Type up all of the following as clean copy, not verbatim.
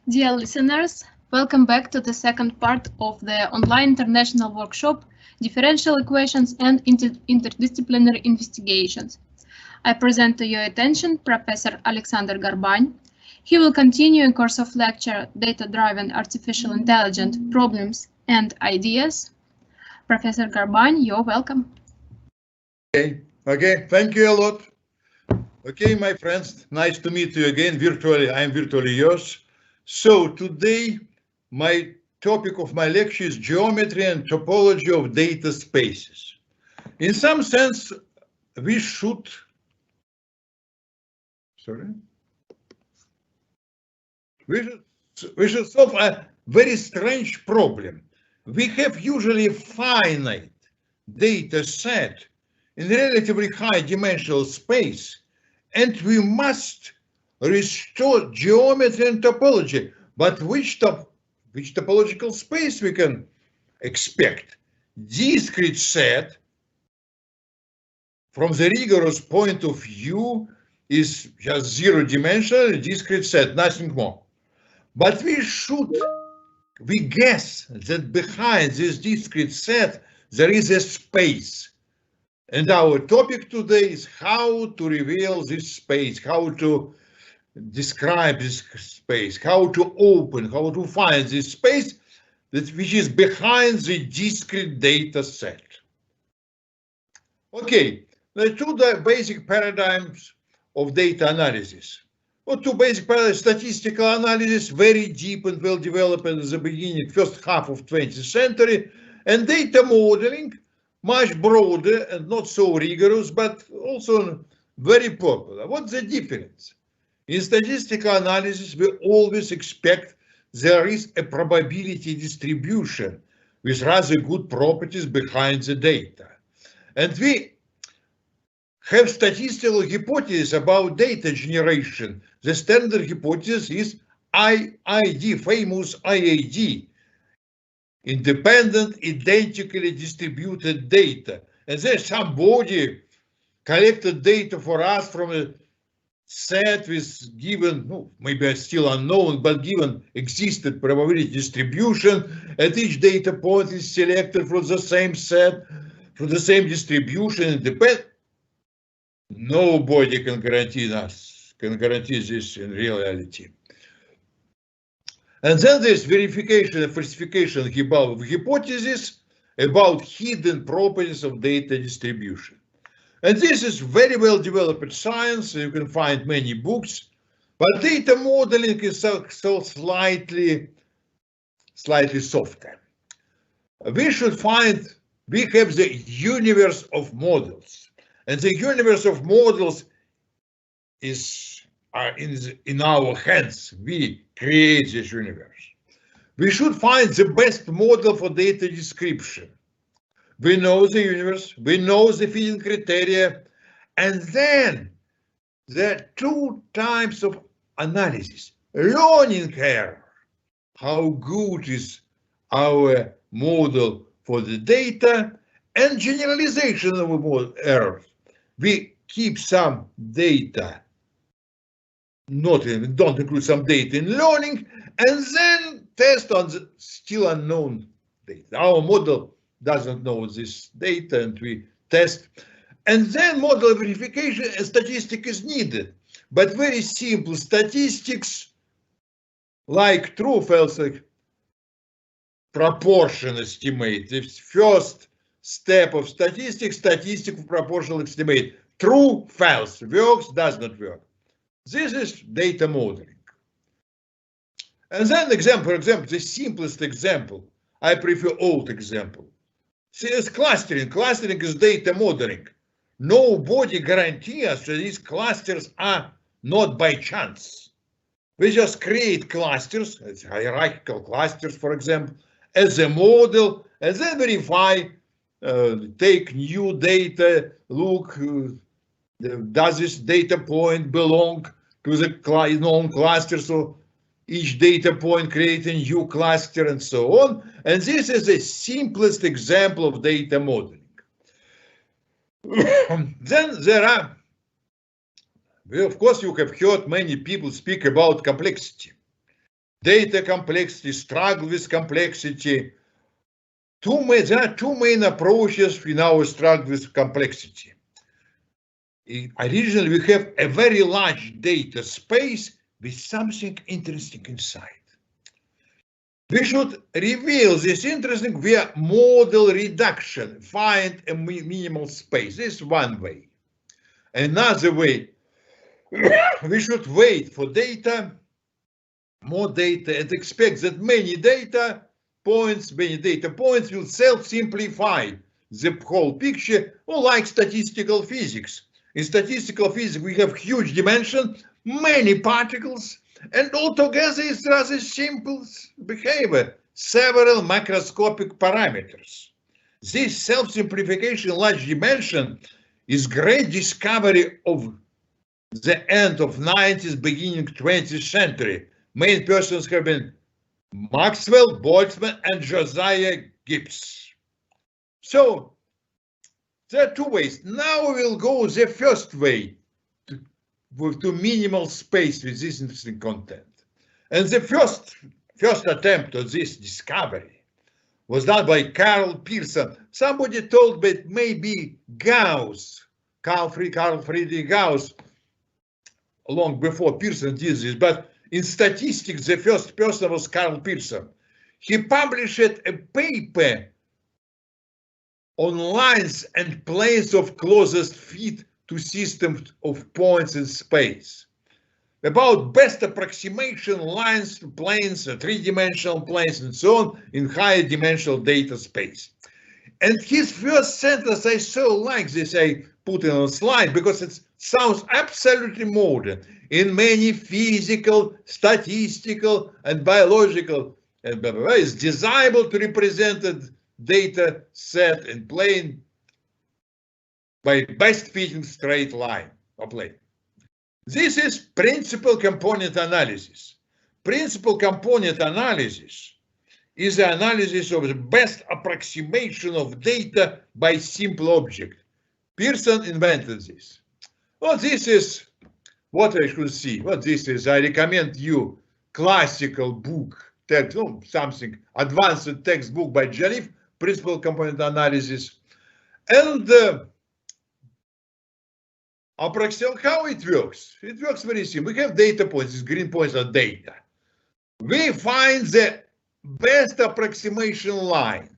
Dear listeners, welcome back to the second part of the online international workshop, Differential Equations and Interdisciplinary Investigations. I present to your attention Professor Alexander Garbany. He will continue a course of lecture, Data-Driven Artificial Intelligence Problems and Ideas. Professor Garbany, you're welcome. Okay, thank you a lot. Okay, my friends, nice to meet you again virtually. I'm virtually yours. So today, my topic of my lecture is geometry and topology of data spaces. In some sense, we should solve a very strange problem. We have usually a finite data set in relatively high dimensional space, and we must restore geometry and topology. But which topological space we can expect? Discrete set, from the rigorous point of view, is just zero-dimensional, discrete set, nothing more. But we guess that behind this discrete set, there is a space. And our topic today is how to reveal this space, how to describe this space, how to open, how to find this space which is behind the discrete data set. Okay, the two basic paradigms of data analysis. Well, two basic paradigms: statistical analysis, very deep and well developed at the beginning, first half of 20th century, and data modeling, much broader and not so rigorous, but also very popular. What's the difference? In statistical analysis, we always expect there is a probability distribution with rather good properties behind the data. And we have statistical hypotheses about data generation. The standard hypothesis is IID, famous IID. Independent, identically distributed data. And then somebody collected data for us from a set with given, maybe still unknown, but given existed probability distribution, and each data point is selected from the same set, from the same distribution, Nobody can guarantee this in reality. And then there's verification and falsification of hypotheses about hidden properties of data distribution. And this is very well developed science. You can find many books, but data modeling is so slightly softer. We have the universe of models, and the universe of models is in our hands. We create this universe. We should find the best model for data description. We know the universe, we know the fitting criteria, and then there are two types of analysis. Learning error. How good is our model for the data, and generalization of errors. We keep some data, don't include some data in learning, and then test on the still unknown data. Our model doesn't know this data, and we test. And then model verification and statistic is needed, but very simple statistics like true, false, like proportion estimate. The first step of statistics of proportional estimate. True, false, works, does not work. This is data modeling. And then for example, the simplest example, I prefer old example. See, it's clustering. Clustering is data modeling. Nobody guarantees us that these clusters are not by chance. We just create clusters, it's hierarchical clusters, for example, as a model, and then verify, take new data, look, does this data point belong to the known cluster? So each data point create a new cluster and so on. And this is the simplest example of data modeling. Then there are, of course, you have heard many people speak about complexity. data complexity, struggle with complexity. There are two main approaches in our struggle with complexity. Originally, we have a very large data space with something interesting inside. We should reveal this interesting via model reduction, find a minimal space. This is one way. Another way, we should wait for data, more data, and expect that many data points will self-simplify the whole picture, or like statistical physics. In statistical physics, we have huge dimension, many particles, and altogether it's rather simple behavior, several macroscopic parameters. This self-simplification large dimension is great discovery of the end of 90s, beginning 20th century. Main persons have been Maxwell, Boltzmann, and Josiah Gibbs. So there are two ways. Now we will go the first way to minimal space with this interesting content. And the first attempt at this discovery was done by Carl Pearson. Somebody told me it may be Gauss, Carl Friedrich Gauss, long before Pearson did this, but in statistics, the first person was Carl Pearson. He published a paper on lines and planes of closest fit to systems of points in space, about best approximation lines, planes, three-dimensional planes, and so on in higher dimensional data space. And his first sentence, I so like this, I put it on a slide because it sounds absolutely modern in many physical, statistical, and biological, and blah, blah, blah. It's desirable to represent a data set in plane by best fitting straight line or plane. This is principal component analysis. Principal component analysis is the analysis of the best approximation of data by simple object. Pearson invented this. Well, this is what I should see. What this is, I recommend you classical book, text, something advanced textbook by Jarif, Principal Component Analysis. And how it works? It works very simple. We have data points. These green points are data. We find the best approximation line.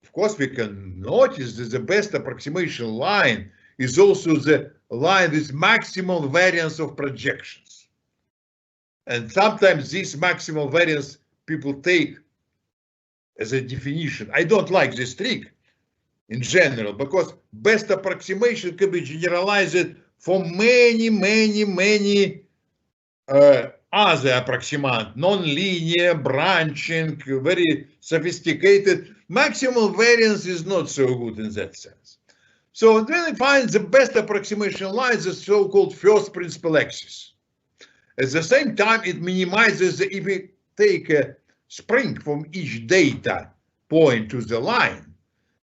Of course, we can notice that the best approximation line is also the line with maximal variance of projections. And sometimes this maximal variance people take as a definition. I don't like this trick in general, because best approximation can be generalized for many other approximant, non-linear, branching, very sophisticated. Maximal variance is not so good in that sense. So then we find the best approximation line, the so-called first principal axis. At the same time, it minimizes if we take a spring from each data point to the line.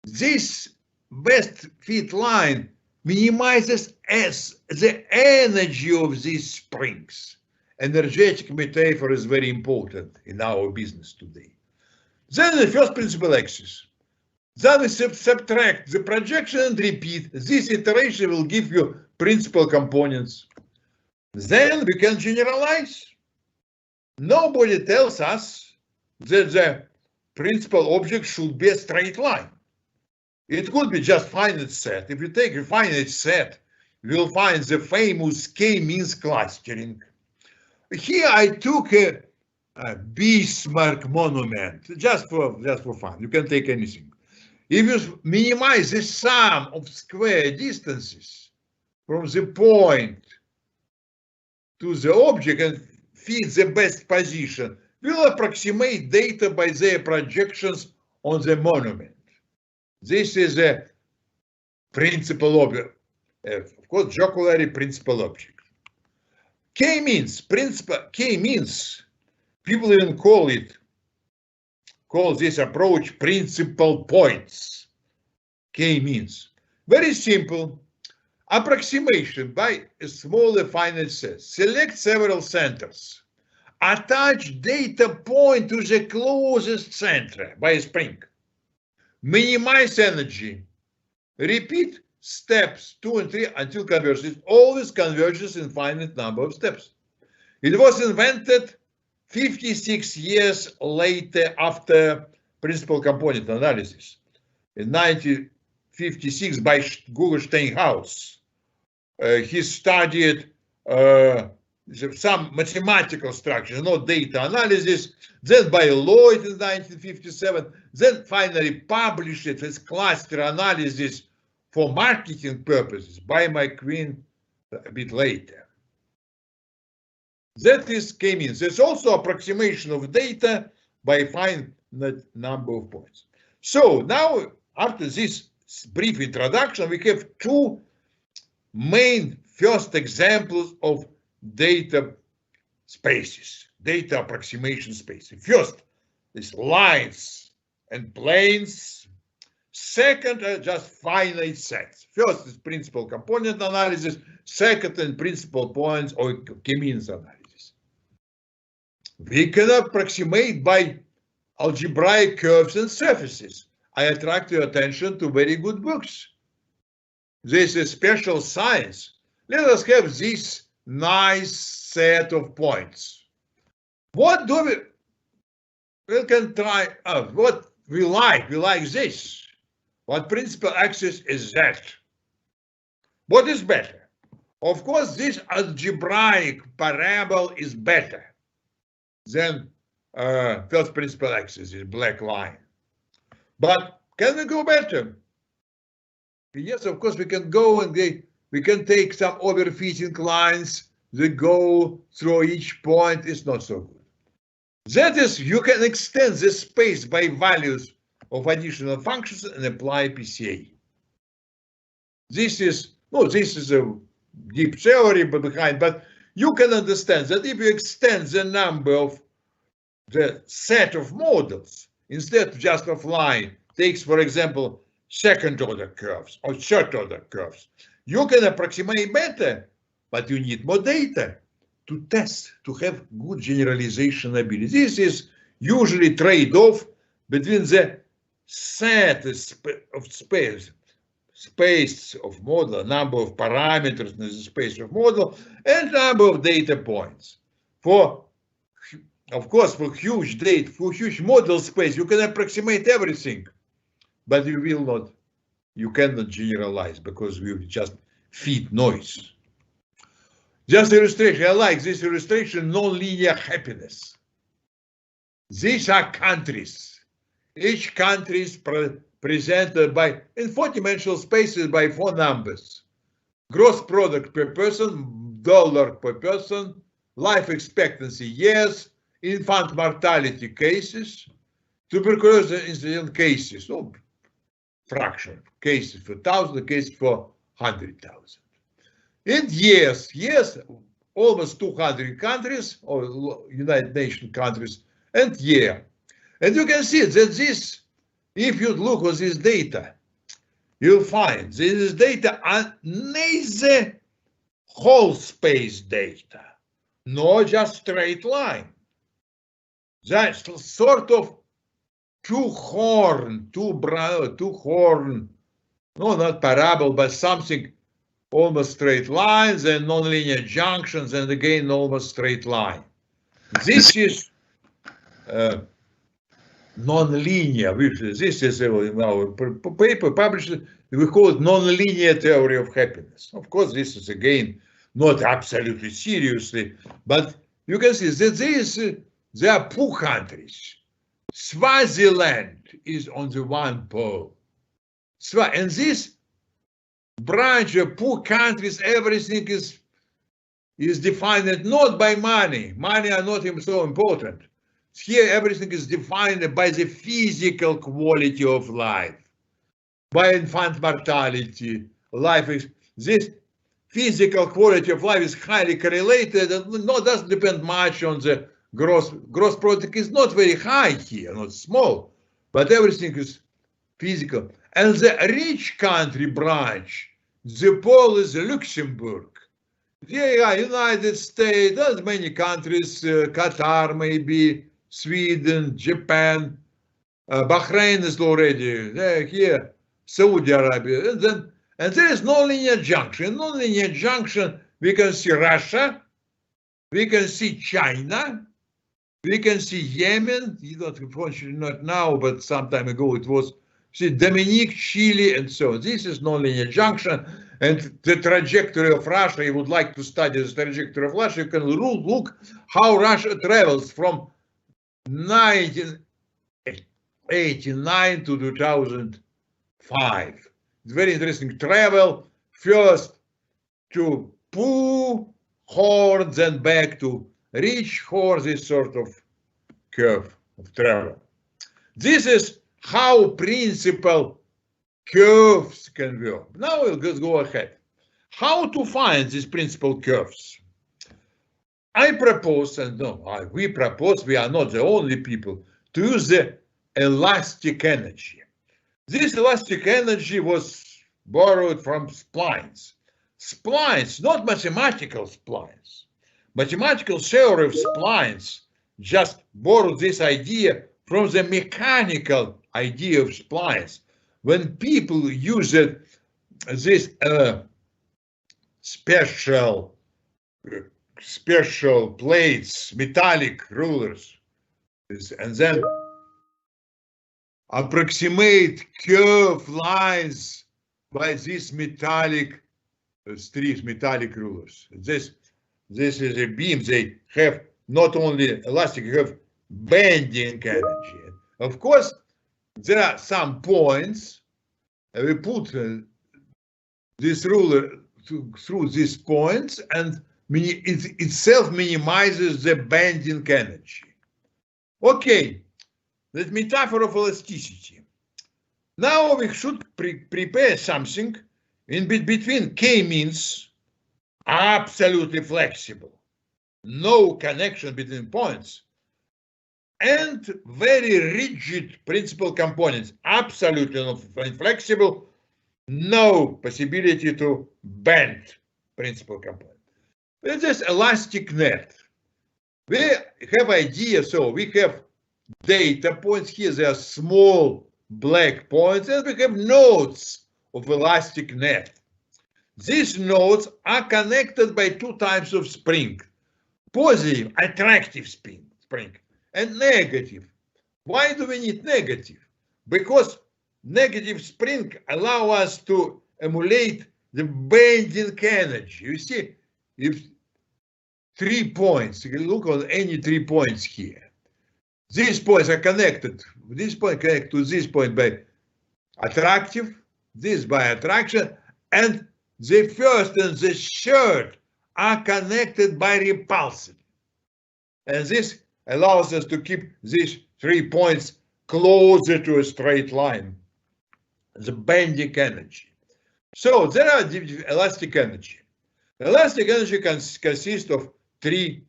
This best fit line minimizes as the energy of these springs. Energetic metaphor is very important in our business today. Then the first principal axis. Then we subtract the projection and repeat. This iteration will give you principal components. Then we can generalize. Nobody tells us that the principal object should be a straight line. It could be just finite set. If you take a finite set, you'll find the famous k-means clustering. Here I took a Bismarck monument, just for fun. You can take anything. If you minimize the sum of square distances from the point to the object and fit the best position, we'll approximate data by their projections on the monument. This is a principal object, of course, jocularly principal object. K-means, people even call this approach principal points. K-means. Very simple. Approximation by a smaller finite set. Select several centers. attach data point to the closest center by a spring. Minimize energy. Repeat steps 2 and 3 until converges. It always converges in finite number of steps. It was invented 56 years later after principal component analysis in 1956 by Google Steinhaus. He studied some mathematical structures, not data analysis, then by Lloyd in 1957, then finally published it as cluster analysis for marketing purposes by McQueen a bit later. That is k-means. There's also approximation of data by finite number of points. So now, after this brief introduction, we have two main first examples of data spaces, data approximation spaces. First is lines and planes. Second are just finite sets. First is principal component analysis. Second is principal points or k-means analysis. We can approximate by algebraic curves and surfaces. I attract your attention to very good books. This is special science. Let us have this nice set of points. What do we can try out? What we like this. What principal axis is that? What is better? Of course, this algebraic parable is better than first principal axis is black line. But can we go better? Yes, of course we can go and we can take some overfitting lines that go through each point. It's not so good. That is, you can extend the space by values of additional functions and apply PCA. This is a deep theory behind, but you can understand that if you extend the number of the set of models, instead just of line, takes, for example, second order curves or third order curves, you can approximate better, but you need more data to test, to have good generalization ability. This is usually trade-off between the set of space of model, number of parameters in the space of model, and number of data points. Of course, for huge data, for huge model space, you can approximate everything, but you cannot generalize because we just feed noise. Just illustration, I like this illustration, nonlinear happiness. These are countries. Each country is presented in four-dimensional spaces by four numbers. Gross product per person, dollar per person, life expectancy years, infant mortality cases, tuberculosis incident cases, or fraction, cases for 1,000, cases for 100,000. In years, almost 200 countries, or United Nations countries, and year. And you can see that this, if you look at this data, you'll find this data are neither whole space data, nor just straight line. That's sort of two-horn, no, not parable, but something almost straight lines and nonlinear junctions, and again almost straight line. This is nonlinear. This is in our paper published. We call it nonlinear theory of happiness. Of course, this is again not absolutely seriously, but you can see that there are poor countries. Swaziland is on the one pole. And this branch of poor countries, everything is defined not by money. Money are not so important. Here, everything is defined by the physical quality of life, by infant mortality, this physical quality of life is highly correlated and doesn't depend much on the gross product is not very high here, not small, but everything is physical. And the rich country branch, the pole is Luxembourg. Yeah, United States, there's many countries, Qatar maybe, Sweden, Japan, Bahrain is already here, Saudi Arabia, and there is no linear junction. In non-linear junction, we can see Russia, we can see China, we can see Yemen. You don't, unfortunately, not now, but some time ago it was. See Dominique, Chile, and so on. This is non-linear junction, and the trajectory of Russia. You would like to study the trajectory of Russia. You can look how Russia travels from 1989 to 2005. It's very interesting. Travel first to poor hordes and back to rich hordes. This sort of curve of travel. This is how principal curves can work. Now we'll just go ahead. How to find these principal curves? I propose, and we propose, we are not the only people, to use the elastic energy. This elastic energy was borrowed from splines. Splines, not mathematical splines. Mathematical theory of splines just borrowed this idea from the mechanical idea of splines. When people use this special plates, metallic rulers, and then approximate curve lines by these metallic strips, metallic rulers. This is a beam. They have not only elastic, you have bending energy. Of course, there are some points. We put this ruler through these points, and it itself minimizes the bending energy. Okay, that metaphor of elasticity. Now we should prepare something in between. K means absolutely flexible, no connection between points, and very rigid principal components, absolutely inflexible, no possibility to bend principal component. It's this elastic net. We have idea, so we have data points here, they are small black points, and we have nodes of elastic net. These nodes are connected by two types of spring: positive, attractive spring, and negative. Why do we need negative? Because negative spring allow us to emulate the bending energy. You see, if 3 points, you can look on any 3 points here. These points are connected. This point connected to this point by attractive, this by attraction, and the first and the third are connected by repulsive. And this allows us to keep these 3 points closer to a straight line, the bending energy. So there are elastic energy. Elastic energy consists of 3,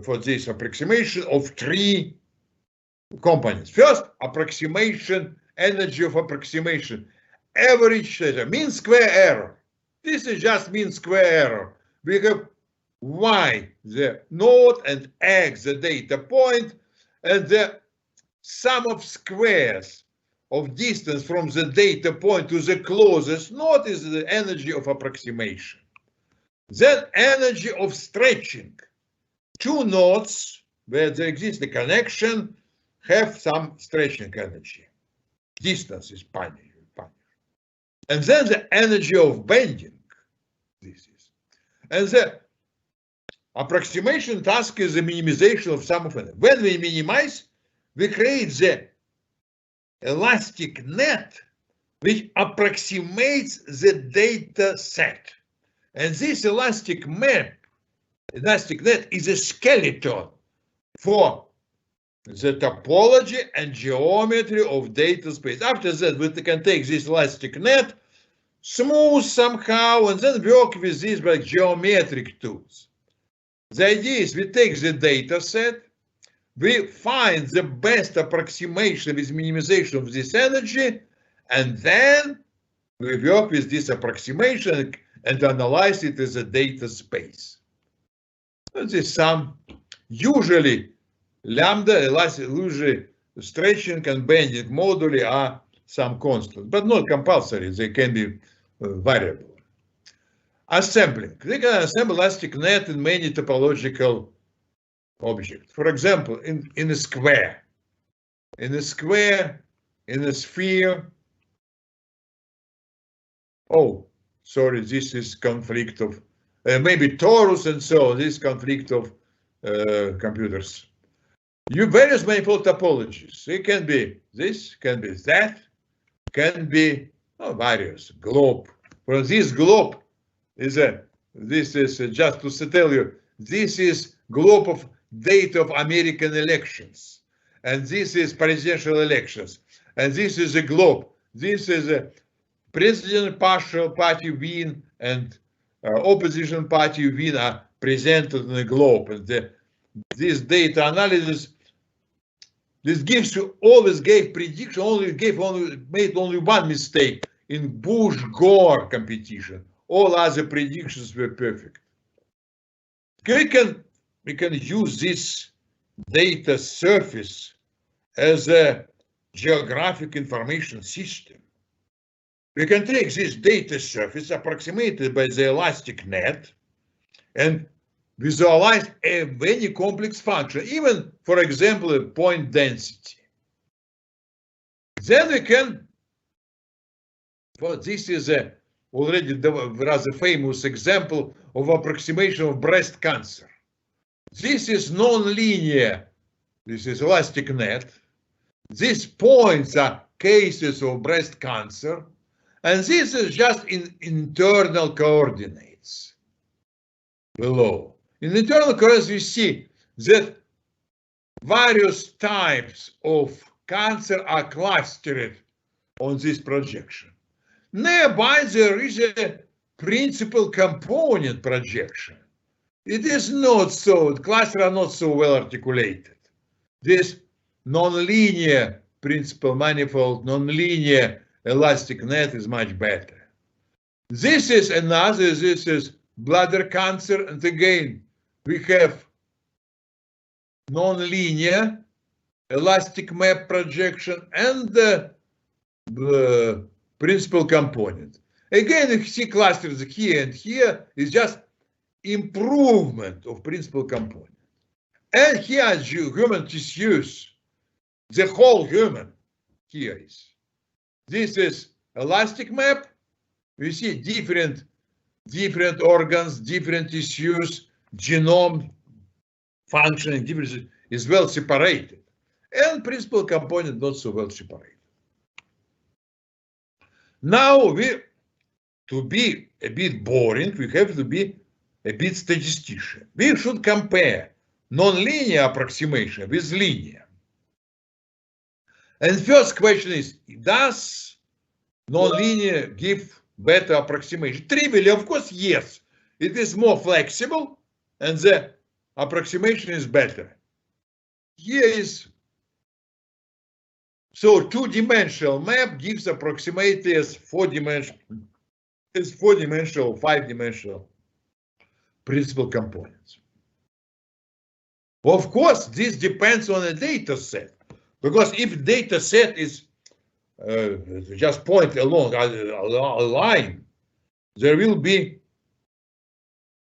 for this approximation, of 3 components. First, approximation, energy of approximation, average mean square error. This is just mean square error. We have y, the node, and x, the data point, and the sum of squares of distance from the data point to the closest node is the energy of approximation. Then energy of stretching. 2 nodes where there exists a connection have some stretching energy. Distance is punished. And then the energy of bending. This is. And the approximation task is the minimization of sum of energy. When we minimize, we create the elastic net which approximates the data set. And this elastic net is a skeleton for the topology and geometry of data space. After that, we can take this elastic net, smooth somehow, and then work with these like geometric tools. The idea is we take the data set, we find the best approximation with minimization of this energy, and then we work with this approximation and analyze it as a data space. And this sum, usually lambda, usually stretching and bending moduli are some constant, but not compulsory. They can be variable. Assembling. We can assemble elastic net in many topological objects. For example, in a square. In a square, in a sphere. Oh, sorry, this is conflict of maybe torus and so on. This conflict of computers. Various manifold topologies. It can be this, can be that, can be various globe. For this globe is this is just to tell you, this is globe of date of American elections, and this is presidential elections, and this is a globe. This is a president partial party win and opposition party win are presented in the globe, and this data analysis. This gives you always gave prediction, made only one mistake in Bush-Gore competition. All other predictions were perfect. We can use this data surface as a geographic information system. We can take this data surface approximated by the elastic net and visualize any complex function, even, for example, a point density. Then we can, well, this is already the rather famous example of approximation of breast cancer. This is non-linear, this is elastic net. These points are cases of breast cancer, and this is just in internal coordinates below. In internal coordinates, we see that various types of cancer are clustered on this projection. Nearby, there is a principal component projection. It is not so, the clusters are not so well articulated. This nonlinear principal manifold, nonlinear elastic net is much better. This is another, this is bladder cancer, and again, we have nonlinear elastic map projection and the principal component. Again, you see clusters here and here is just improvement of principal component. And here is human tissues, the whole human here is. This is elastic map. We see different organs, different tissues, genome functioning different is well separated, and principal component not so well separated. Now to be a bit boring, we have to be a bit statistician. We should compare nonlinear approximation with linear. And first question is, does nonlinear give better approximation? Trivially, of course, yes. It is more flexible and the approximation is better. Here is, so two-dimensional map gives approximately as four-dimensional, five-dimensional principal components. Of course, this depends on a data set, because if data set is just point along a line, there will be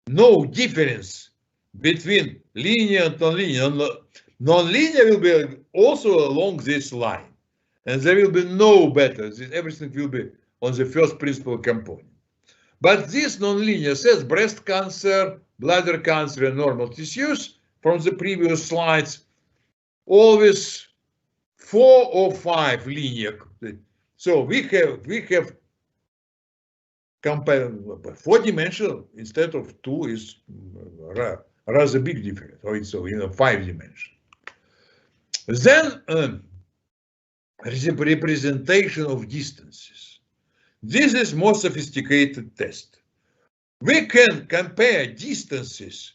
no difference between linear and nonlinear. Nonlinear will be also along this line, and there will be no better. Everything will be on the first principal component. But this nonlinear says breast cancer, bladder cancer, and normal tissues from the previous slides, always 4 or 5 linear. So we have compared 4-dimensional instead of 2 is rather big difference, or it's 5-dimensional. Then representation of distances. This is more sophisticated test. We can compare distances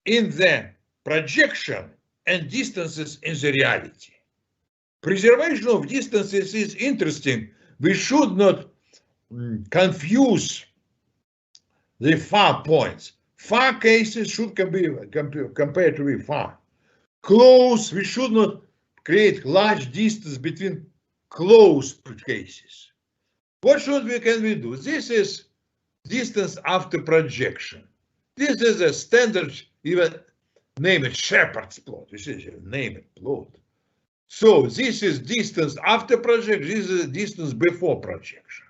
in the projection and distances in the reality. Preservation of distances is interesting. We should not confuse the far points. Far cases should be compared to the far. Close, we should not create large distance between close cases. What can we do? This is distance after projection. This is a standard, even name it Shepherd's plot. This is a name it plot. So this is distance after projection. This is distance before projection.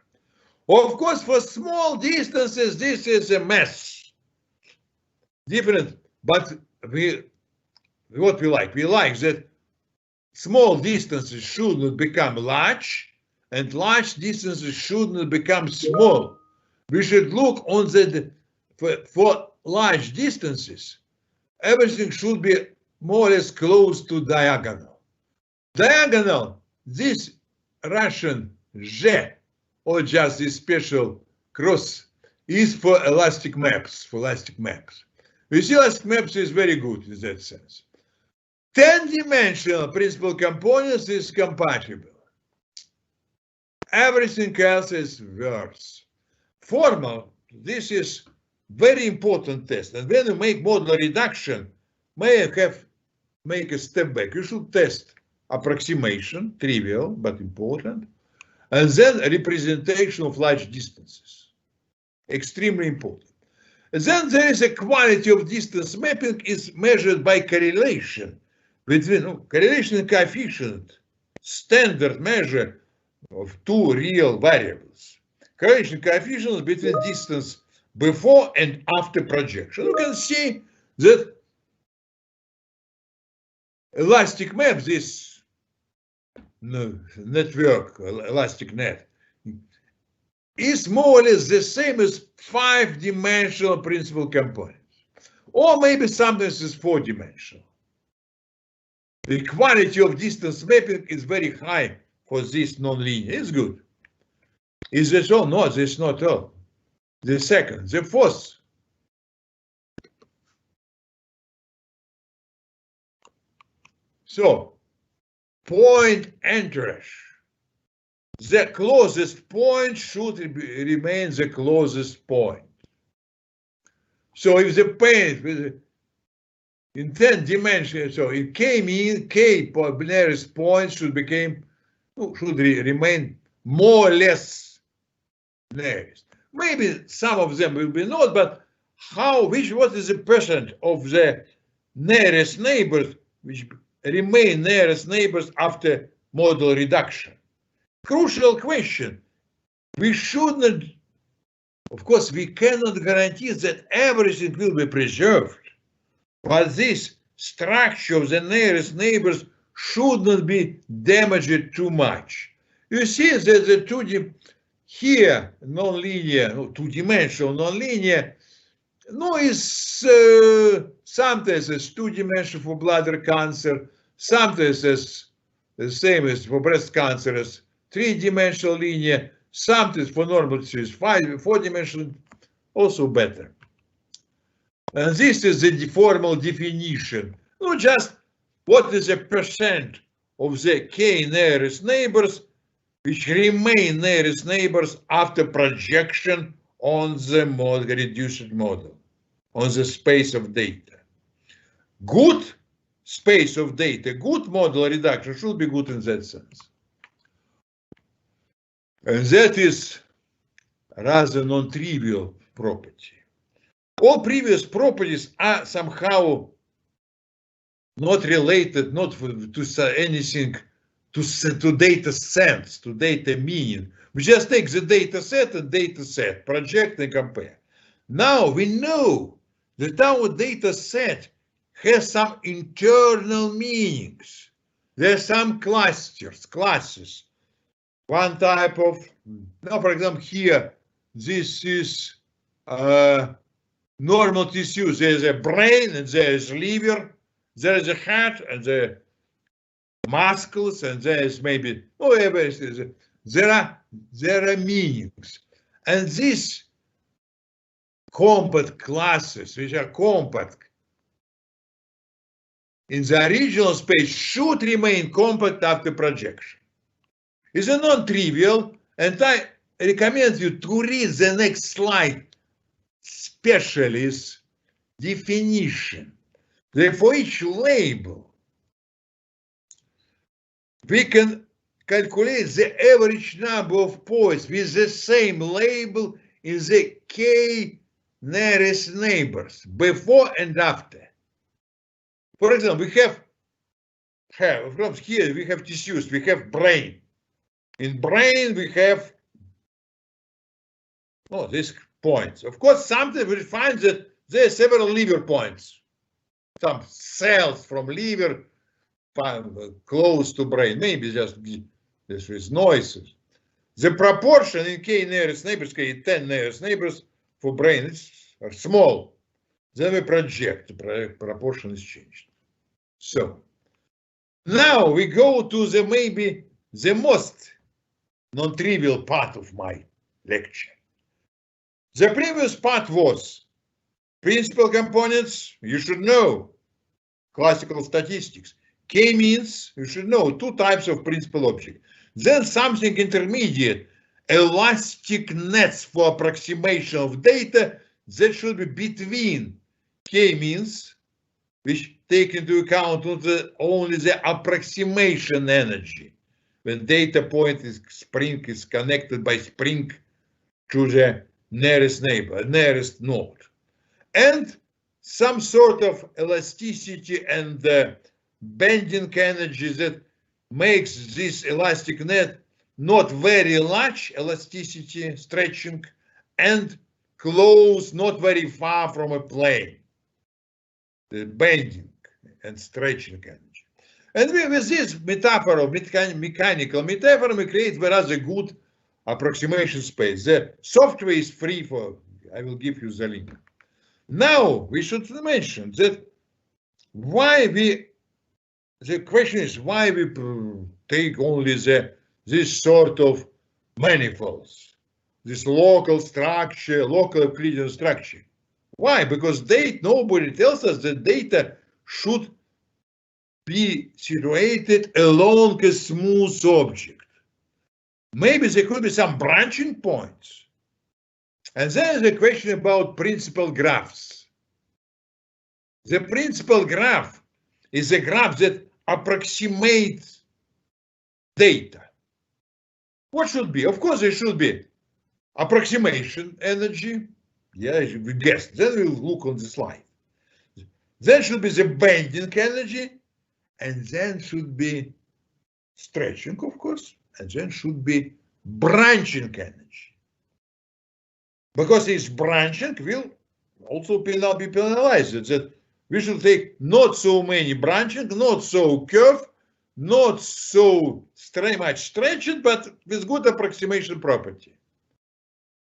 Of course, for small distances, this is a mess. Different, but what we like that small distances should not become large, and large distances should not become small. We should look on for large distances, everything should be more or less close to diagonal. Diagonal, this Russian Z, or just this special cross, is for elastic maps, You see, elastic maps is very good in that sense. 10-dimensional principal components is compatible. Everything else is worse. Formal, this is very important test. And when you make model reduction, make a step back. You should test approximation, trivial but important, and then representation of large distances, extremely important. And then there is a quality of distance mapping is measured by correlation between correlation coefficient, standard measure of two real variables. Correlation coefficients between distance before and after projection. You can see that elastic map, this network, elastic net, is more or less the same as 5-dimensional principal components. Or maybe sometimes it's 4-dimensional. The quality of distance mapping is very high for this nonlinear. It's good. Is this all? No, this is not all. The second, the fourth. So, point entourage. The closest point should remain the closest point. So if the point in 10 dimensions, so it came in, K nearest point should remain more or less nearest. Maybe some of them will be not, but what is the percent of the nearest neighbors which remain nearest neighbors after model reduction? Crucial question. We should not, of course, we cannot guarantee that everything will be preserved, but this structure of the nearest neighbors should not be damaged too much. You see that the here nonlinear, two-dimensional nonlinear, is sometimes as 2-dimensional for bladder cancer, sometimes as the same as for breast cancer as 3-dimensional linear, sometimes for normal tissue is 4-dimensional, also better. And this is the formal definition. Just what is the percent of the K nearest neighbors which remain nearest neighbors after projection on the reduced model, on the space of data. Good space of data, good model reduction should be good in that sense. And that is rather non-trivial property. All previous properties are somehow not related, not to anything, to data sense, to data meaning. We just take the data set, project and compare. Now we know that our data set has some internal meanings. There are some classes. One type of, now for example here, this is normal tissue. There is a brain and there is liver, there is a heart and the muscles, and there is maybe whatever it is. There are meanings, and these compact classes, which are compact in the original space, should remain compact after projection. It's a non-trivial, and I recommend you to read the next slide specialist definition. That for each label, we can calculate the average number of points with the same label in the k nearest neighbors before and after. For example, we have from here we have tissues, we have brain. In brain we have these points. Of course, sometimes we find that there are several liver points. Some cells from liver close to brain, maybe just this with noises. The proportion in k nearest neighbors, k 10 nearest neighbors for brain are small. Then we project, the proportion is changed. So now we go to the maybe the most non-trivial part of my lecture. The previous part was principal components, you should know, classical statistics. K-means, you should know, two types of principal object. Then something intermediate, elastic nets for approximation of data that should be between K-means, which take into account only the approximation energy. When data point spring is connected by spring to the nearest neighbor, nearest node. And some sort of elasticity and bending energy that makes this elastic net not very large, elasticity, stretching, and close, not very far from a plane. The bending and stretching energy. And with this metaphor of mechanical metaphor, we create very good approximation space. The software is free for, I will give you the link. Now we should mention that the question is why we take only this sort of manifolds, this local structure, local Euclidean structure. Why? Because nobody tells us that data should be situated along a smooth object. Maybe there could be some branching points. And then the question about principal graphs. The principal graph is a graph that approximates data. What should be? Of course, there should be approximation energy. Yeah, we guessed. Then we'll look on the slide. Then should be the bending energy, and then should be stretching, of course, and then should be branching energy. Because this branching will also be penalized. That we should take not so many branching, not so curve, not so much stretching, but with good approximation property.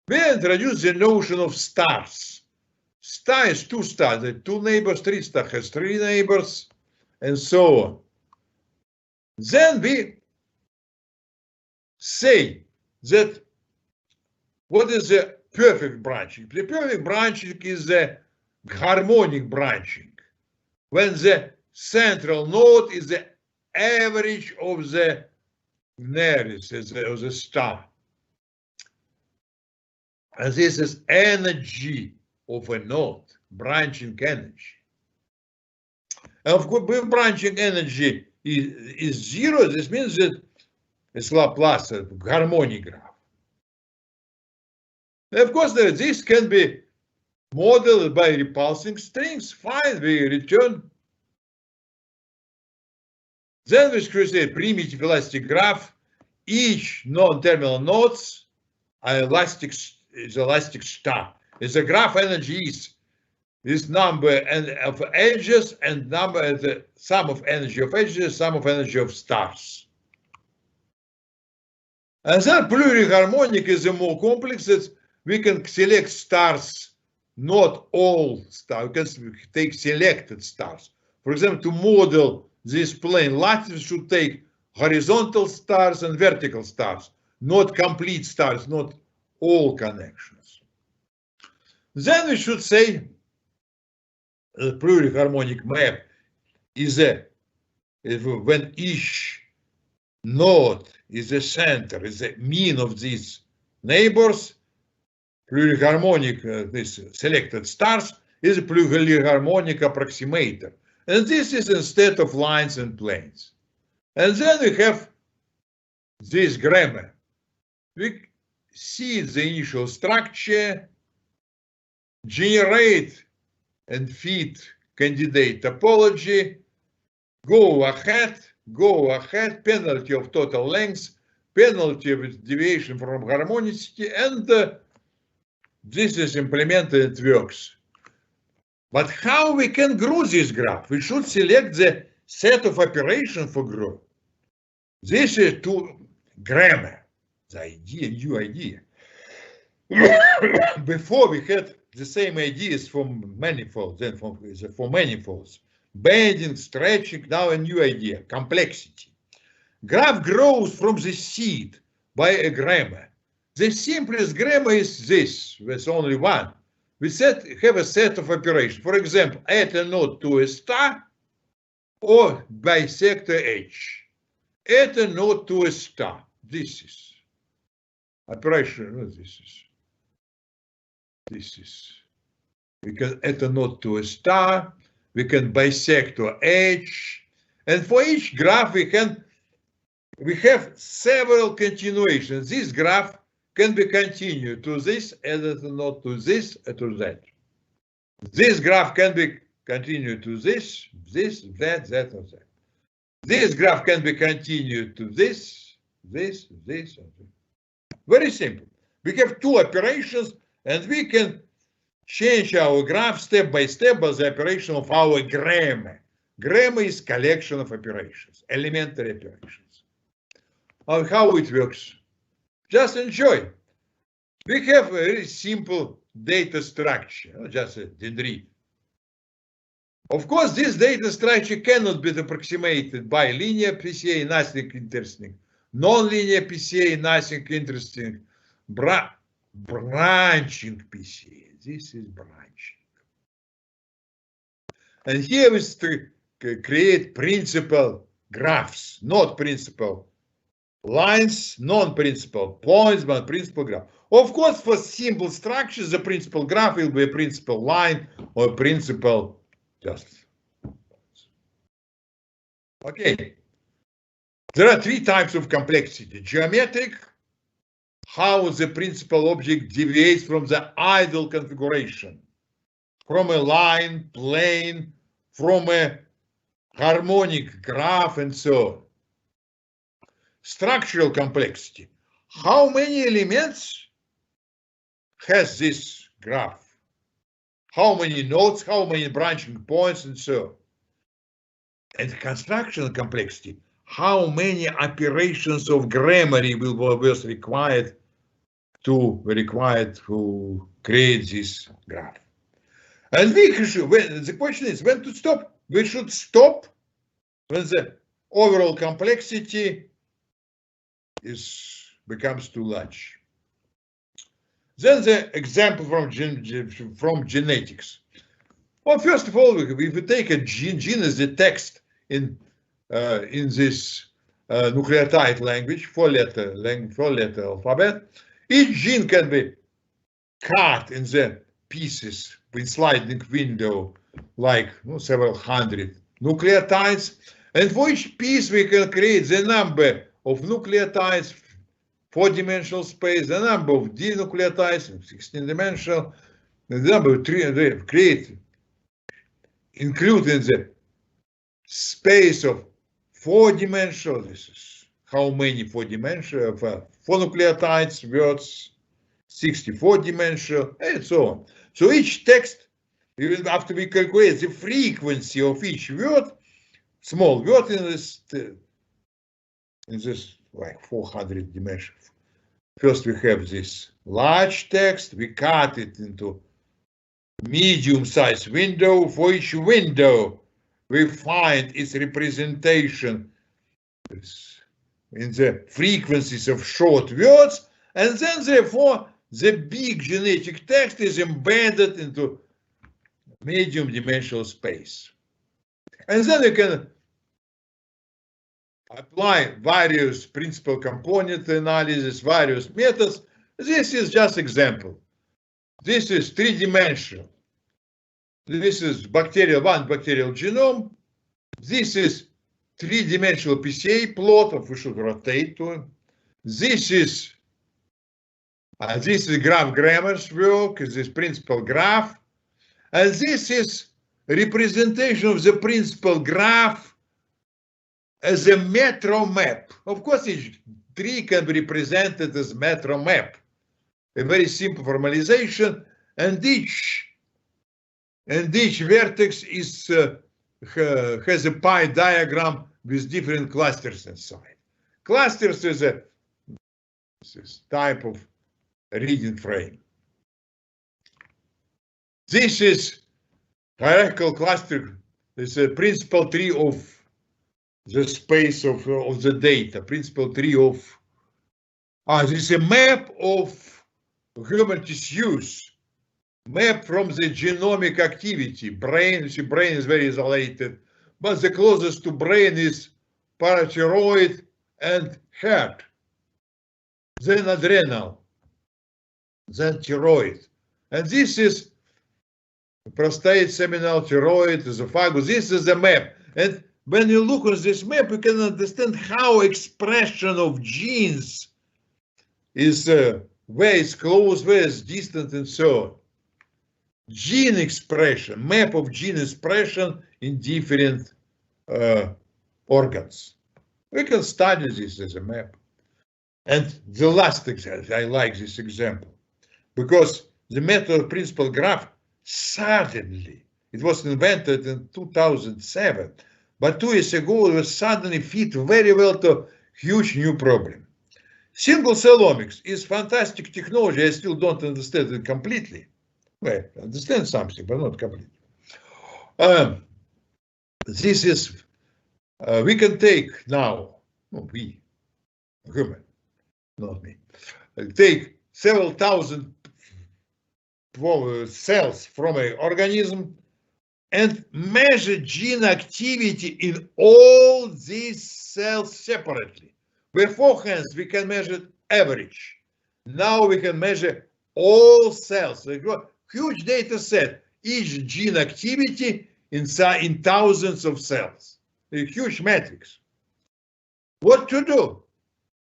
We introduce the notion of stars. Star is two stars, the two neighbors, three star has three neighbors, and so on. Then we say that what is the perfect branching? The perfect branching is the harmonic branching, when the central node is the average of the nearest, of the star. And this is energy of a node, branching energy. And of course, when branching energy is zero, this means that it's Laplace, a harmonic graph. And of course, this can be modeled by repulsing strings. Fine, we return. Then we create a primitive elastic graph. Each non-terminal nodes are elastic star. As the graph energy is this number of edges and the sum of energy of edges, sum of energy of stars. And then pluriharmonic is a more complex that we can select stars, not all stars, we can take selected stars. For example, to model this plane, lattice should take horizontal stars and vertical stars, not complete stars, not all connections. Then we should say the pluriharmonic map is when each node is the center, is the mean of these neighbors, pluriharmonic, this selected stars, is a pluriharmonic approximator. And this is instead of lines and planes. And then we have this grammar. We see the initial structure, generate and feed candidate topology, go ahead, penalty of total length, penalty of deviation from harmonicity, and this is implemented, it works. But how we can grow this graph? We should select the set of operations for grow. This is to grammar, the idea, new idea. Before we had the same ideas from manifolds, then for manifolds. Bending, stretching, now a new idea, complexity. Graph grows from the seed by a grammar. The simplest grammar is this, with only one. We have a set of operations. For example, add a node to a star or bisect a edge. Add a node to a star. This is operation. This is. We can add a node to a star. We can bisect to edge. And for each graph, we have several continuations. This graph can be continued to this, added a node to this, and to that. This graph can be continued to this, that, and that. This graph can be continued to this, and this. Very simple. We have two operations, and we can change our graph step by step by the operation of our grammar. Grammar is collection of operations, elementary operations. And how it works? Just enjoy. We have a very simple data structure, just a DEII. Of course, this data structure cannot be approximated by linear PCA, nothing interesting. Non-linear PCA, nothing interesting. Branching PCA, this is branching. And here we create principal graphs, not principal lines, non-principal points, but principal graph. Of course, for simple structures, the principal graph will be a principal line or a principal just. Okay. There are three types of complexity. Geometric, how the principal object deviates from the ideal configuration, from a line, plane, from a harmonic graph, and so on. Structural complexity. How many elements has this graph? How many nodes, how many branching points, and so on. And constructional complexity. How many operations of grammar will be required to create this graph? And the question is when to stop. We should stop when the overall complexity becomes too large. Then the example from genetics. Well, first of all, if we take a gene as the text in this nucleotide language, four-letter alphabet, each gene can be cut in the pieces with sliding window, like several hundred nucleotides, and for each piece we can create the number of nucleotides, 4-dimensional space, the number of dinucleotides, 16-dimensional, the number of create, including the space of 4-dimensional. This is how many 4-dimensional, 4 nucleotides, words, 64-dimensional, and so on. So each text, even after we calculate the frequency of each word, small word in this like 400 dimensions. First we have this large text, we cut it into medium-sized window. For each window, we find its representation in the frequencies of short words, and then therefore the big genetic text is embedded into medium-dimensional space. And then you can apply various principal component analysis, various methods. This is just example. This is three-dimensional. This is bacterial genome. This is three-dimensional PCA plot, of we should rotate to him. This is graph grammar's work, this principal graph. And this is representation of the principal graph as a metro map. Of course, each tree can be represented as metro map. A very simple formalization, and each vertex is has a pie diagram with different clusters inside. Clusters is a type of reading frame. This is hierarchical cluster. It's a principal tree of the space of the data. Principal tree of this is a map of human tissues. Map from the genomic activity. Brain, you see, brain is very isolated, but the closest to brain is parathyroid and heart. Then adrenal, then thyroid. And this is prostate, seminal, thyroid, esophagus. This is the map. And when you look at this map, you can understand how expression of genes is where it's close, where it's distant, and so on. Gene expression, map of gene expression in different organs. We can study this as a map. And the last example, I like this example, because the method of principal graph suddenly, it was invented in 2007, but 2 years ago it was suddenly fit very well to huge new problem. Single cell omics is fantastic technology. I still don't understand it completely. Well, I understand something, but not completely. This is, we can take now, we, human, not me, take several thousand cells from an organism and measure gene activity in all these cells separately. Beforehand, we can measure average. Now we can measure all cells. Huge data set, each gene activity in thousands of cells. A huge matrix. What to do?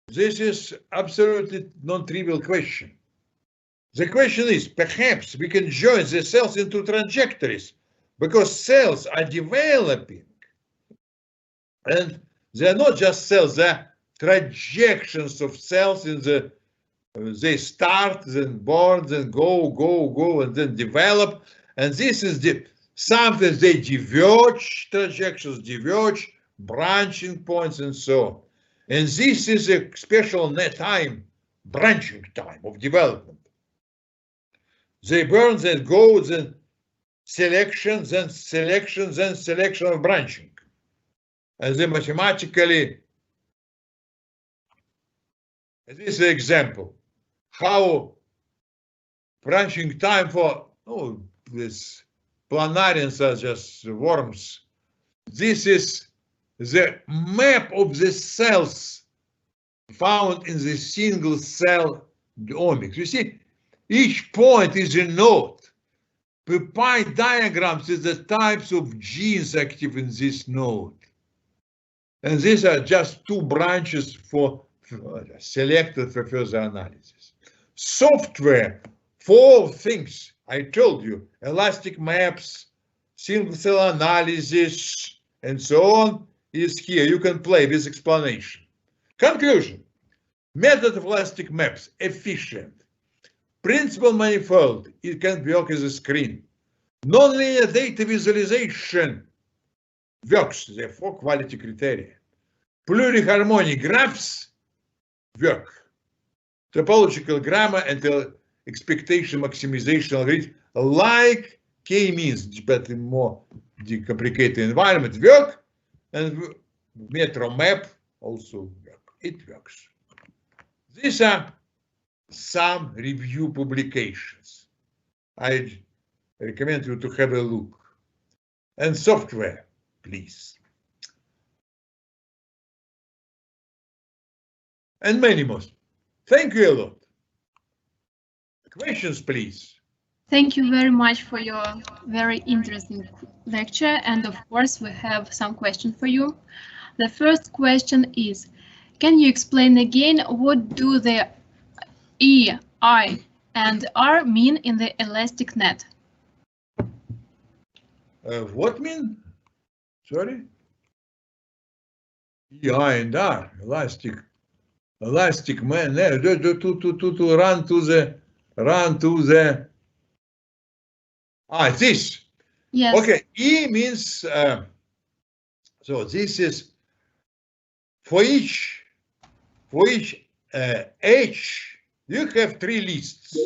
This is absolutely non-trivial question. The question is, perhaps we can join the cells into trajectories, because cells are developing. And they're not just cells, they're trajections of cells in the they start, then born, then go, and then develop. And this is something they diverge, trajectories diverge, branching points, and so on. And this is a special time, branching time of development. They burn, then go, then selection, then selection of branching. And then mathematically, this is an example. How branching time for this planarians are just worms. This is the map of the cells found in the single cell omics. You see, each point is a node. The pie diagrams is the types of genes active in this node. And these are just two branches for selected for further analysis. Software, 4 things I told you, elastic maps, single cell analysis, and so on, is here. You can play with explanation. Conclusion, method of elastic maps, efficient. Principal manifold, it can work as a screen. Nonlinear data visualization works, therefore quality criteria. Pluriharmonic graphs work. Topological grammar and expectation maximization algorithm like k-means, but in more complicated environment work, and metro map also work. It works. These are some review publications. I recommend you to have a look. And software, please. And many more. Thank you a lot. Questions, please. Thank you very much for your very interesting lecture. And of course, we have some questions for you. The first question is, can you explain again what do the E, I, and R mean in the elastic net? What mean? Sorry? E, I, and R, elastic man, to run to the, this. Yes. Okay, E means, so this is for each H, you have three lists.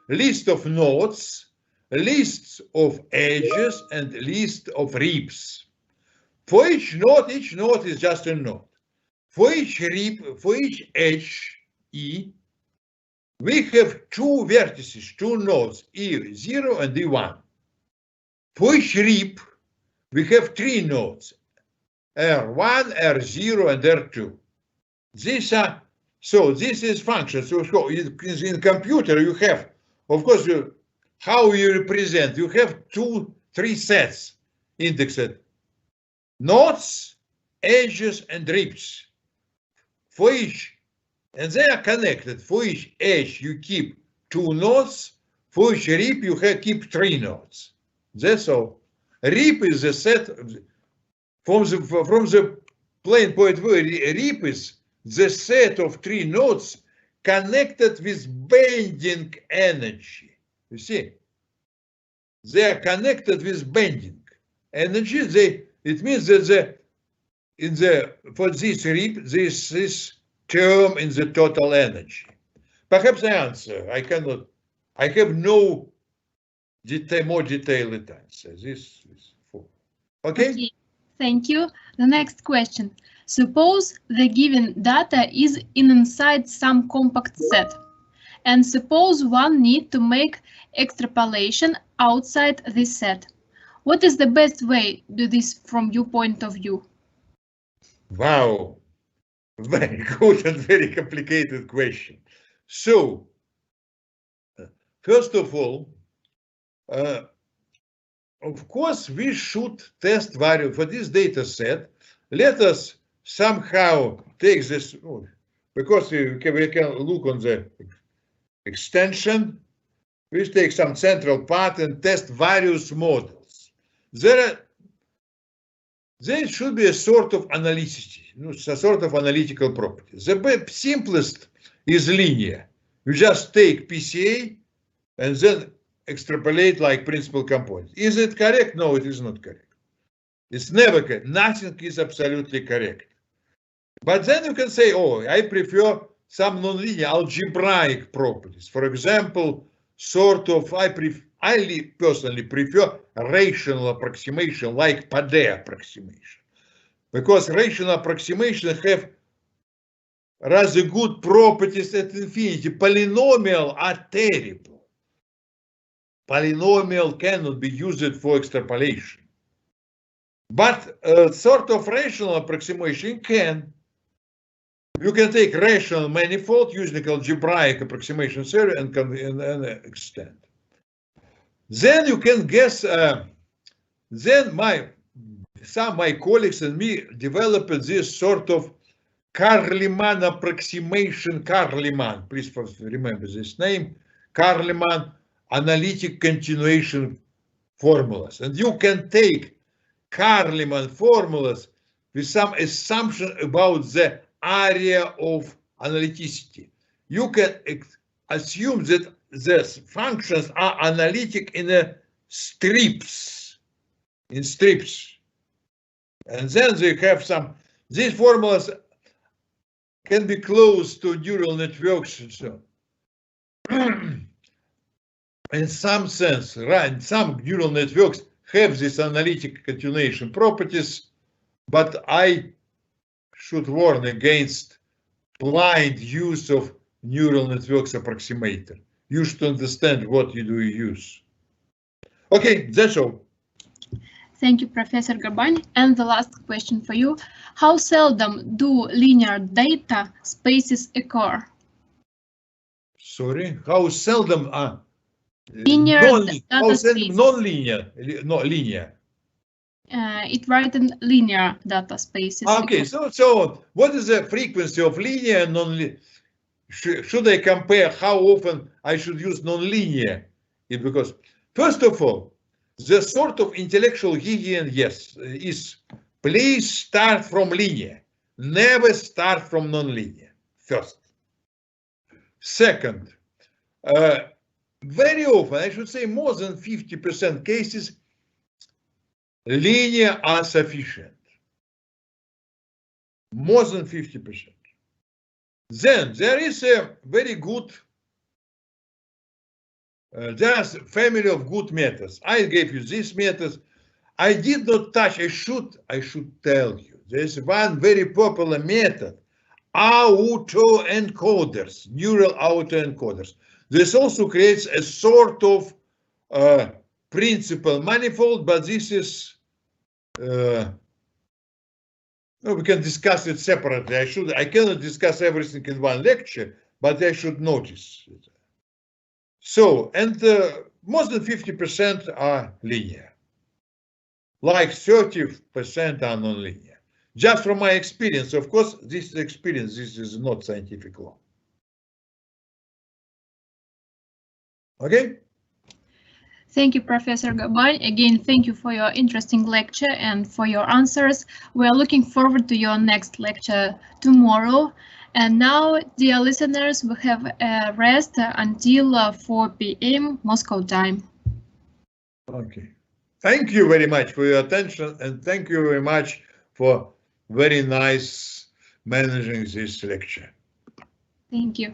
List of nodes, lists of edges, and list of ribs. For each node is just a node. For each rib, for each edge, E, we have two vertices, two nodes, E0 and E1. For each rib, we have three nodes, R1, R0, and R2. These are, so this is function. So in computer you have, of course, how you represent, you have three sets indexed. Nodes, edges, and ribs. For each, and they are connected. For each edge you keep two nodes. For each rib you keep three nodes. That's all. Rib is a set from the plain point of view. Rib is the set of three nodes connected with bending energy. You see, they are connected with bending energy. It means that for this rib, this is term in the total energy. Perhaps I answer. I cannot. I have no more detailed answer. This is for. Okay. Thank you. The next question. Suppose the given data is inside some compact set, and suppose one need to make extrapolation outside this set. What is the best way to do this from your point of view? Wow, very good and very complicated question. So, first of all, of course, we should test value for this data set. Let us somehow take this, because we can look on the extension. We take some central part and test various models. There should be a sort of analysis, a sort of analytical property. The simplest is linear. You just take PCA and then extrapolate like principal component. Is it correct? No, it is not correct. It's never correct. Nothing is absolutely correct. But then you can say, oh, I prefer some nonlinear algebraic properties. For example, sort of, I personally prefer rational approximation like Padé approximation. Because rational approximation have rather good properties at infinity. Polynomial are terrible. Polynomial cannot be used for extrapolation. But a sort of rational approximation can. You can take rational manifold using algebraic approximation theory and extend. Then you can guess, then some of my colleagues and me developed this sort of Carliman approximation, Carliman, please remember this name, Carliman analytic continuation formulas. And you can take Carliman formulas with some assumption about the area of analyticity. You can assume that the functions are analytic in strips, and then they have some, these formulas can be close to neural networks and so on. In some sense, right, some neural networks have these analytic continuation properties, but I should warn against blind use of neural networks approximator. You should understand what you do use. Okay, that's all. Thank you, Professor Garbani. And the last question for you. How seldom do linear data spaces occur? Sorry, how seldom? Linear data space. Non-linear, no, linear. It writes in linear data spaces. Okay, so what is the frequency of linear and non-linear? Should I compare how often I should use non-linear? Because first of all, the sort of intellectual hygiene, yes, is please start from linear. Never start from non-linear, first. Second, very often, I should say more than 50% cases, linear are sufficient. More than 50%. Then there is a very good, there's a family of good methods. I gave you these methods. I did not touch, I should tell you. There's one very popular method, autoencoders, neural autoencoders. This also creates a sort of principal manifold, but this is, we can discuss it separately. I cannot discuss everything in one lecture, but I should notice it. So, and more than 50% are linear. Like 30% are nonlinear. Just from my experience, of course, this experience, this is not scientific law. Okay? Thank you, Professor Gaban. Again, thank you for your interesting lecture and for your answers. We are looking forward to your next lecture tomorrow. And now, dear listeners, we have a rest until 4 p.m. Moscow time. Okay. Thank you very much for your attention, and thank you very much for very nice managing this lecture. Thank you.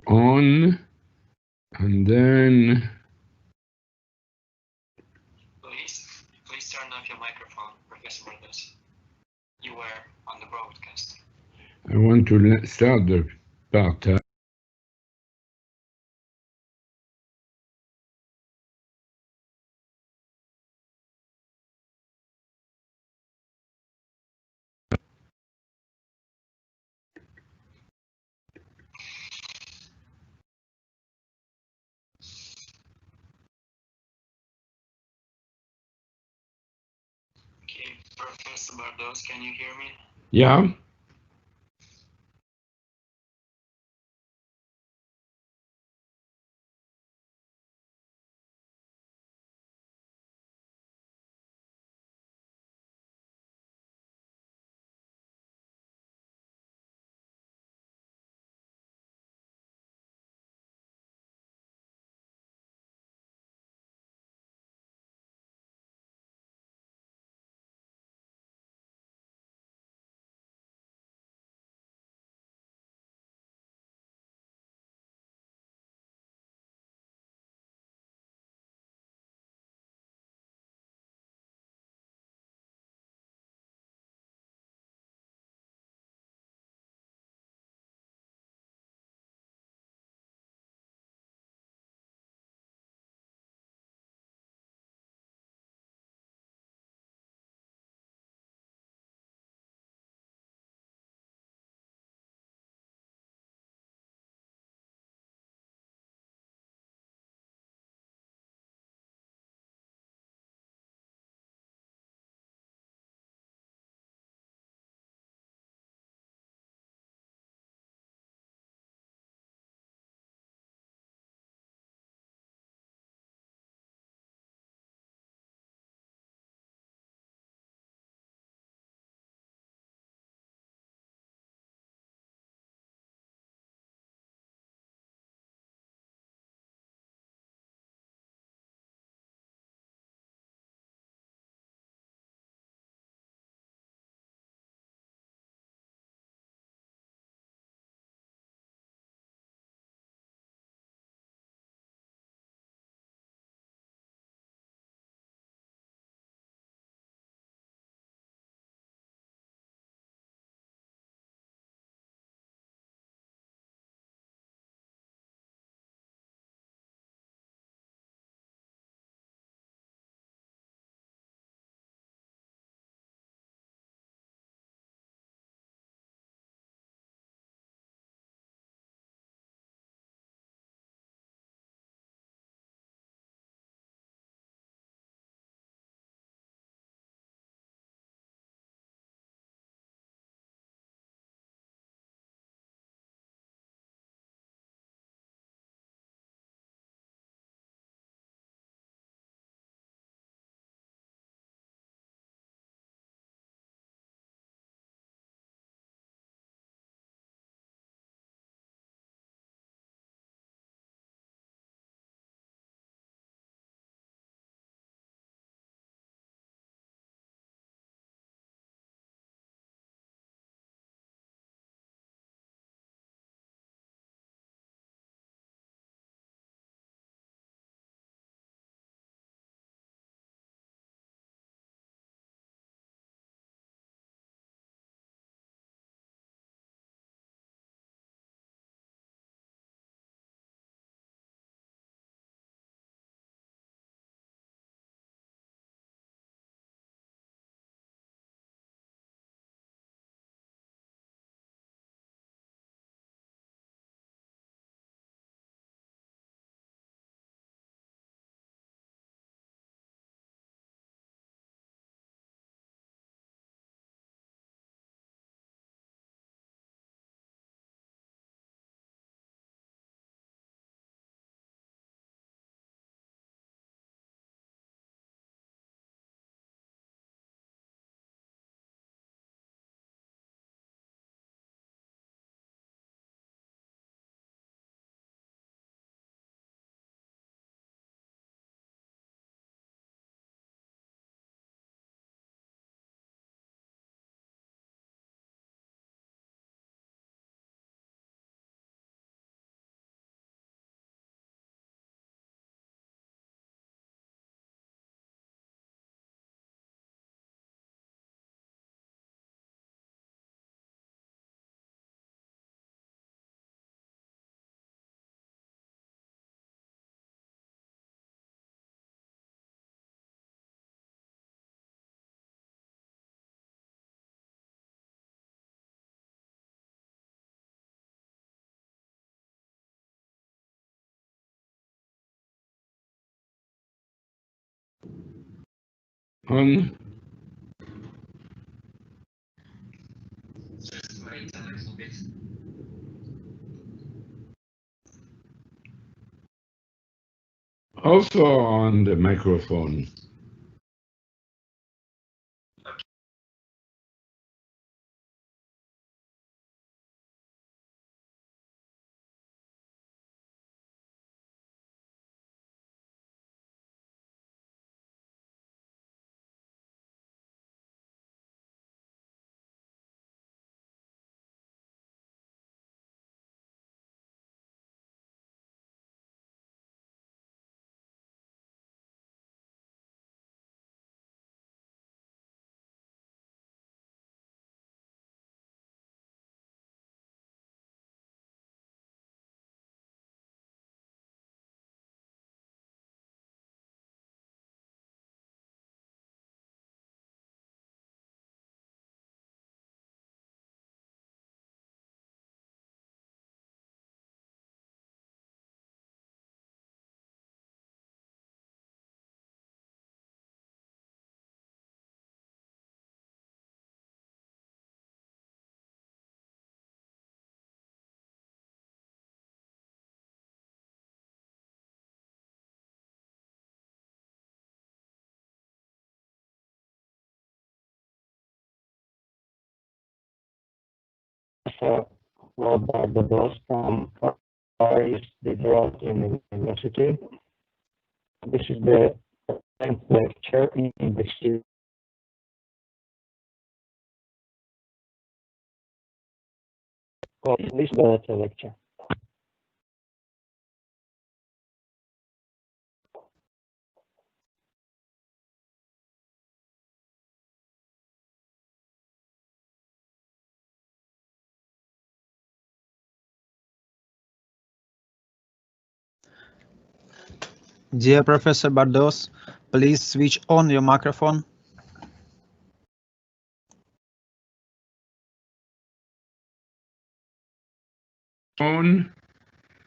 On, and then please turn on Professor Bardos, you were on the broadcast. I want to start the part. Okay, Professor Bardos, can you hear me? Yeah. On. Off or on the microphone? Barbados from Paris Liberal University. This is the 10th lecture in the series. This is the lecture. Dear Professor Bardos, please switch on your microphone. On.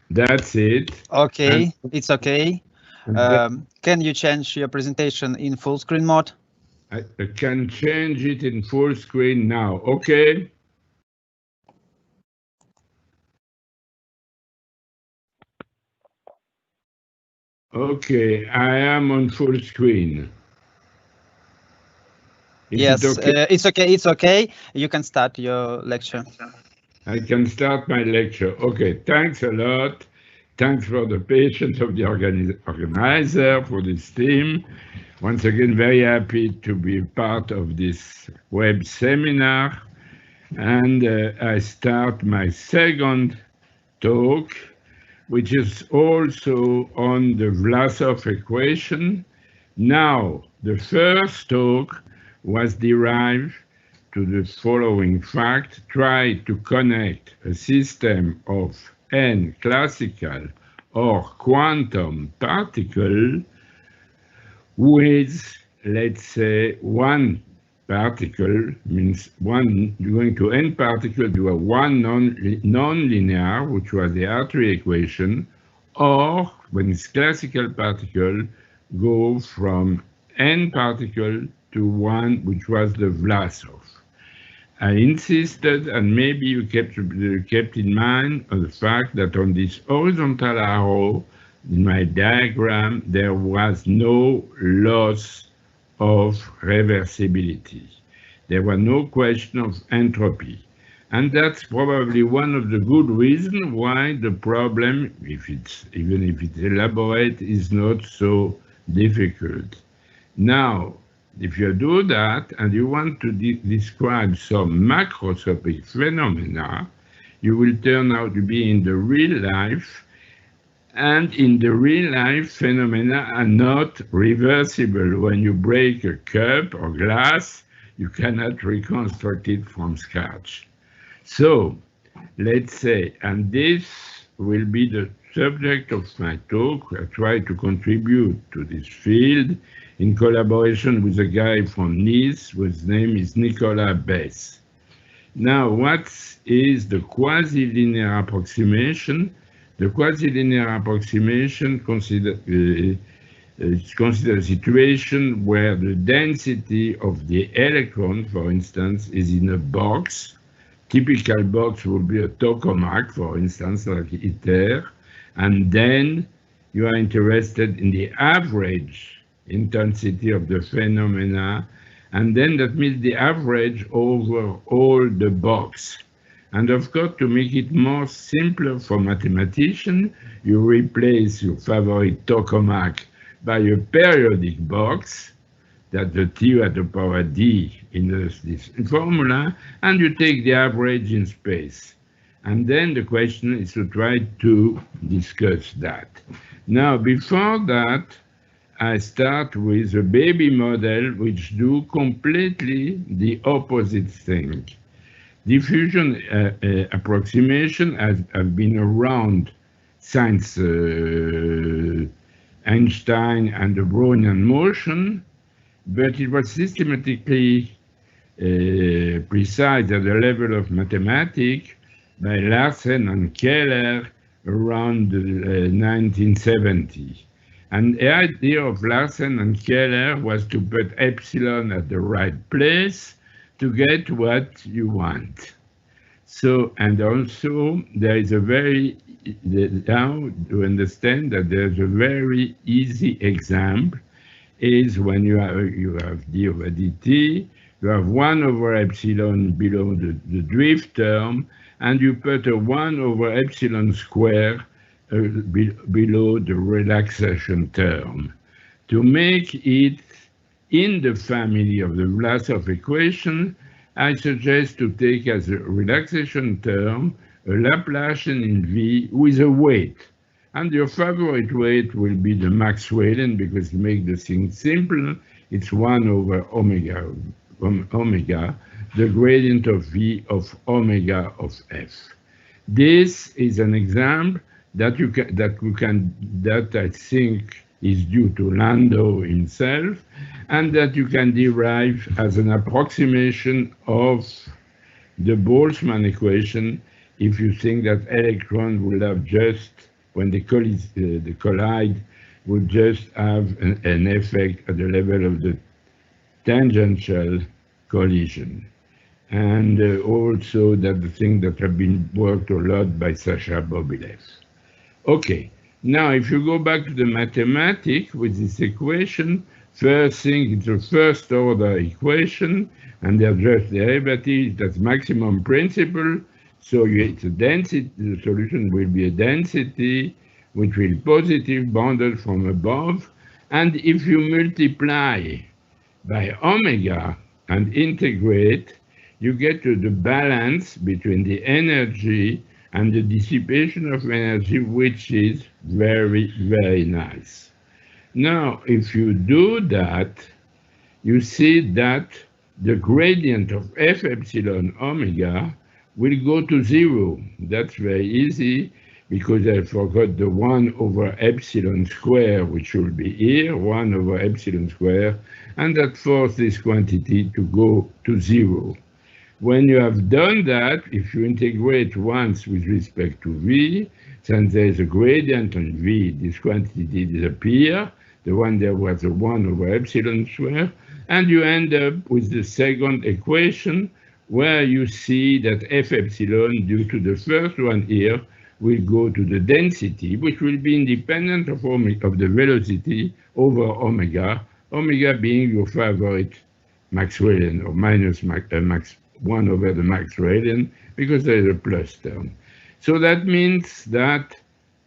That's it. Okay, it's okay. Can you change your presentation in full screen mode? I can change it in full screen now. Okay. Okay, I am on full screen. Yes, it's okay. It's okay. You can start your lecture. I can start my lecture. Okay, thanks a lot. Thanks for the patience of the organizer, for this team. Once again, very happy to be part of this web seminar. And I start my second talk, which is also on the Vlasov equation. Now, the first talk was derived to the following fact: try to connect a system of n classical or quantum particle with, let's say, one particle, means one going to n particle to a one non-linear, which was the Hartree equation, or when it's classical particle, go from n particle to one, which was the Vlasov. I insisted, and maybe you kept in mind, on the fact that on this horizontal arrow in my diagram, there was no loss of reversibility. There was no question of entropy. And that's probably one of the good reasons why the problem, even if it's elaborate, is not so difficult. Now, if you do that and you want to describe some macroscopic phenomena, you will turn out to be in the real life, and in the real life, phenomena are not reversible. When you break a cup or glass, you cannot reconstruct it from scratch. So, let's say, and this will be the subject of my talk. I try to contribute to this field in collaboration with a guy from Nice, whose name is Nicolas Bess. Now, what is the quasi-linear approximation? The quasi-linear approximation It's considered a situation where the density of the electron, for instance, is in a box. Typical box would be a tokamak, for instance, like ITER, and then you are interested in the average intensity of the phenomena, and then that means the average over all the box. And of course, to make it more simpler for mathematicians, you replace your favorite tokamak by a periodic box, that the T at the power D in this formula, and you take the average in space. And then the question is to try to discuss that. Now, before that, I start with a baby model which do completely the opposite thing. Diffusion approximation have been around since Einstein and the Brownian motion, but it was systematically precise at the level of mathematics by Larsen and Keller around 1970. And the idea of Larsen and Keller was to put epsilon at the right place to get what you want. So, and also there is a very, now to understand that there's a very easy example is when you have d over dt, you have 1 over epsilon below the drift term, and you put a 1 over epsilon square below the relaxation term. To make it in the family of the Vlasov equation, I suggest to take as a relaxation term a Laplacian in V with a weight. And your favorite weight will be the Maxwellian, because to make the thing simple, it's 1 over omega, the gradient of V of omega of F. This is an example that I think is due to Landau himself, and that you can derive as an approximation of the Boltzmann equation if you think that electrons will have just, when they collide, would just have an effect at the level of the tangential collision. And also that the thing that have been worked a lot by Sasha Bobilev. Okay, now if you go back to the mathematics with this equation, first thing, it's a first order equation, and they're just derivatives, that's maximum principle, so it's a density, the solution will be a density, which will be positive bounded from above, and if you multiply by omega and integrate, you get to the balance between the energy and the dissipation of energy, which is very, very nice. Now, if you do that, you see that the gradient of F epsilon omega will go to 0. That's very easy, because I forgot the 1 over epsilon square, which will be here, 1 over epsilon square, and that forces this quantity to go to 0. When you have done that, if you integrate once with respect to V, since there is a gradient on V, this quantity disappears. The one there was a 1 over epsilon square, and you end up with the second equation, where you see that F epsilon, due to the first one here, will go to the density, which will be independent of the velocity over omega, omega being your favorite Maxwellian, or minus 1 over the Maxwellian, because there is a plus term. So that means that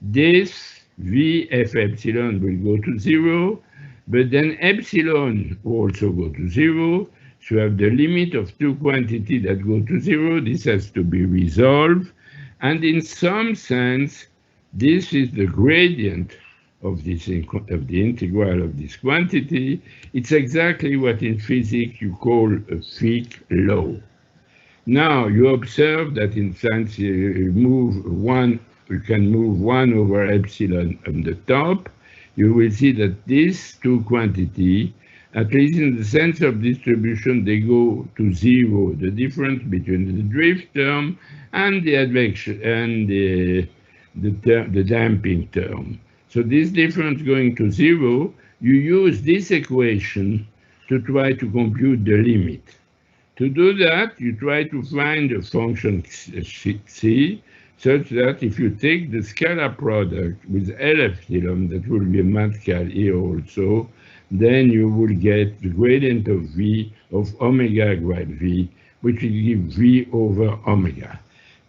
this V F epsilon will go to 0, but then epsilon will also go to 0. So you have the limit of two quantities that go to 0. This has to be resolved. And in some sense, this is the gradient of the integral of this quantity. It's exactly what in physics you call a Fick law. Now you observe that in science you can move 1 over epsilon on the top. You will see that these two quantities, at least in the sense of distribution, they go to 0. The difference between the drift term and the advection and the damping term. So this difference going to 0, you use this equation to try to compute the limit. To do that, you try to find a function c such that if you take the scalar product with L epsilon, that will be a mathcal here also, then you will get the gradient of V of omega grad V, which will give V over omega.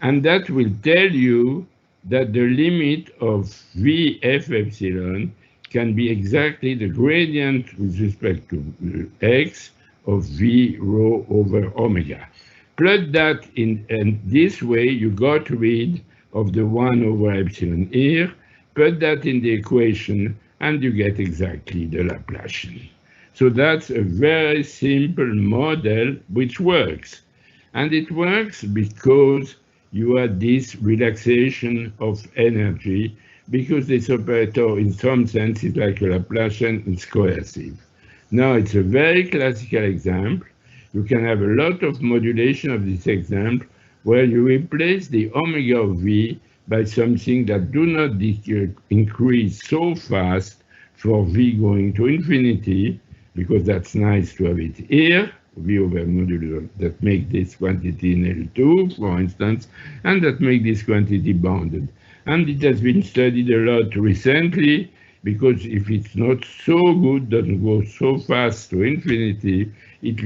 And that will tell you that the limit of V f epsilon can be exactly the gradient with respect to x of V rho over omega. Plot that in, and this way you got rid of the 1 over epsilon here, put that in the equation, and you get exactly the Laplacian. So that's a very simple model which works. And it works because you have this relaxation of energy, because this operator in some sense is like a Laplacian, it's coercive. Now it's a very classical example. You can have a lot of modulation of this example where you replace the omega of V by something that do not increase so fast for V going to infinity, because that's nice to have it here, V over modulo, that make this quantity in L2, for instance, and that make this quantity bounded. And it has been studied a lot recently, because if it's not so good, doesn't go so fast to infinity, it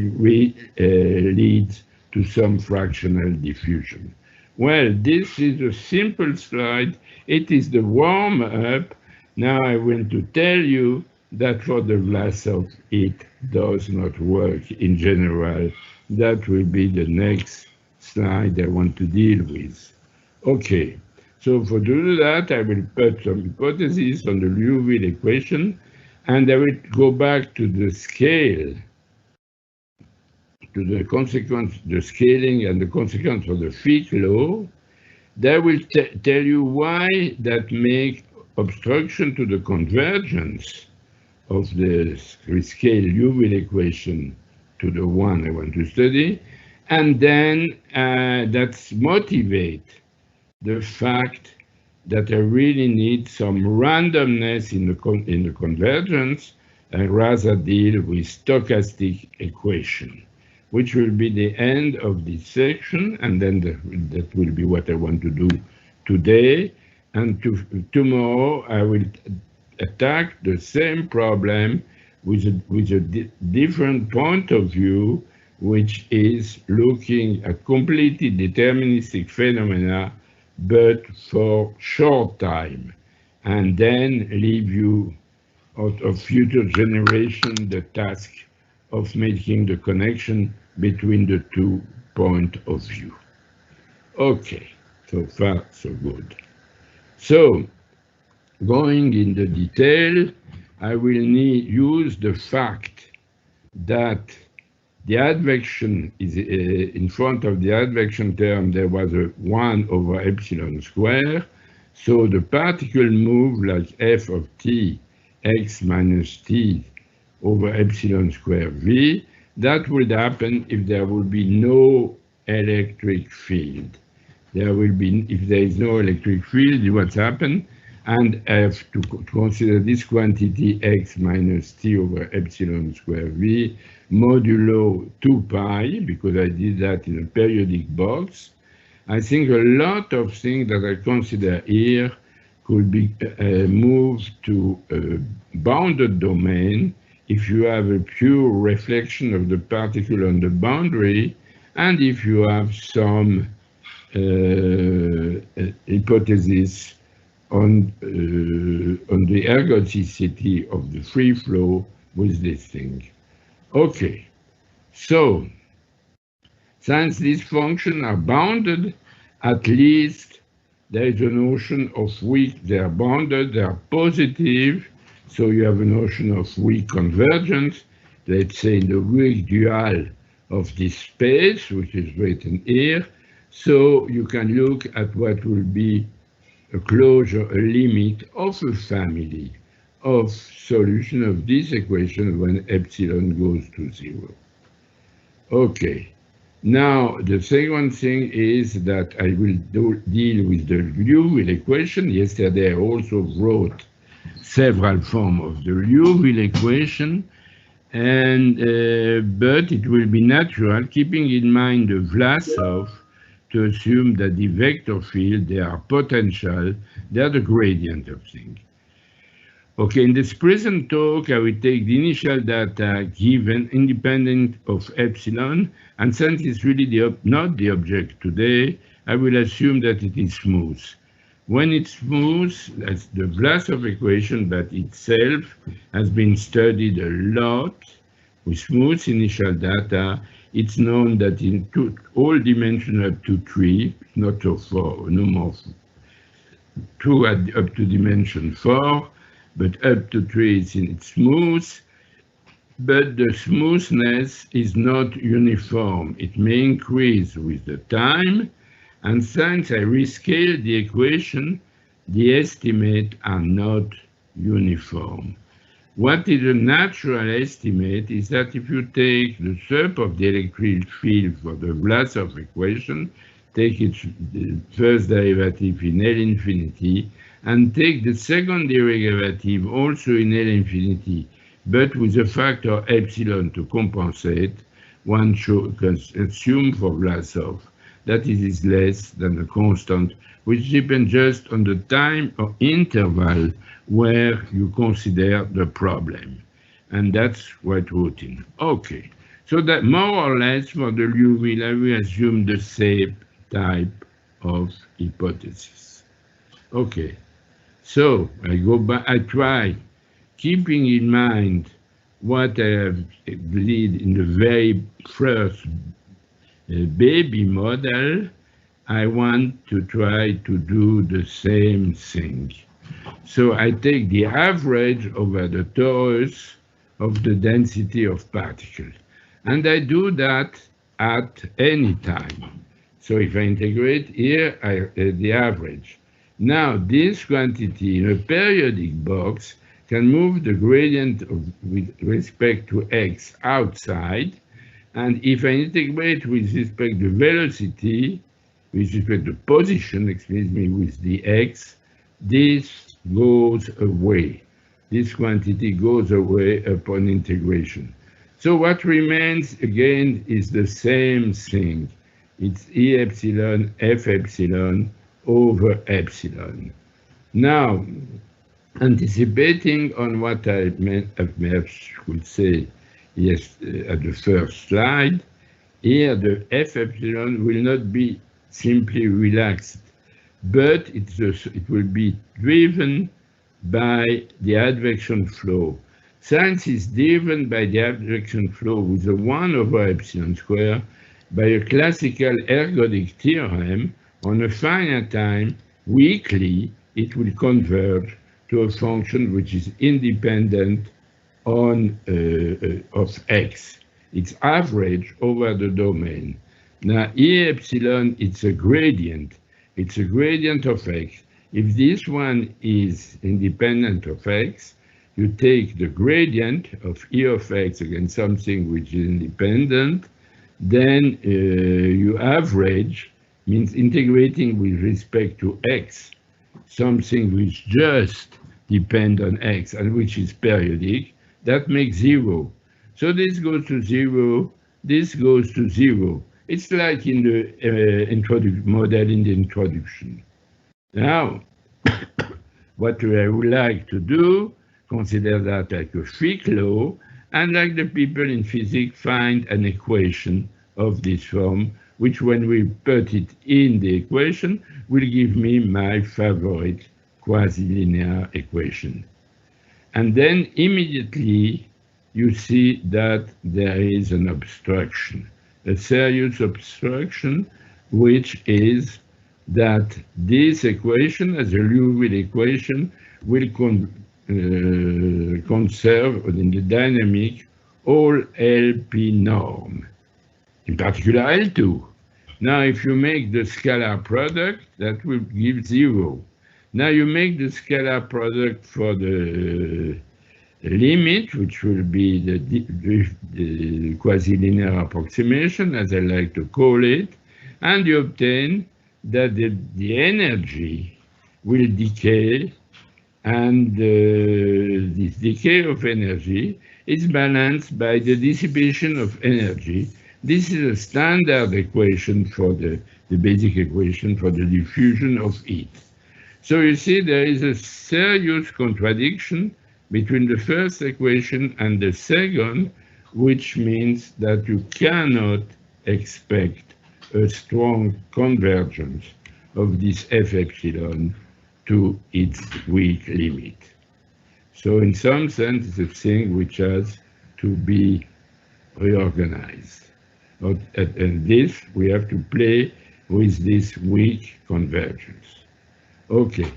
leads to some fractional diffusion. Well, this is a simple slide. It is the warm-up. Now I want to tell you that for the Vlasov, it does not work in general. That will be the next slide I want to deal with. Okay. So for do that, I will put some hypotheses on the Liouville equation, and I will go back to the scale, to the consequence, the scaling and the consequence of the Fick law. That will tell you why that make obstruction to the convergence of the scale Liouville equation to the one I want to study, and then that's motivate the fact that I really need some randomness in the convergence and rather deal with stochastic equation, which will be the end of this section, and then that will be what I want to do today. And tomorrow I will attack the same problem with a different point of view, which is looking at completely deterministic phenomena, but for short time, and then leave you out of future generation the task of making the connection between the 2 points of view. Okay, so far so good. So, going in the detail, I will use the fact that the advection is in front of the advection term, there was a 1 over epsilon square. So the particle move like f of t, x minus t over epsilon square v. That would happen if there would be no electric field. There will be, if there is no electric field, what's happened? And I have to consider this quantity x minus t over epsilon square v modulo 2 pi, because I did that in a periodic box. I think a lot of things that I consider here could be moved to a bounded domain if you have a pure reflection of the particle on the boundary, and if you have some hypothesis on the ergodicity of the free flow with this thing. Okay, so since these functions are bounded, at least there is a notion of weak, they are bounded, they are positive, so you have a notion of weak convergence, let's say in the weak dual of this space, which is written here, so you can look at what will be a closure, a limit of a family of solution of this equation when epsilon goes to 0. Okay, now the second thing is that I will deal with the Liouville equation. Yesterday I also wrote several forms of the Liouville equation, and but it will be natural, keeping in mind the Vlasov, to assume that the vector field, they are potential, they are the gradient of things. Okay, in this present talk, I will take the initial data given independent of epsilon, and since it's really not the object today, I will assume that it is smooth. When it's smooth, that's the Vlasov equation, but itself has been studied a lot with smooth initial data. It's known that in all dimensions up to 3, not so 4, no more 2 up to dimension 4, but up to 3 it's smooth. But the smoothness is not uniform. It may increase with the time, and since I rescale the equation, the estimates are not uniform. What is a natural estimate is that if you take the sup of the electric field for the Vlasov equation, take its first derivative in L infinity, and take the second derivative also in L infinity, but with a factor epsilon to compensate, one can assume for Vlasov that it is less than a constant, which depends just on the time or interval where you consider the problem. And that's what routine. Okay, so that more or less for the Liouville, I will assume the same type of hypothesis. Okay, so I go back, I try keeping in mind what I have did in the very first baby model. I want to try to do the same thing. So I take the average over the torus of the density of particles, and I do that at any time. So if I integrate here, the average. Now this quantity in a periodic box can move the gradient with respect to x outside, and if I integrate with respect to velocity, with respect to position, excuse me, with the x, this goes away. This quantity goes away upon integration. So what remains again is the same thing. It's E epsilon, F epsilon over epsilon. Now, anticipating on what I could say yes, at the first slide, here the F epsilon will not be simply relaxed, but it will be driven by the advection flow. Since it's driven by the advection flow with a 1 over epsilon square, by a classical ergodic theorem, on a finite time, weakly, it will converge to a function which is independent of x. It's average over the domain. Now, E epsilon, it's a gradient. It's a gradient of x. If this one is independent of x, you take the gradient of E of x against something which is independent, then you average, means integrating with respect to x, something which just depends on x and which is periodic, that makes 0. So this goes to 0, this goes to 0. It's like in the model in the introduction. Now, what I would like to do, consider that like a Fick law, and like the people in physics find an equation of this form, which when we put it in the equation, will give me my favorite quasi-linear equation. And then immediately you see that there is an obstruction, a serious obstruction, which is that this equation, as a Liouville equation, will conserve in the dynamic all LP norm, in particular L2. Now, if you make the scalar product, that will give 0. Now you make the scalar product for the limit, which will be the quasi-linear approximation, as I like to call it, and you obtain that the energy will decay And this decay of energy is balanced by the dissipation of energy. This is a standard equation for the basic equation for the diffusion of heat. So you see there is a serious contradiction between the first equation and the second, which means that you cannot expect a strong convergence of this F epsilon to its weak limit. So in some sense, it's a thing which has to be reorganized. And this, we have to play with this weak convergence. Okay,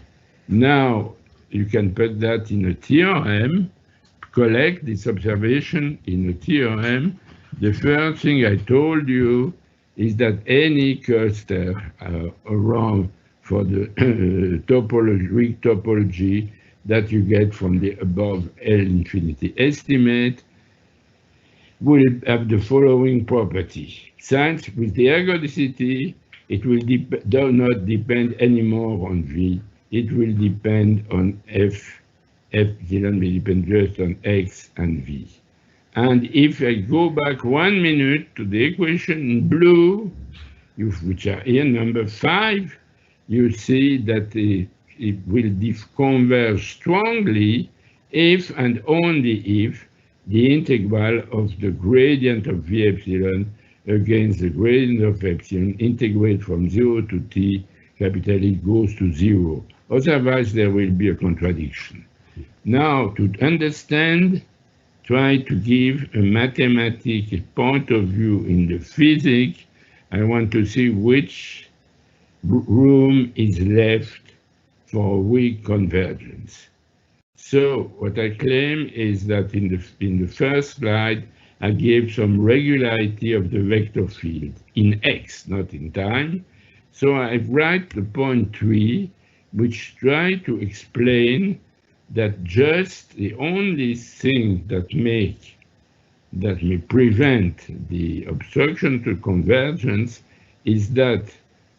now you can put that in a theorem, collect this observation in a theorem. The first thing I told you is that any cluster around for the topology, weak topology that you get from the above L infinity estimate will have the following property. Since with the ergodicity, it will do not depend anymore on V. It will depend on F. Epsilon will depend just on X and V. And if I go back 1 minute to the equation in blue, which are here number 5, you see that it will converge strongly if and only if the integral of the gradient of V epsilon against the gradient of epsilon integrate from 0 to t, capital E goes to 0. Otherwise, there will be a contradiction. Now, to understand, try to give a mathematical point of view in the physics. I want to see which room is left for weak convergence. So what I claim is that in the first slide, I gave some regularity of the vector field in X, not in time. So I write the point 3, which try to explain that just the only thing that may prevent the obstruction to convergence is that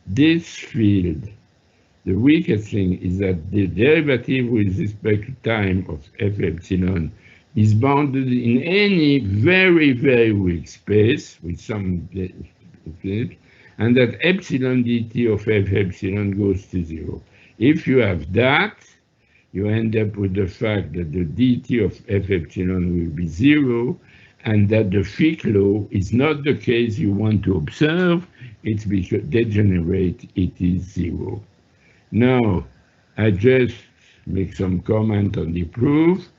this field, the weakest thing is that the derivative with respect to time of F epsilon is bounded in any very, very weak space with some, and that epsilon dt of F epsilon goes to 0. If you have that, you end up with the fact that the dt of F epsilon will be 0, and that the Fick law is not the case you want to observe. It's because degenerate, it is 0. Now, I just make some comment on the proof.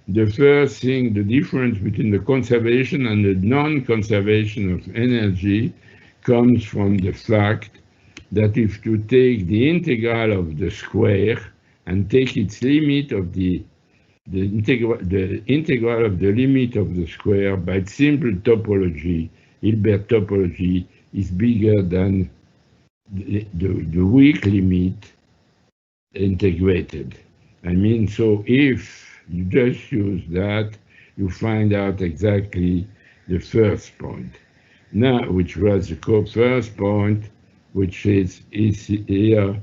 The first thing, the difference between the conservation and the non-conservation of energy comes from the fact that if you take the integral of the square and take its limit of the integral of the limit of the square by simple topology, Hilbert topology, is bigger than the weak limit integrated. I mean, so if you just use that, you find out exactly the first point. Now, which was the first point, which is here,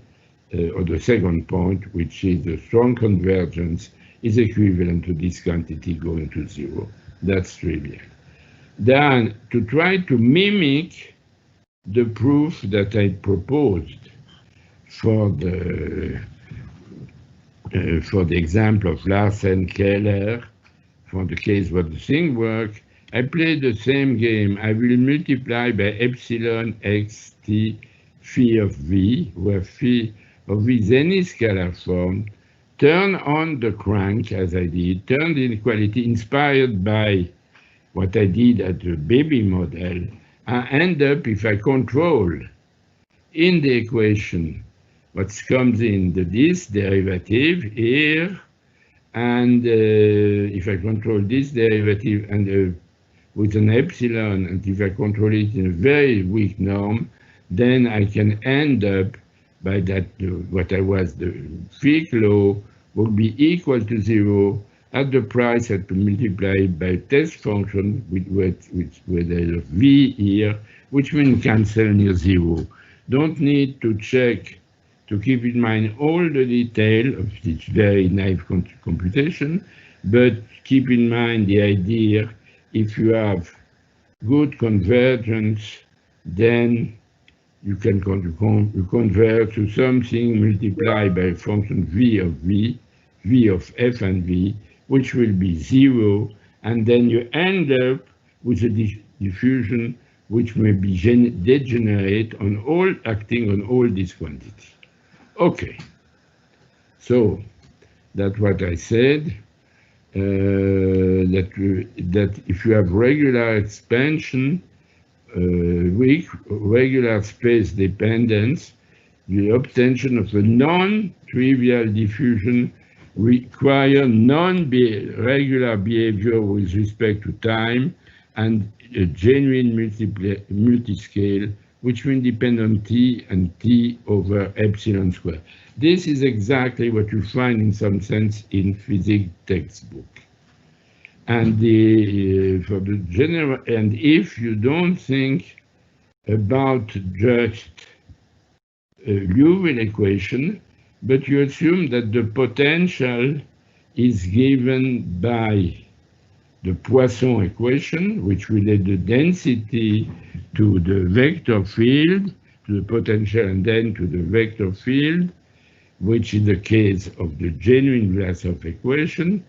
or the second point, which is the strong convergence is equivalent to this quantity going to 0. That's trivial. Then, to try to mimic the proof that I proposed for the example of Larsen-Keller, for the case where the thing works, I play the same game. I will multiply by epsilon x t phi of v, where phi of v is any scalar form, turn on the crank, as I did, turn the inequality inspired by what I did at the baby model, I end up, if I control in the equation what comes in this derivative here, and if I control this derivative and with an epsilon, and if I control it in a very weak norm, then I can end up by that, what I was, the Fick law will be equal to 0 at the price I have to multiply by test function with a v here, which will cancel near 0. Don't need to check to keep in mind all the detail of this very naive computation, but keep in mind the idea, if you have good convergence, then you can convert to something multiplied by a function v of f and v, which will be 0, and then you end up with a diffusion which may be degenerate on all, acting on all these quantities. Okay, so that's what I said, that if you have regular expansion, regular space dependence, the obtention of a non-trivial diffusion require non-regular behavior with respect to time and a genuine multiscale, which will depend on t and t over epsilon squared. This is exactly what you find in some sense in physics textbook. And for the general, and if you don't think about just a Liouville equation, but you assume that the potential is given by the Poisson equation, which relates the density to the vector field, to the potential, and then to the vector field, which is the case of the genuine Vlasov equation,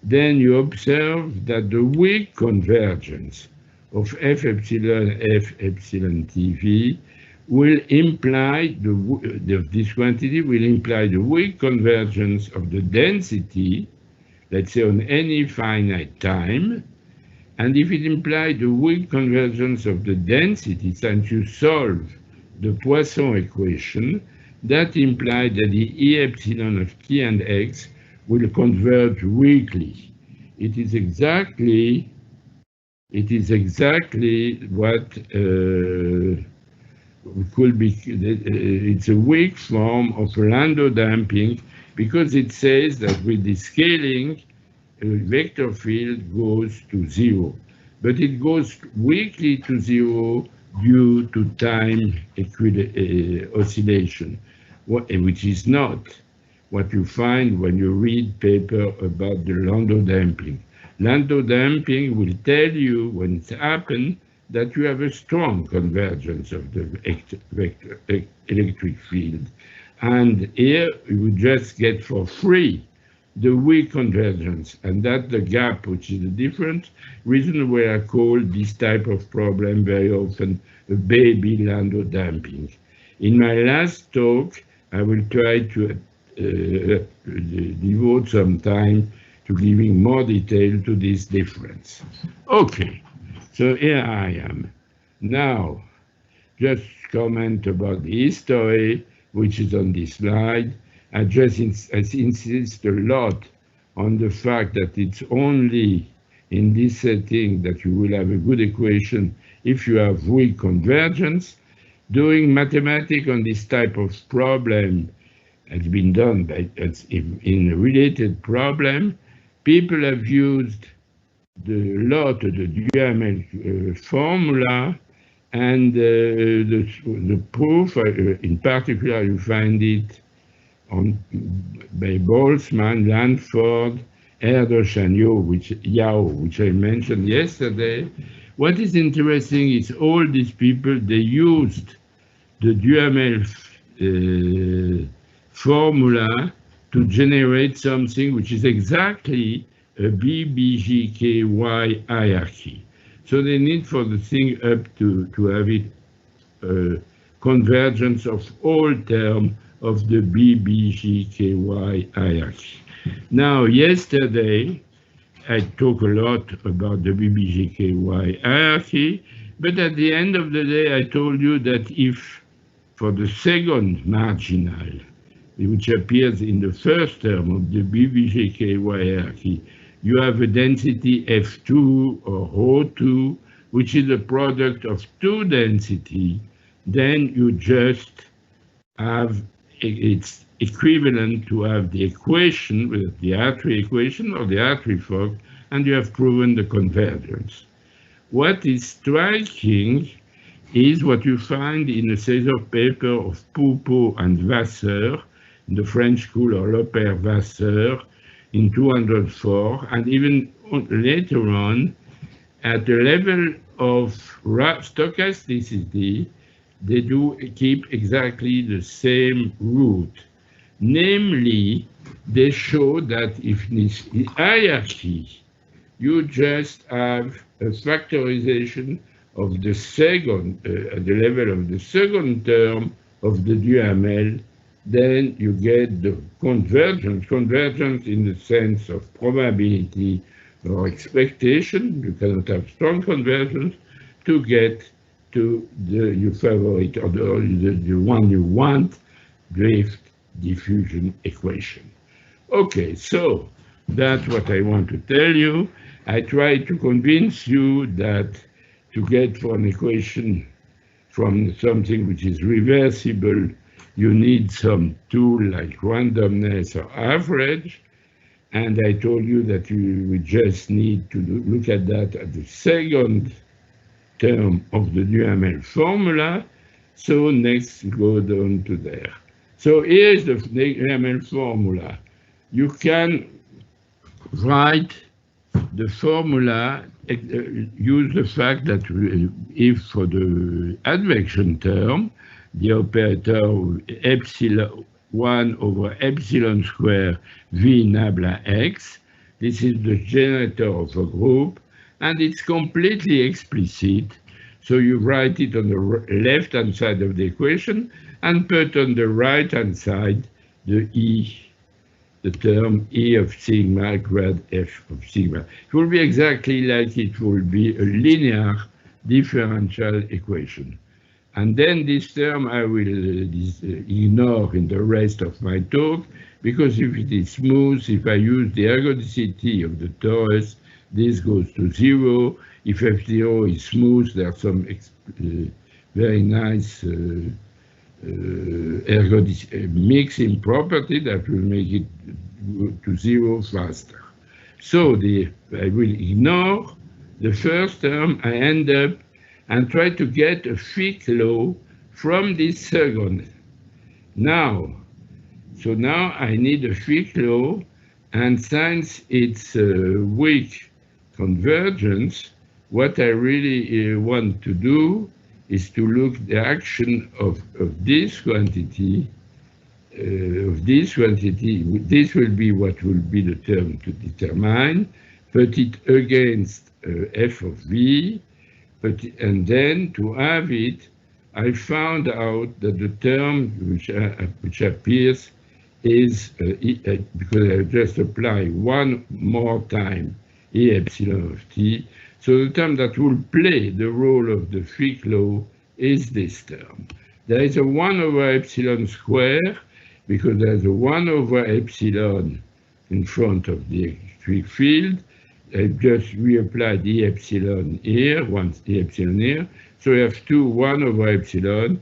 then you observe that the weak convergence of f epsilon tv will imply this quantity will imply the weak convergence of the density, let's say on any finite time, and if it implies the weak convergence of the density, since you solve the Poisson equation, that implies that the E epsilon of t and x will converge weakly. It is exactly what could be. It's a weak form of Landau damping because it says that with the scaling, a vector field goes to 0, but it goes weakly to 0 due to time oscillation, which is not what you find when you read paper about the Landau damping. Landau damping will tell you when it happens that you have a strong convergence of the electric field. And here you just get for free the weak convergence, and that's the gap, which is the difference. Reason why I call this type of problem very often a baby Landau damping. In my last talk, I will try to devote some time to giving more detail to this difference. Okay, so here I am. Now, just comment about the history, which is on this slide. I insist a lot on the fact that it's only in this setting that you will have a good equation if you have weak convergence. Doing mathematics on this type of problem has been done in a related problem. People have used the Duhamel formula, and the proof, in particular, you find it by Boltzmann, Lanford, Erdős, and Yao, which I mentioned yesterday. What is interesting is all these people, they used the Duhamel formula to generate something which is exactly a BBGKY hierarchy. So they need for the thing up to have it convergence of all terms of the BBGKY hierarchy. Now, yesterday, I talked a lot about the BBGKY hierarchy, but at the end of the day, I told you that if for the second marginal, which appears in the first term of the BBGKY hierarchy, you have a density F2 or ρ2, which is a product of two density, then you just have, it's equivalent to have the equation with the Hartree equation or the Hartree-Fock, and you have proven the convergence. What is striking is what you find in a Caesar paper of Poupeau and Vasseur in the French school, or Loper Vasseur in 204, and even later on, at the level of stochasticity, they do keep exactly the same root. Namely, they show that if in this hierarchy you just have a factorization of the second, at the level of the second term of the Duhamel, then you get the convergence in the sense of probability or expectation. You cannot have strong convergence to get to the your favorite or the one you want, drift diffusion equation. Okay, so that's what I want to tell you. I try to convince you that to get for an equation from something which is reversible, you need some tool like randomness or average. And I told you that you would just need to look at that at the second term of the Duhamel formula. So next, go down to there. So here's the Duhamel formula. You can write the formula, use the fact that if for the advection term, the operator epsilon 1 over epsilon square v nabla x, this is the generator of a group, and it's completely explicit. So you write it on the left-hand side of the equation and put on the right-hand side the E, the term E of sigma grad F of sigma. It will be exactly like it will be a linear differential equation. And then this term I will ignore in the rest of my talk, because if it is smooth, if I use the ergodicity of the torus, this goes to 0. If F0 is smooth, there's some very nice mixing property that will make it go to 0 faster. So I will ignore the first term. I end up and try to get a Fick law from this second. Now I need a Fick law, and since it's a weak convergence, what I really want to do is to look at the action of this quantity, this will be what will be the term to determine, put it against f of v, and then to have it, I found out that the term which appears is, because I just apply one more time E epsilon of t, so the term that will play the role of the Fick law is this term. There is a 1 over epsilon square, because there's a 1 over epsilon in front of the electric field. I just reapplied E epsilon here, once E epsilon here. So we have 1 over epsilon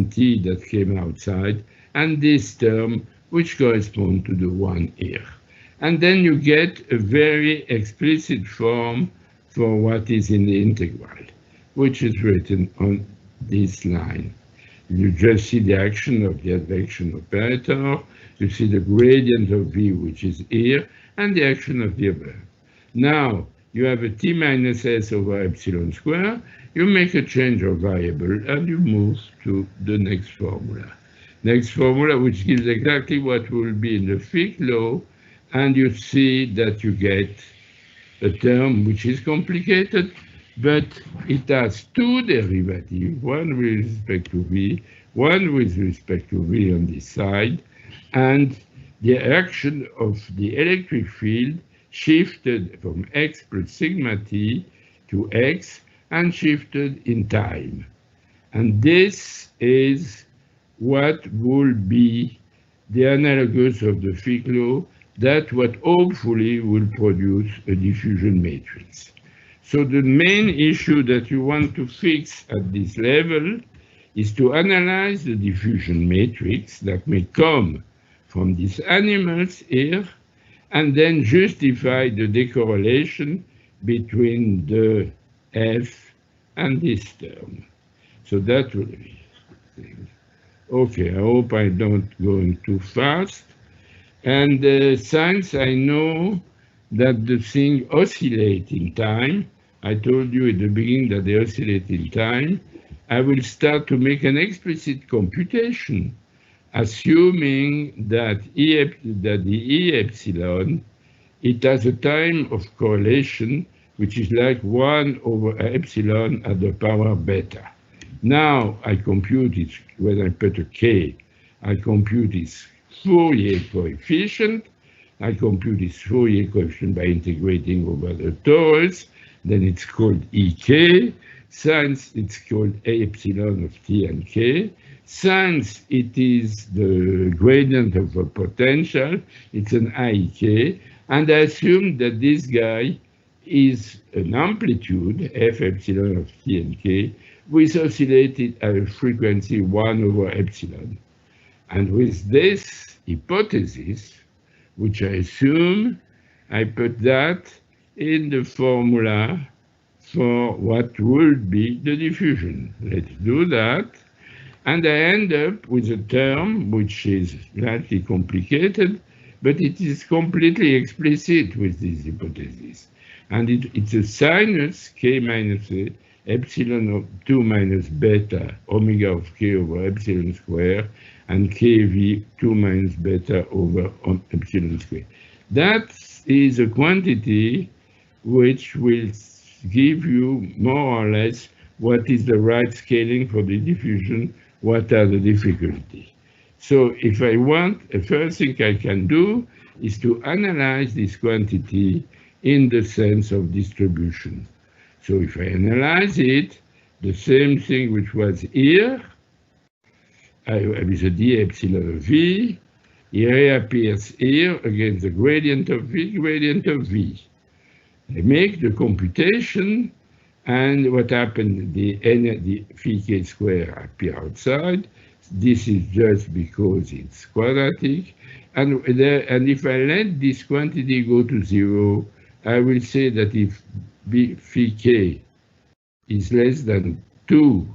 t that came outside, and this term which corresponds to the 1 here. And then you get a very explicit form for what is in the integral, which is written on this line. You just see the action of the advection operator, you see the gradient of V, which is here, and the action of the above. Now, you have a t minus s over epsilon square, you make a change of variable, and you move to the next formula. Next formula, which gives exactly what will be in the Fick law, and you see that you get a term which is complicated, but it has 2 derivatives, one with respect to V, one with respect to V on this side, and the action of the electric field shifted from x plus sigma t to x and shifted in time. And this is what will be the analogous of the Fick law, that what hopefully will produce a diffusion matrix. So the main issue that you want to fix at this level is to analyze the diffusion matrix that may come from these animals here, and then justify the decorrelation between the F and this term. So that will be thing. Okay, I hope I don't go too fast. And since I know that the thing oscillates in time, I told you at the beginning that they oscillate in time, I will start to make an explicit computation, assuming that the E epsilon, it has a time of correlation which is like 1 over epsilon at the power beta. Now I compute it, when I put a k, I compute its Fourier coefficient. I compute this Fourier coefficient by integrating over the torus. Then it's called Ek. Since it's called A epsilon of T and K. Since it is the gradient of a potential, it's an IK. And I assume that this guy is an amplitude, F epsilon of T and K, which oscillated at a frequency 1 over epsilon. And with this hypothesis, which I assume, I put that in the formula for what would be the diffusion. Let's do that. And I end up with a term which is slightly complicated, but it is completely explicit with this hypothesis. And it's a sinus k minus a epsilon of 2 minus beta omega of k over epsilon square and kv 2 minus beta over epsilon square. That is a quantity which will give you more or less what is the right scaling for the diffusion, what are the difficulties. So if I want, the first thing I can do is to analyze this quantity in the sense of distribution. So if I analyze it, the same thing which was here, with a d epsilon of v, it reappears here against the gradient of v, I make the computation, and what happened, the phi k square appear outside. This is just because it's quadratic. And if I let this quantity go to 0, I will say that if phi k is less than 2,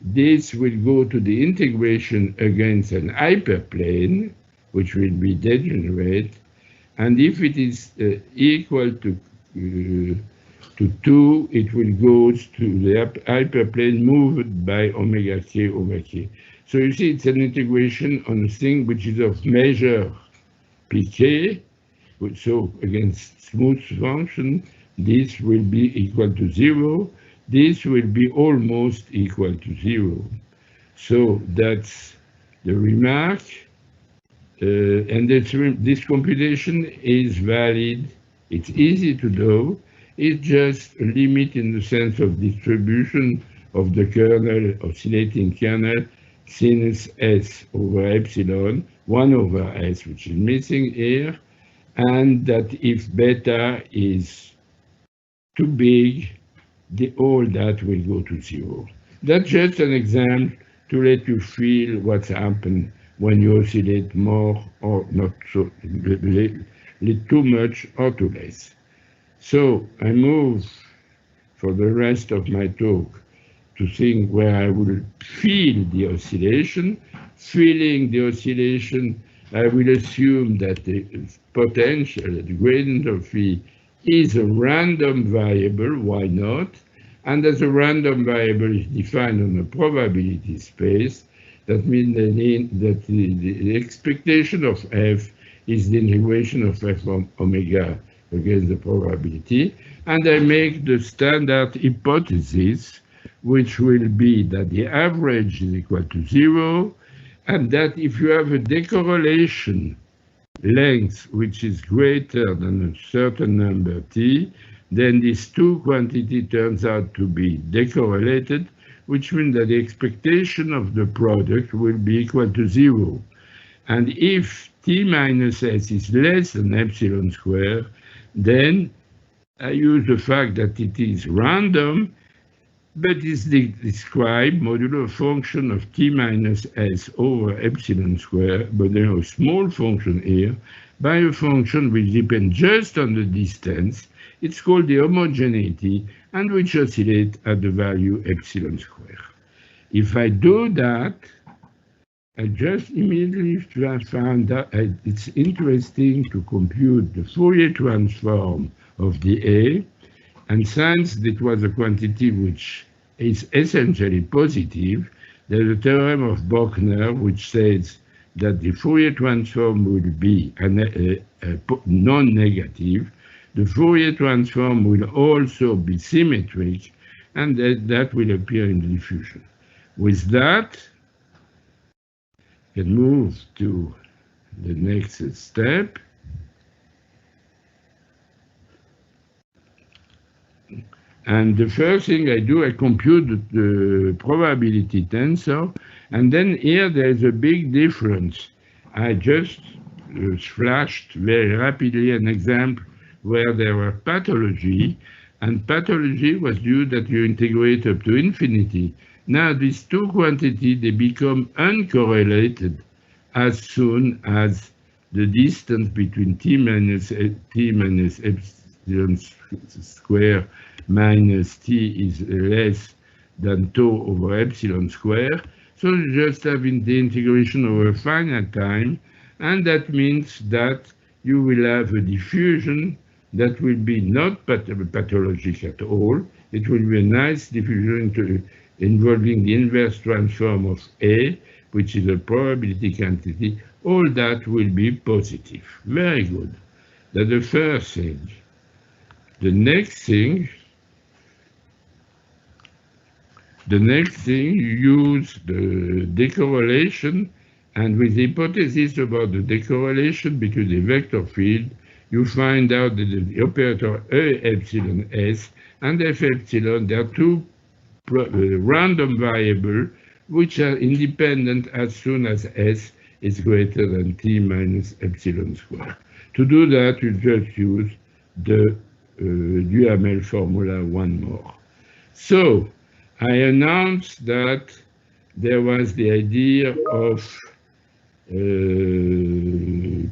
this will go to the integration against an hyperplane, which will be degenerate. And if it is equal to 2, it will go to the hyperplane moved by omega k over k. So you see, it's an integration on a thing which is of measure pk. So against smooth function, this will be equal to 0. This will be almost equal to 0. So that's the remark. And this computation is valid. It's easy to do. It's just a limit in the sense of distribution of the kernel, oscillating kernel, sinus S over epsilon, 1 over S, which is missing here, and that if beta is too big, all that will go to 0. That's just an example to let you feel what's happened when you oscillate more or not so, too much or too less. So I move for the rest of my talk to think where I will feel the oscillation. Feeling the oscillation, I will assume that the potential, the gradient of phi, is a random variable, why not? And as a random variable is defined on a probability space, that means that the expectation of f is the integration of f omega against the probability. And I make the standard hypothesis, which will be that the average is equal to 0, and that if you have a decorrelation length which is greater than a certain number t, then this two quantity turns out to be decorrelated, which means that the expectation of the product will be equal to 0. And if t minus s is less than epsilon square, then I use the fact that it is random, but is described modulo function of t minus s over epsilon square, but there is a small function here, by a function which depends just on the distance. It's called the homogeneity, and which oscillates at the value epsilon square. If I do that, I just immediately found that it's interesting to compute the Fourier transform of the A, and since it was a quantity which is essentially positive, there's a theorem of Bochner which says that the Fourier transform will be non-negative. The Fourier transform will also be symmetric, and that will appear in the diffusion. With that, I can move to the next step. And the first thing I do, I compute the probability tensor, and then here there's a big difference. I just flashed very rapidly an example where there were pathology, and pathology was due that you integrate up to infinity. Now these two quantities, they become uncorrelated as soon as the distance between t minus epsilon square minus t is less than tau over epsilon square. So you just have the integration over a finite time, and that means that you will have a diffusion that will be not pathologic at all. It will be a nice diffusion involving the inverse transform of A, which is a probability quantity. All that will be positive. Very good. That's the first thing. The next thing, you use the decorrelation, and with the hypothesis about the decorrelation between the vector field, you find out that the operator E epsilon S and F epsilon, they are two random variables which are independent as soon as S is greater than t minus epsilon square. To do that, you just use the Duhamel formula one more. So I announced that there was the idea of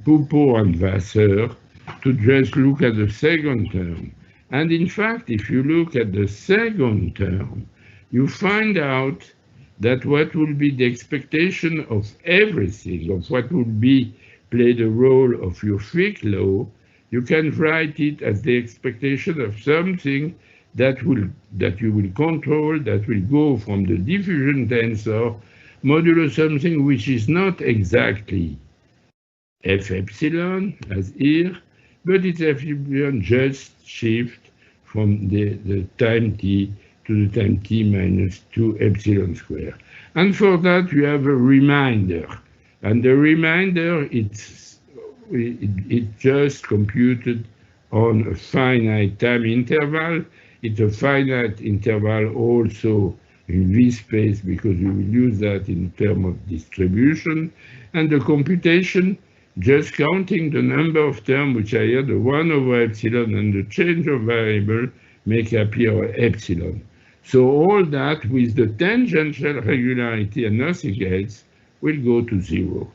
Poupeau and Vasseur to just look at the second term. And in fact, if you look at the second term, you find out that what will be the expectation of everything, of what will be play the role of your Fick law, you can write it as the expectation of something that you will control, that will go from the diffusion tensor modulo something which is not exactly F epsilon as here, but it's F epsilon just shift from the time t to the time t minus 2 epsilon square. And for that you have a reminder. And the reminder, it's just computed on a finite time interval. It's a finite interval also in V space because we will use that in terms of distribution. And the computation, just counting the number of terms which are here, the 1 over epsilon and the change of variable make appear epsilon. So all that with the tangential regularity and nothing else will go to 0.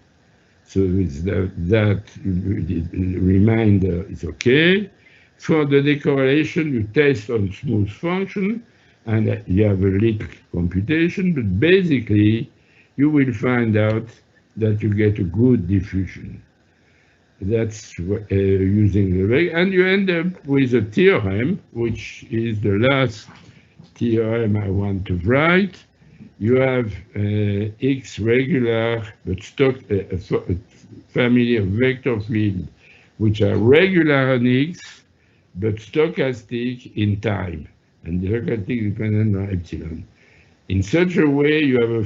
So with that reminder is okay. For the decorrelation, you test on smooth function, and you have a little computation, but basically you will find out that you get a good diffusion. That's using the reg, and you end up with a theorem, which is the last theorem I want to write. You have X regular, but stock a family of vector fields which are regular on X, but stochastic in time, and the stochastic dependent on epsilon. In such a way, you have a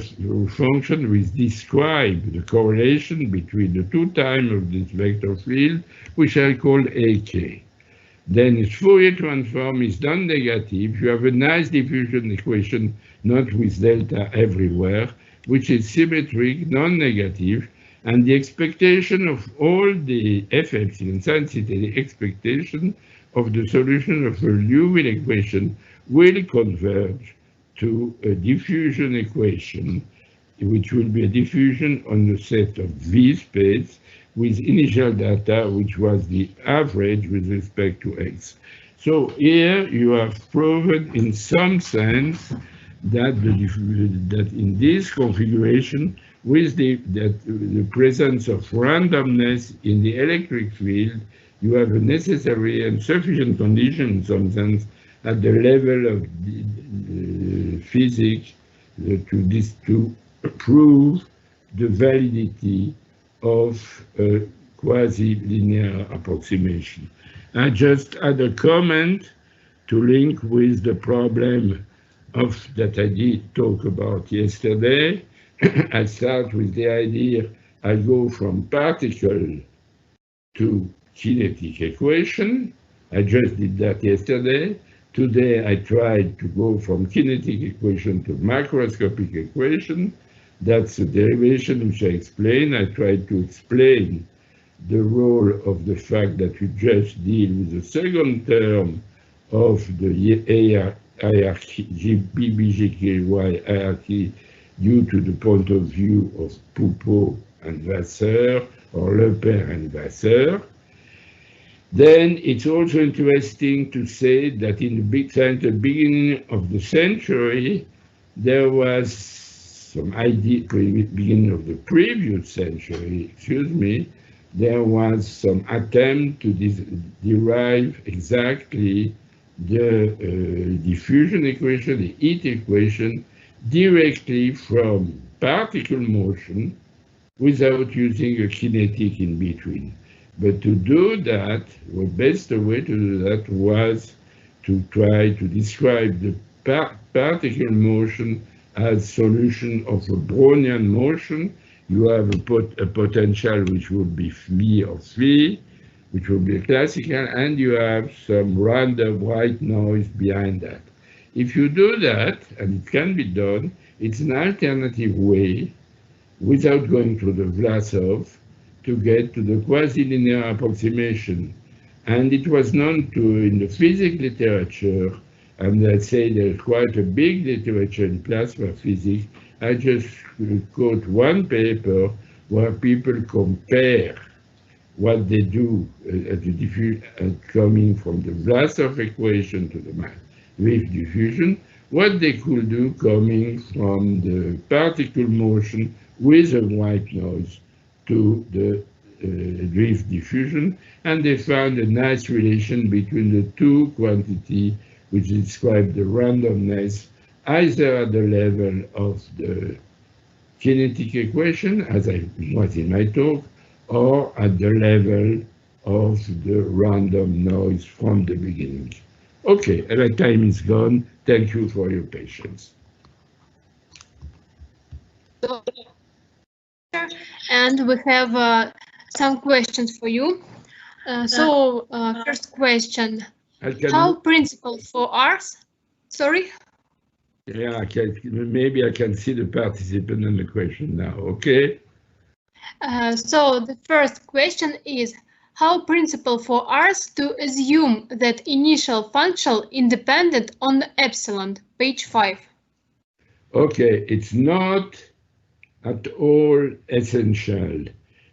function which describes the correlation between the two times of this vector field, which I call AK. Then its Fourier transform is non-negative. You have a nice diffusion equation, not with delta everywhere, which is symmetric, non-negative, and the expectation of all the F epsilon, since it is the expectation of the solution of the Liouville equation, will converge to a diffusion equation, which will be a diffusion on the set of V space with initial data, which was the average with respect to X. So here you have proven in some sense that in this configuration, with the presence of randomness in the electric field, you have a necessary and sufficient condition, in some sense, at the level of physics to prove the validity of a quasi-linear approximation. I just add a comment to link with the problem that I did talk about yesterday. I start with the idea I go from particle to kinetic equation. I just did that yesterday. Today I tried to go from kinetic equation to macroscopic equation. That's a derivation which I explained. I tried to explain the role of the fact that we just deal with the second term of the hierarchy, BBGKY hierarchy, due to the point of view of Poupeau and Vasseur, or Lepère and Vasseur. Then it's also interesting to say that in the beginning of the century, there was some idea, beginning of the previous century, excuse me, there was some attempt to derive exactly the diffusion equation, the heat equation, directly from particle motion without using a kinetic in between. But to do that, the best way to do that was to try to describe the particle motion as solution of a Brownian motion. You have a potential which would be phi or phi, which would be classical, and you have some random white noise behind that. If you do that, and it can be done, it's an alternative way, without going to the Vlasov, to get to the quasi-linear approximation. And it was known in the physics literature, and I'd say there's quite a big literature in plasma physics. I just quote one paper where people compare what they do coming from the Vlasov equation to the wave diffusion, what they could do coming from the particle motion with a white noise to the wave diffusion, and they found a nice relation between the two quantities which describe the randomness either at the level of the kinetic equation, as I was in my talk, or at the level of the random noise from the beginning. Okay, my time is gone. Thank you for your patience. And we have some questions for you. First question, how principle for ours? Sorry? Yeah, maybe I can see the participant in the question now, okay? So the first question is, how principle for ours to assume that initial function independent on epsilon, page 5? Okay, it's not at all essential.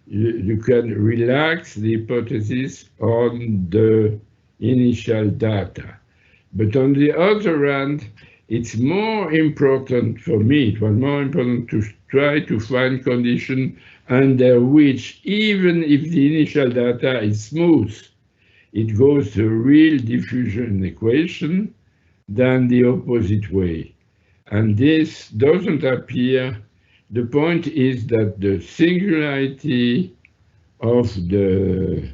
You can relax the hypothesis on the initial data. But on the other hand, it's more important for me, it was more important to try to find conditions under which, even if the initial data is smooth, it goes to a real diffusion equation than the opposite way. And this doesn't appear. The point is that the singularity of the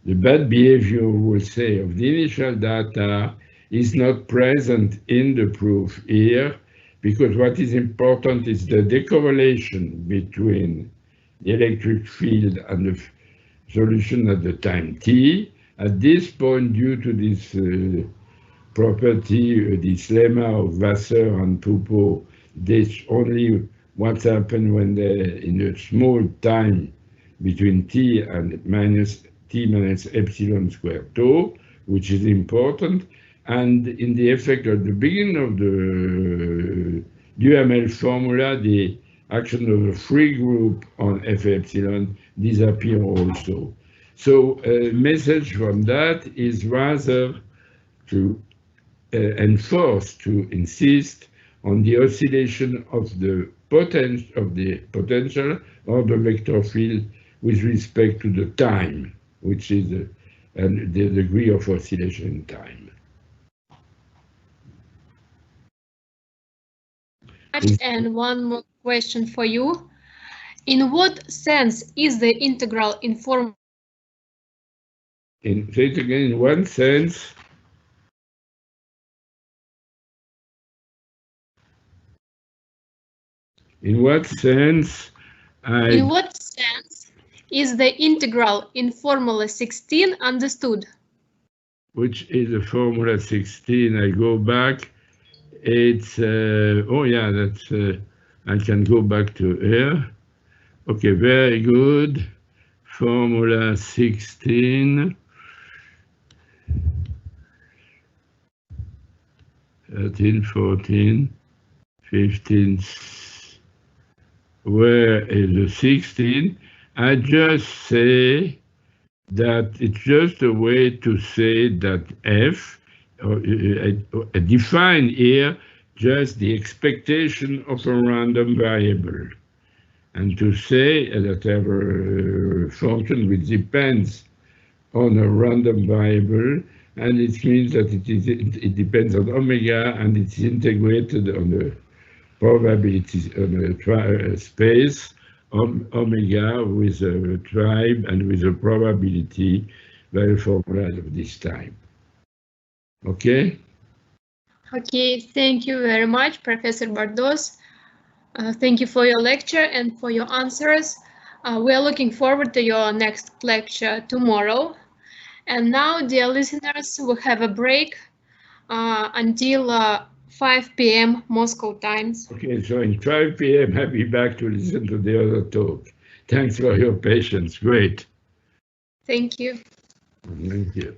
bad behavior, we'll say, of the initial data is not present in the proof here, because what is important is the decorrelation between the electric field and the solution at the time t. At this point, due to this property, this lemma of Vasseur and Poupeau, this only what's happened when in a small time between t and t minus epsilon squared tau, which is important. And in the effect at the beginning of the Duhamel formula, the action of the free group on F epsilon disappear also. So a message from that is rather to enforce, to insist on the oscillation of the potential or the vector field with respect to the time, which is the degree of oscillation in time. And one more question for you. In what sense is the integral in form? Say it again, in one sense. In what sense? In what sense is the integral in Formula 16 understood? Which is the Formula 16? I go back. It's, oh yeah, that's, I can go back to here. Okay, very good. Formula 16. 13, 14, 15. Where is the 16? I just say that it's just a way to say that F, define here just the expectation of a random variable. And to say that every function which depends on a random variable, and it means that it depends on omega, and it's integrated on the probabilities on a space omega with a tribe and with a probability value formula of this type. Okay? Okay, thank you very much, Professor Bardos. Thank you for your lecture and for your answers. We are looking forward to your next lecture tomorrow. And now, dear listeners, we have a break until 5 p.m. Moscow times. Okay, so in 5 p.m. I'll be back to listen to the other talk. Thanks for your patience. Great. Thank you. Thank you.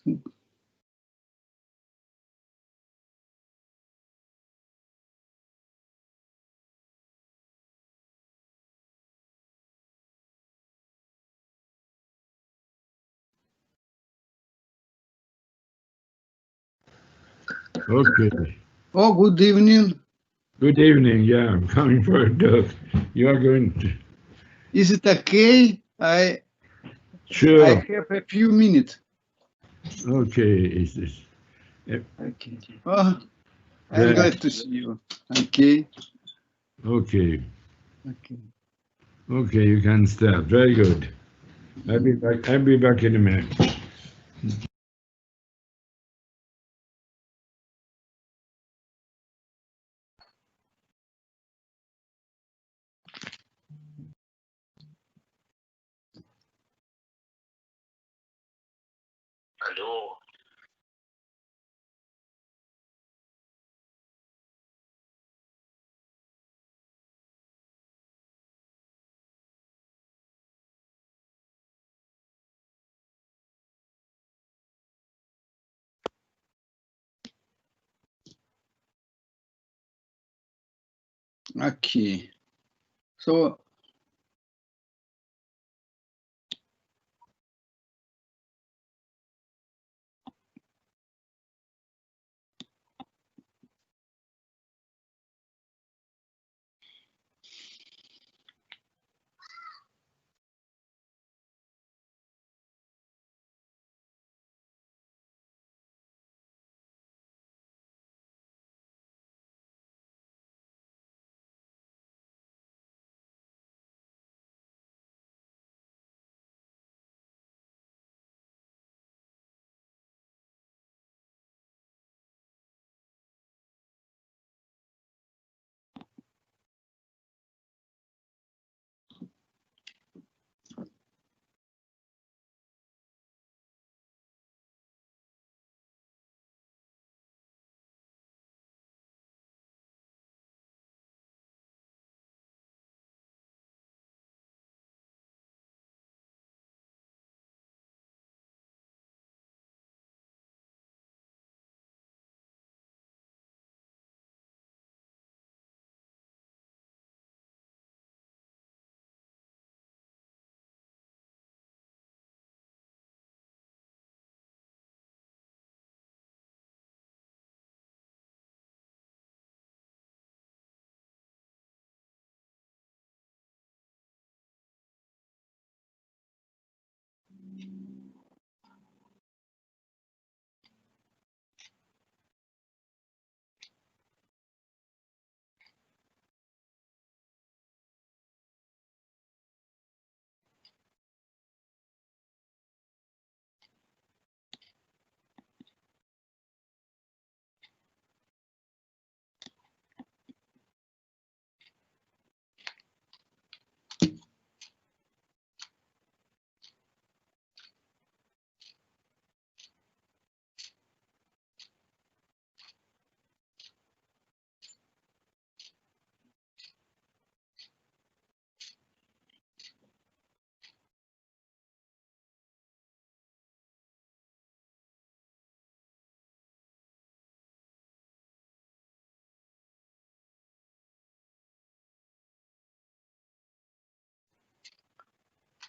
Okay. Oh, good evening. Good evening. Yeah, I'm coming for a dog. You are going to. Is it okay? I Sure. have a few minutes. Okay. Is this? Okay. Oh, I'm Yeah. glad to see you. Okay. Okay. Okay. Okay. You can start. Very good. I'll be back. I'll be back in a minute. Hello. Okay. So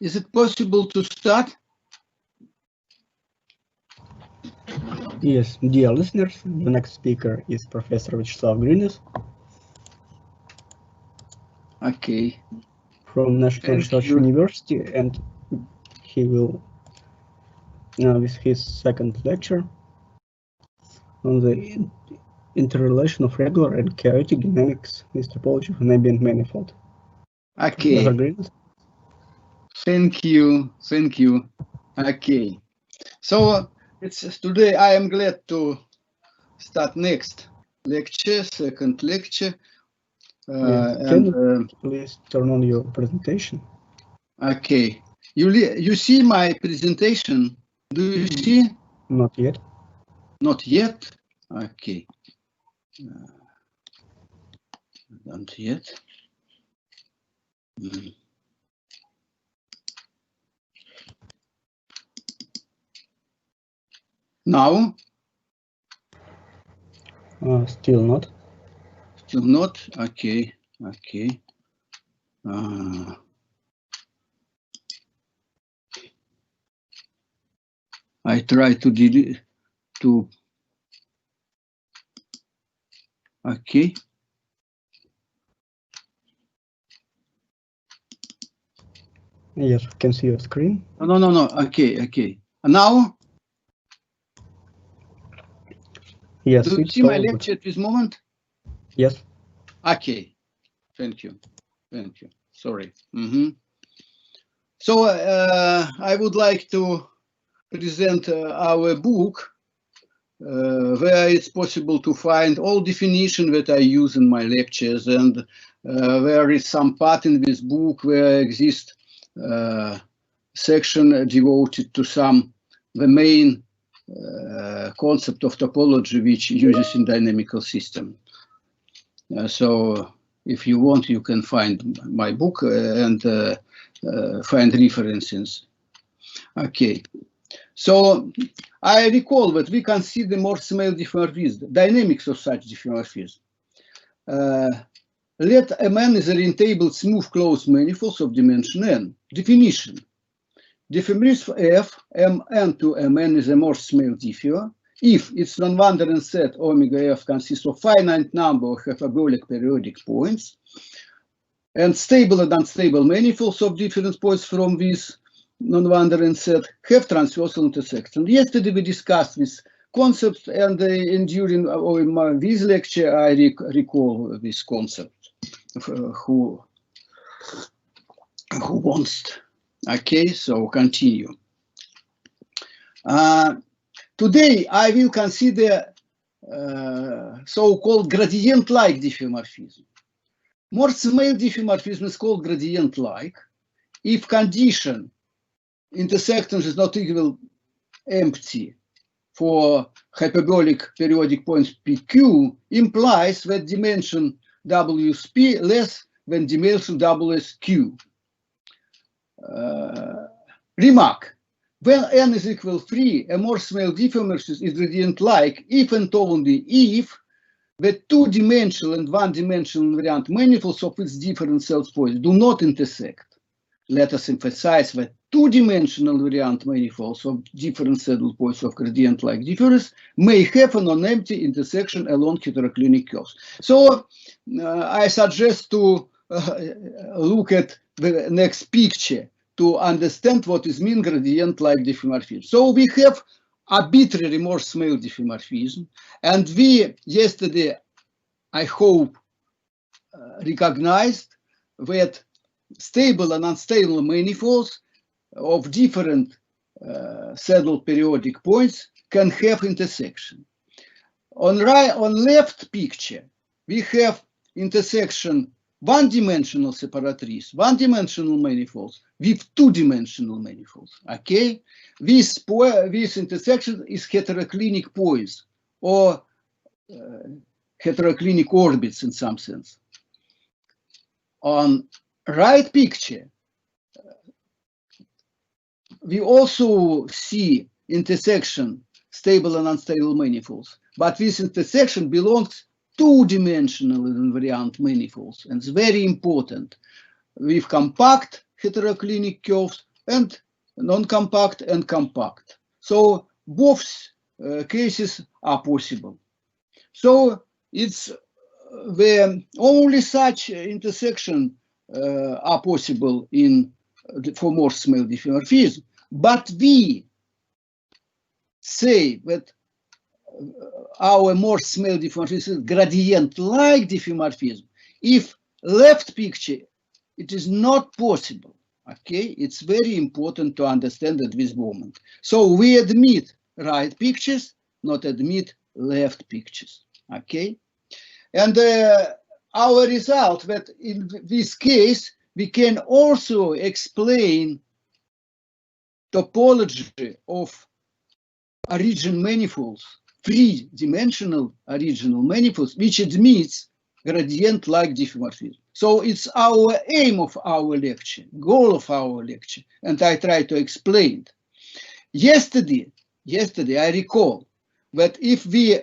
is it possible to start? Yes, dear listeners, the next speaker is Professor Vyacheslav Grinis Okay. from National Thank Research you. University, and he will, with his second lecture on the interrelation of regular and chaotic dynamics with topology of an ambient manifold. Professor Okay. Grinis? Thank you. Thank you. Okay. So it's today I am glad to start next lecture, second lecture. Yes. Can you please turn on your presentation? Okay. You see my presentation? Do you see? Not yet. Not yet. Okay. Not yet. Now? Still not. Still not? Okay. I try to delete okay. Yes, we can see your screen. No. Okay. Now? Yes, Do you it's see my all lecture at this moment? Yes. Okay. Thank you. Sorry. So I would like to present our book where it's possible to find all definition that I use in my lectures, and there is some part in this book where exists section devoted to the main concept of topology which uses in dynamical system. So if you want, you can find my book and find references. Okay. So I recall that we consider Morse-Smale diffeomorphism, dynamics of such diffeomorphism. Let Mn is a orientable smooth closed manifold of dimension n. Definition. Diffeomorphism F Mn to Mn is a Morse-Smale diffeom if its non-wandering set omega F consists of finite number of hyperbolic periodic points and stable and unstable manifolds of different points from this non-wandering set have transversal intersection. Yesterday we discussed this concept, and during this lecture I recall this concept. Who wants? Okay, so continue. Today I will consider so-called gradient-like diffeomorphism. Morse-Smale diffeomorphism is called gradient-like if condition intersection is not equal empty for hyperbolic periodic points PQ implies that dimension WSP less than dimension WSQ. Remark: when n is equal 3, a Morse-Smale diffeomorphism is gradient-like if and only if the two-dimensional and one-dimensional invariant manifolds of its different self points do not intersect. Let us emphasize that two-dimensional invariant manifolds of different saddle points of gradient-like diffeomorphism may have a non-empty intersection along heteroclinic curves. So I suggest to look at the next picture to understand what is mean gradient-like diffeomorphism. So we have arbitrary Morse-Smale diffeomorphism, and we yesterday, I hope, recognized that stable and unstable manifolds of different saddle periodic points can have intersection. On left picture, we have intersection one-dimensional separatrice, one-dimensional manifolds with two-dimensional manifolds. Okay, this intersection is heteroclinic points or heteroclinic orbits in some sense. On right picture, we also see intersection stable and unstable manifolds, but this intersection belongs two-dimensional invariant manifolds, and it's very important with compact heteroclinic curves and non-compact and compact. So both cases are possible. So it's the only such intersection are possible for Morse-Smale diffeomorphism, but we say that our Morse-Smale diffeomorphism is gradient-like diffeomorphism. If left picture, it is not possible. Okay, it's very important to understand at this moment. So we admit right pictures, not admit left pictures. Okay, and our result that in this case we can also explain topology of origin manifolds, three-dimensional original manifolds, which admits gradient-like diffeomorphism. So it's our aim of our lecture, goal of our lecture, and I try to explain it. Yesterday, yesterday, I recall that if we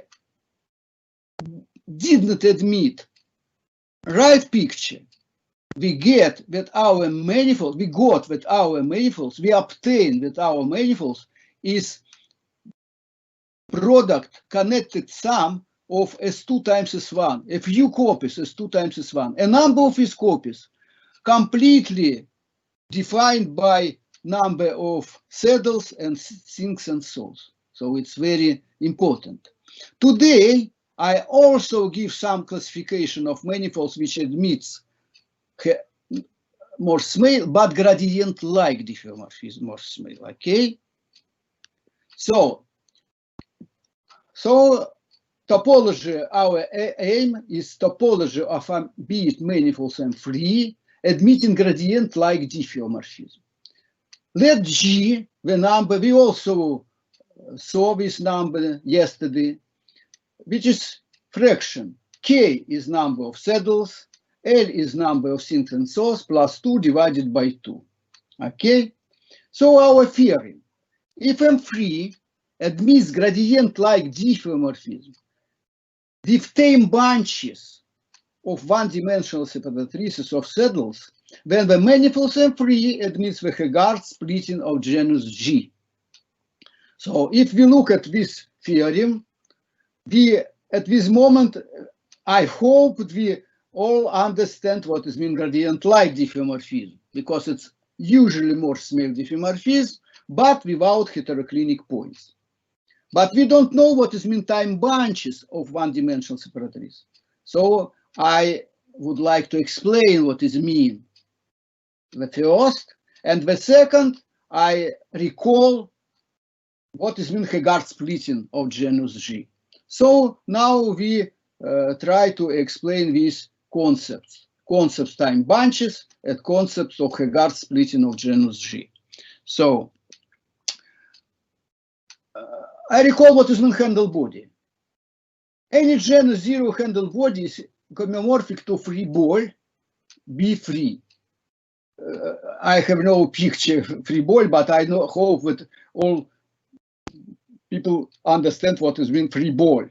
did not admit right picture, we get that our manifold, we obtain that our manifolds is product connected sum of S2 times S1, a few copies S2 times S1, a number of these copies completely defined by number of saddles and sinks and souls. So it's very important. Today, I also give some classification of manifolds which admits more small, but gradient-like diffeomorphism, more small, okay? So topology, our aim is topology of ambient manifolds M3, admitting gradient-like diffeomorphism. Let G, the number, we also saw this number yesterday, which is fraction. K is number of saddles, L is number of sinks and souls, plus 2 divided by 2. Okay? So our theorem, if M3 admits gradient-like diffeomorphism with 10 bunches of one-dimensional separatrices of saddles, then the manifold M3 admits the Hegardt splitting of genus G. So if we look at this theorem, at this moment, I hope we all understand what is mean gradient-like diffeomorphism, because it's usually more small diffeomorphism, but without heteroclinic points. But we don't know what is mean time bunches of one-dimensional separatrices. So I would like to explain what is mean the first, and the second, I recall what is mean Hegardt splitting of genus G. So now we try to explain these concepts time bunches and concepts of Hegardt splitting of genus G. So I recall what is mean handle body. Any genus zero handle body is homeomorphic to free ball, B free. I have no picture free ball, but I hope that all people understand what is mean free ball.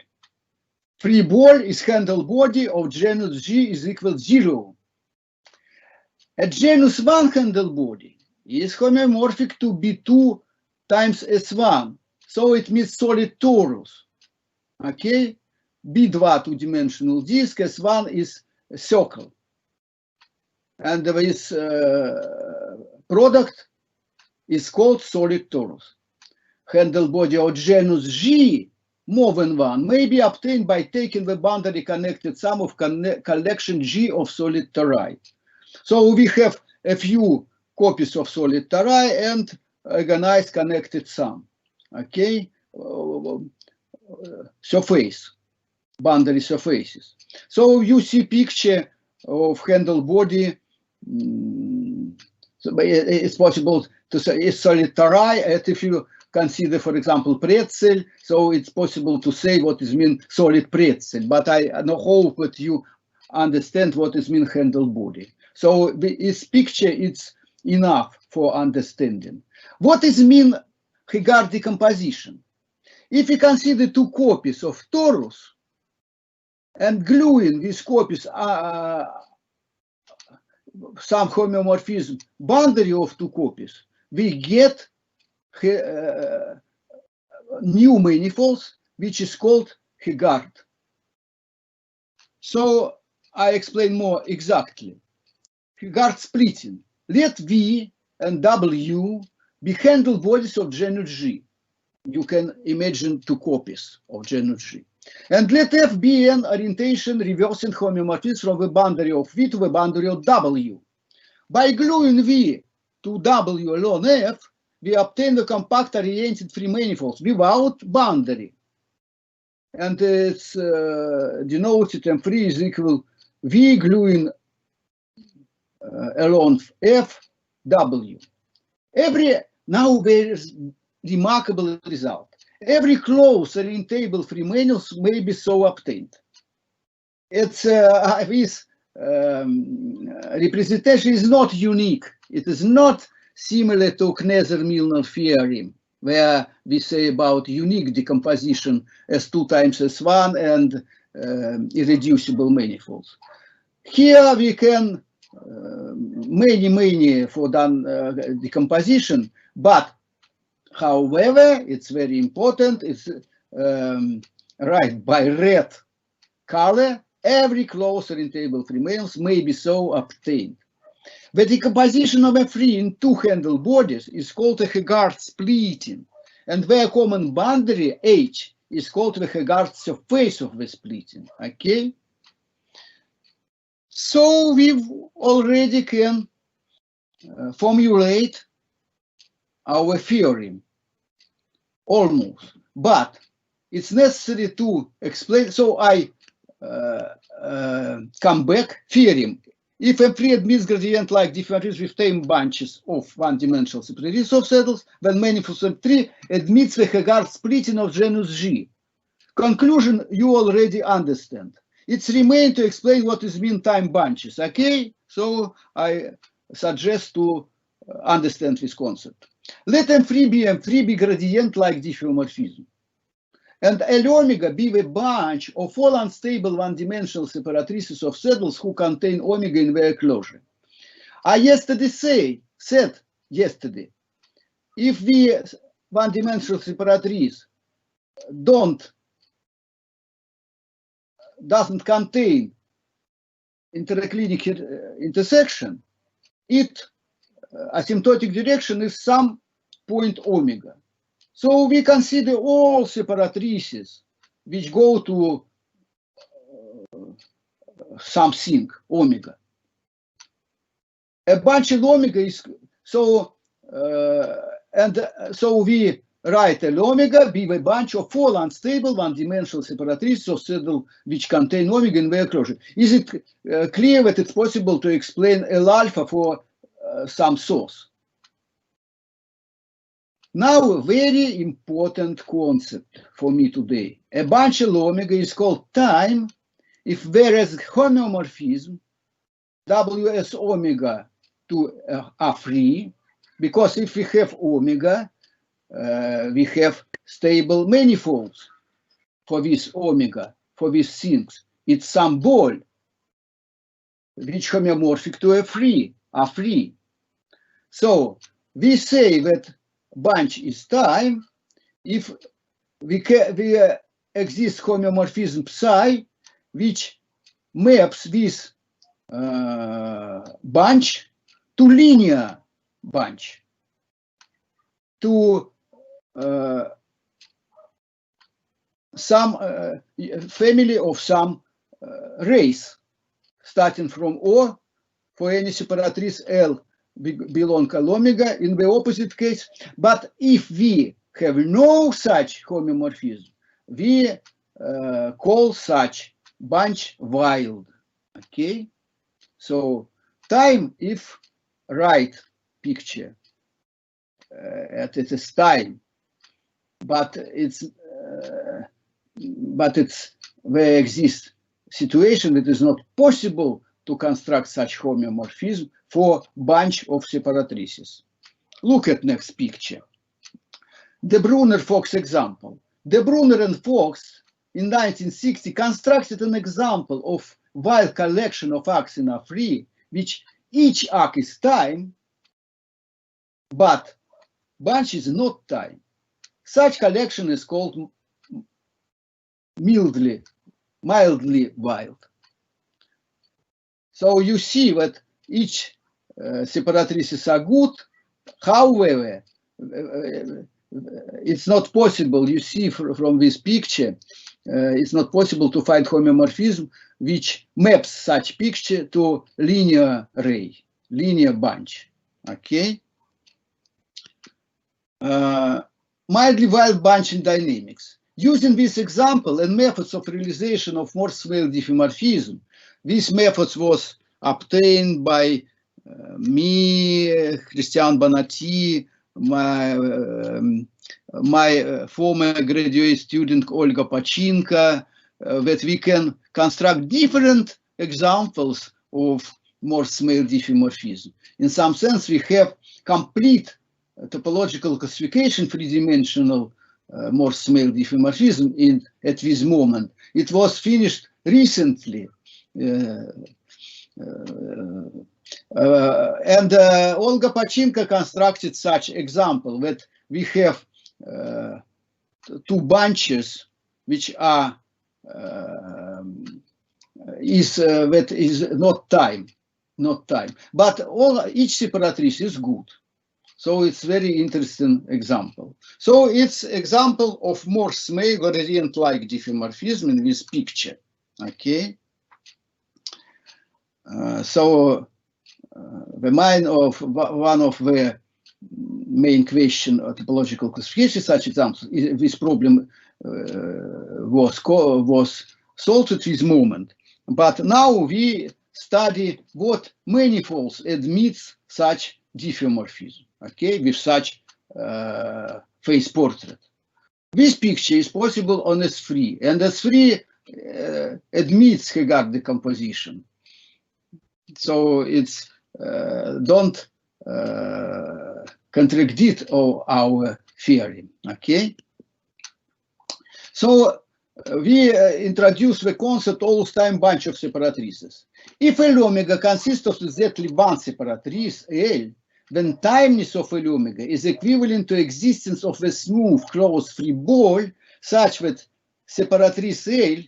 Free ball is handle body of genus G is equal 0. A genus 1 handle body is homeomorphic to B2 times S1. So it means solid torus. Okay? B2 two-dimensional disk, S1 is a circle. And this product is called solid torus. Handle body of genus G, more than one, may be obtained by taking the boundary connected sum of collection G of solid tori. So we have a few copies of solid tori and organized connected sum. Okay, surface, boundary surfaces. So you see picture of handle body. So it's possible to say it's solid tori, and if you consider, for example, pretzel, so it's possible to say what is mean solid pretzel, but I hope that you understand what is mean handle body. So this picture, it's enough for understanding. What is mean Hegardt decomposition? If we consider two copies of torus and gluing these copies some homeomorphism boundary of two copies, we get new manifolds, which is called Hegardt. So I explain more exactly. Hegardt splitting. Let V and W be handle bodies of genus G. You can imagine two copies of genus G. And let F be an orientation reversing homeomorphism from the boundary of V to the boundary of W. By gluing V to W along F, we obtain the compact oriented free manifolds without boundary. And it's denoted M3 is equal V gluing along F, W. Now there is remarkable result. Every close orientable free manifold may be so obtained. It's this representation is not unique. It is not similar to Kneser-Milnor theorem where we say about unique decomposition as 2 times S1 and irreducible manifolds. Here we can many for done decomposition, but however, it's very important, it's right by red color, every closed orientable free manifold may be so obtained. The decomposition of a free in 2 handle bodies is called a Hegardt splitting, and their common boundary H is called the Hegardt surface of the splitting. Okay? So we already can formulate our theorem, almost, but it's necessary to explain. So I come back, theorem. If a free admits gradient-like differentials with same bunches of one-dimensional separations of saddles, then manifold M3 admits the Hegardt splitting of genus G. Conclusion you already understand. It's remain to explain what is mean-time bunches, okay? So I suggest to understand this concept. Let M3 be gradient-like diffeomorphism. And L omega be the bunch of all unstable one-dimensional separatrices of saddles who contain omega in their closure. I said yesterday, if the one-dimensional separatrice doesn't contain interclinic intersection, its asymptotic direction is some point omega. So we consider all separatrices which go to something omega. A bunch of omega is so, so we write L omega be a bunch of all unstable one-dimensional separatrices of saddle which contain omega in their closure. Is it clear that it's possible to explain L alpha for some source? Now, a very important concept for me today. A bunch of omega is called time if there is homeomorphism, WS omega to are free, because if we have omega, we have stable manifolds for this omega, for these things. It's some ball which homeomorphic to a free, are free. So we say that bunch is time if we exist homeomorphism psi which maps this bunch to linear bunch, to some family of some race starting from O for any separatrice L belong L omega in the opposite case. But if we have no such homeomorphism, we call such bunch wild. Okay, so time if right picture it is time, but it's there exists situation that is not possible to construct such homeomorphism for bunch of separatrices. Look at next picture. De Bruyne-Fox example. De Bruyne and Fox in 1960 constructed an example of wild collection of arcs in A3, which each arc is time, but bunch is not time. Such collection is called mildly wild. So you see that each separatrices are good. However, it's not possible, you see from this picture, it's not possible to find homeomorphism which maps such picture to linear array, linear bunch. Okay. Mildly wild bunch in dynamics. Using this example and methods of realization of Morse-Weil diffeomorphism, this methods was obtained by me, Christian Bonatti, my former graduate student Olga Pachinka, that we can construct different examples of Morse-Weil diffeomorphism. In some sense, we have complete topological classification, three-dimensional Morse-Smale diffeomorphism at this moment. It was finished recently. Olga Pachinko constructed such example that we have two bunches which are that is not time, but each separatrice is good. So it's very interesting example. So it's example of Morse-Smale gradient-like diffeomorphism in this picture. Okay. So the mind of one of the main question of topological classification, such examples, this problem was solved at this moment. But now we study what manifolds admits such diffeomorphism, okay, with such phase portrait. This picture is possible on S3, and S3 admits Heegard decomposition. So it's don't contradict our theory, okay? So we introduce the concept always time bunch of separatrices. If L omega consists of exactly one separatrice L, then timeness of L omega is equivalent to existence of a smooth closed free ball such that separatrice L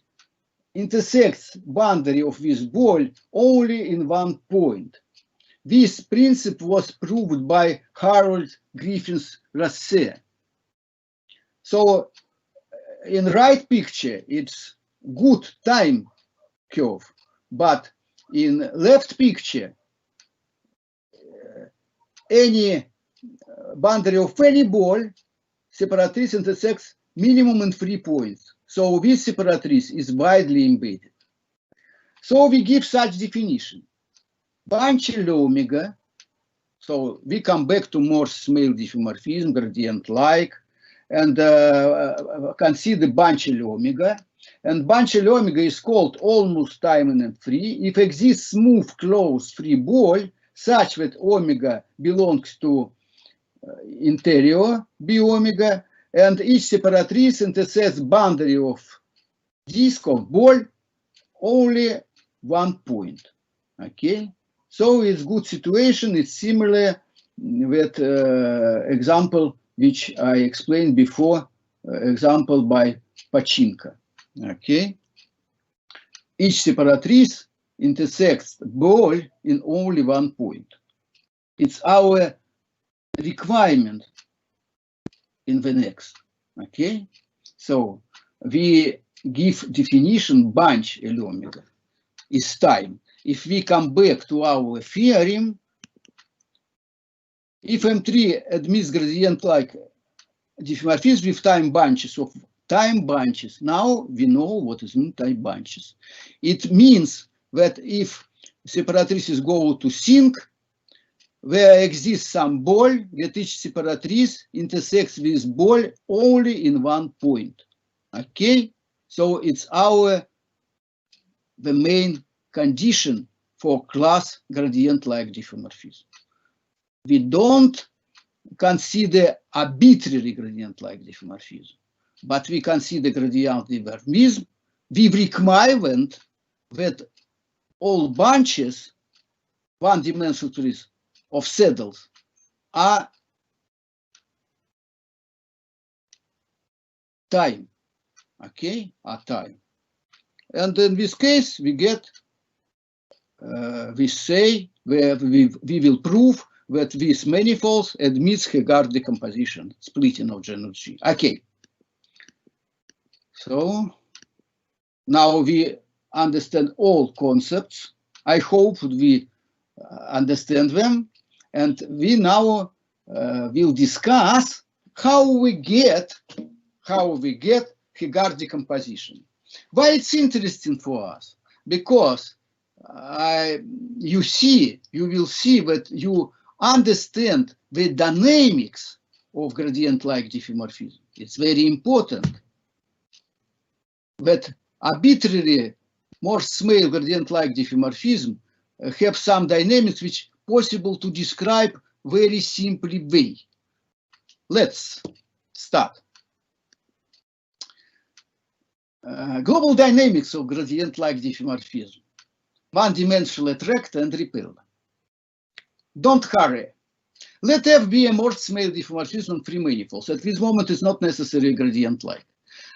intersects boundary of this ball only in one point. This principle was proved by Harold Griffiths-Rasse. So in right picture, it's good time curve, but in left picture, any boundary of any ball, separatrice intersects minimum in 3 points. So this separatrice is widely embedded. So we give such definition. Bunch L omega, so we come back to Morse-Smale diffeomorphism, gradient-like, and consider bunch L omega. And bunch L omega is called almost time free if exists smooth closed free ball such that omega belongs to interior B omega, and each separatrice intersects boundary of disk of ball only 1 point. Okay, so it's good situation. It's similar with example which I explained before, example by Pachinko. Okay, each separatrice intersects ball in only 1 point. It's our requirement in the next. Okay, so we give definition bunch L omega is time. If we come back to our theorem, if M3 admits gradient-like diffeomorphism with time bunches of time bunches, now we know what is mean time bunches. It means that if separatrices go to sync, there exists some ball that each separatrice intersects with ball only in 1 point. Okay, so it's the main condition for class gradient-like diffeomorphism. We don't consider arbitrary gradient-like diffeomorphism, but we consider gradient diffeomorphism with requirement that all bunches, one-dimensional trees of saddles, are time, okay, are time. And in this case, we get, we say, where we will prove that this manifold admits Heegard decomposition, splitting of genus G. Okay. So now we understand all concepts. I hope we understand them. And we now will discuss how we get Heegard decomposition. Why it's interesting for us? Because you will see that you understand the dynamics of gradient-like diffeomorphism. It's very important that arbitrary Morse-Smale gradient-like diffeomorphism have some dynamics which possible to describe very simply way. let's start. Global dynamics of gradient-like diffeomorphism. One-dimensional attractor and repeller. Don't hurry. Let F be a Morse-Smale diffeomorphism on free manifolds. At this moment, it's not necessarily gradient-like.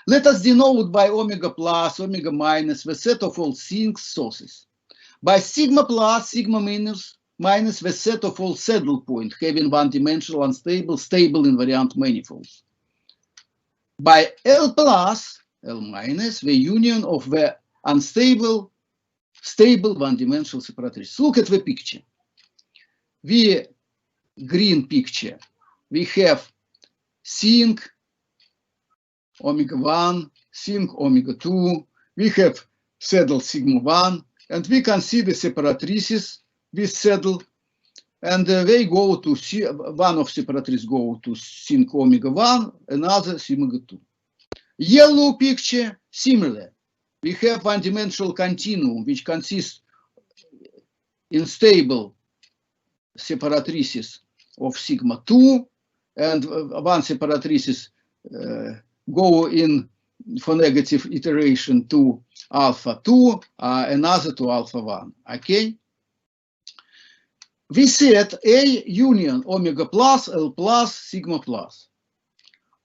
Let us denote by omega plus, omega minus the set of all sinks sources. By sigma plus, sigma minus the set of all saddle points having one-dimensional, unstable, stable invariant manifolds. By L plus, L minus, the union of the unstable, stable one-dimensional separatrices. Look at the picture. The green picture. We have sink, omega 1, sink, omega 2. We have saddle sigma 1, and we can see the separatrices with saddle, and they go to one of separatrices go to sink omega 1, another omega 2. Yellow picture, similar. We have one-dimensional continuum which consists in stable separatrices of sigma 2, and one separatrices go in for negative iteration to alpha 2, another to alpha 1. Okay? We set A union omega plus, L plus, sigma plus.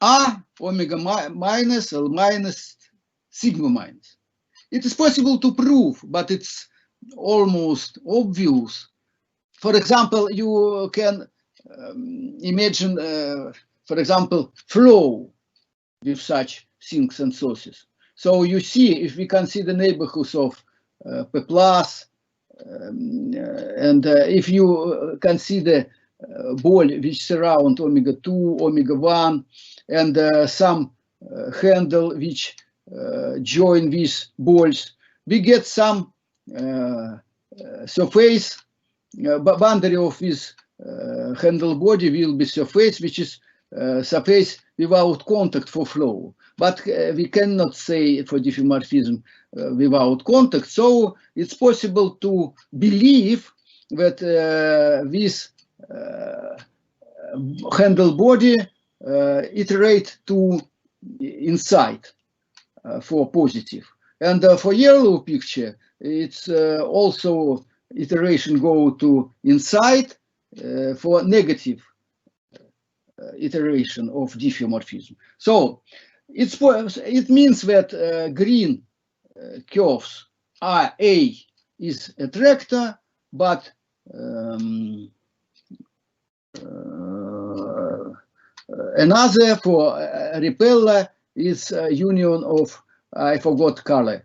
A omega minus, L minus, sigma minus. It is possible to prove, but it's almost obvious. For example, you can imagine, for example, flow with such sinks and sources. So you see, if we consider neighborhoods of P plus, and if you consider ball which surround omega 2, omega 1, and some handle which join these balls, we get some surface, boundary of this handle body will be surface, which is surface without contact for flow. But we cannot say for diffeomorphism without contact, so it's possible to believe that this handle body iterate to inside for positive. And for yellow picture, it's also iteration go to inside for negative iteration of diffeomorphism. So it means that green curves are A is attractor, but another for repeller is union of, I forgot color.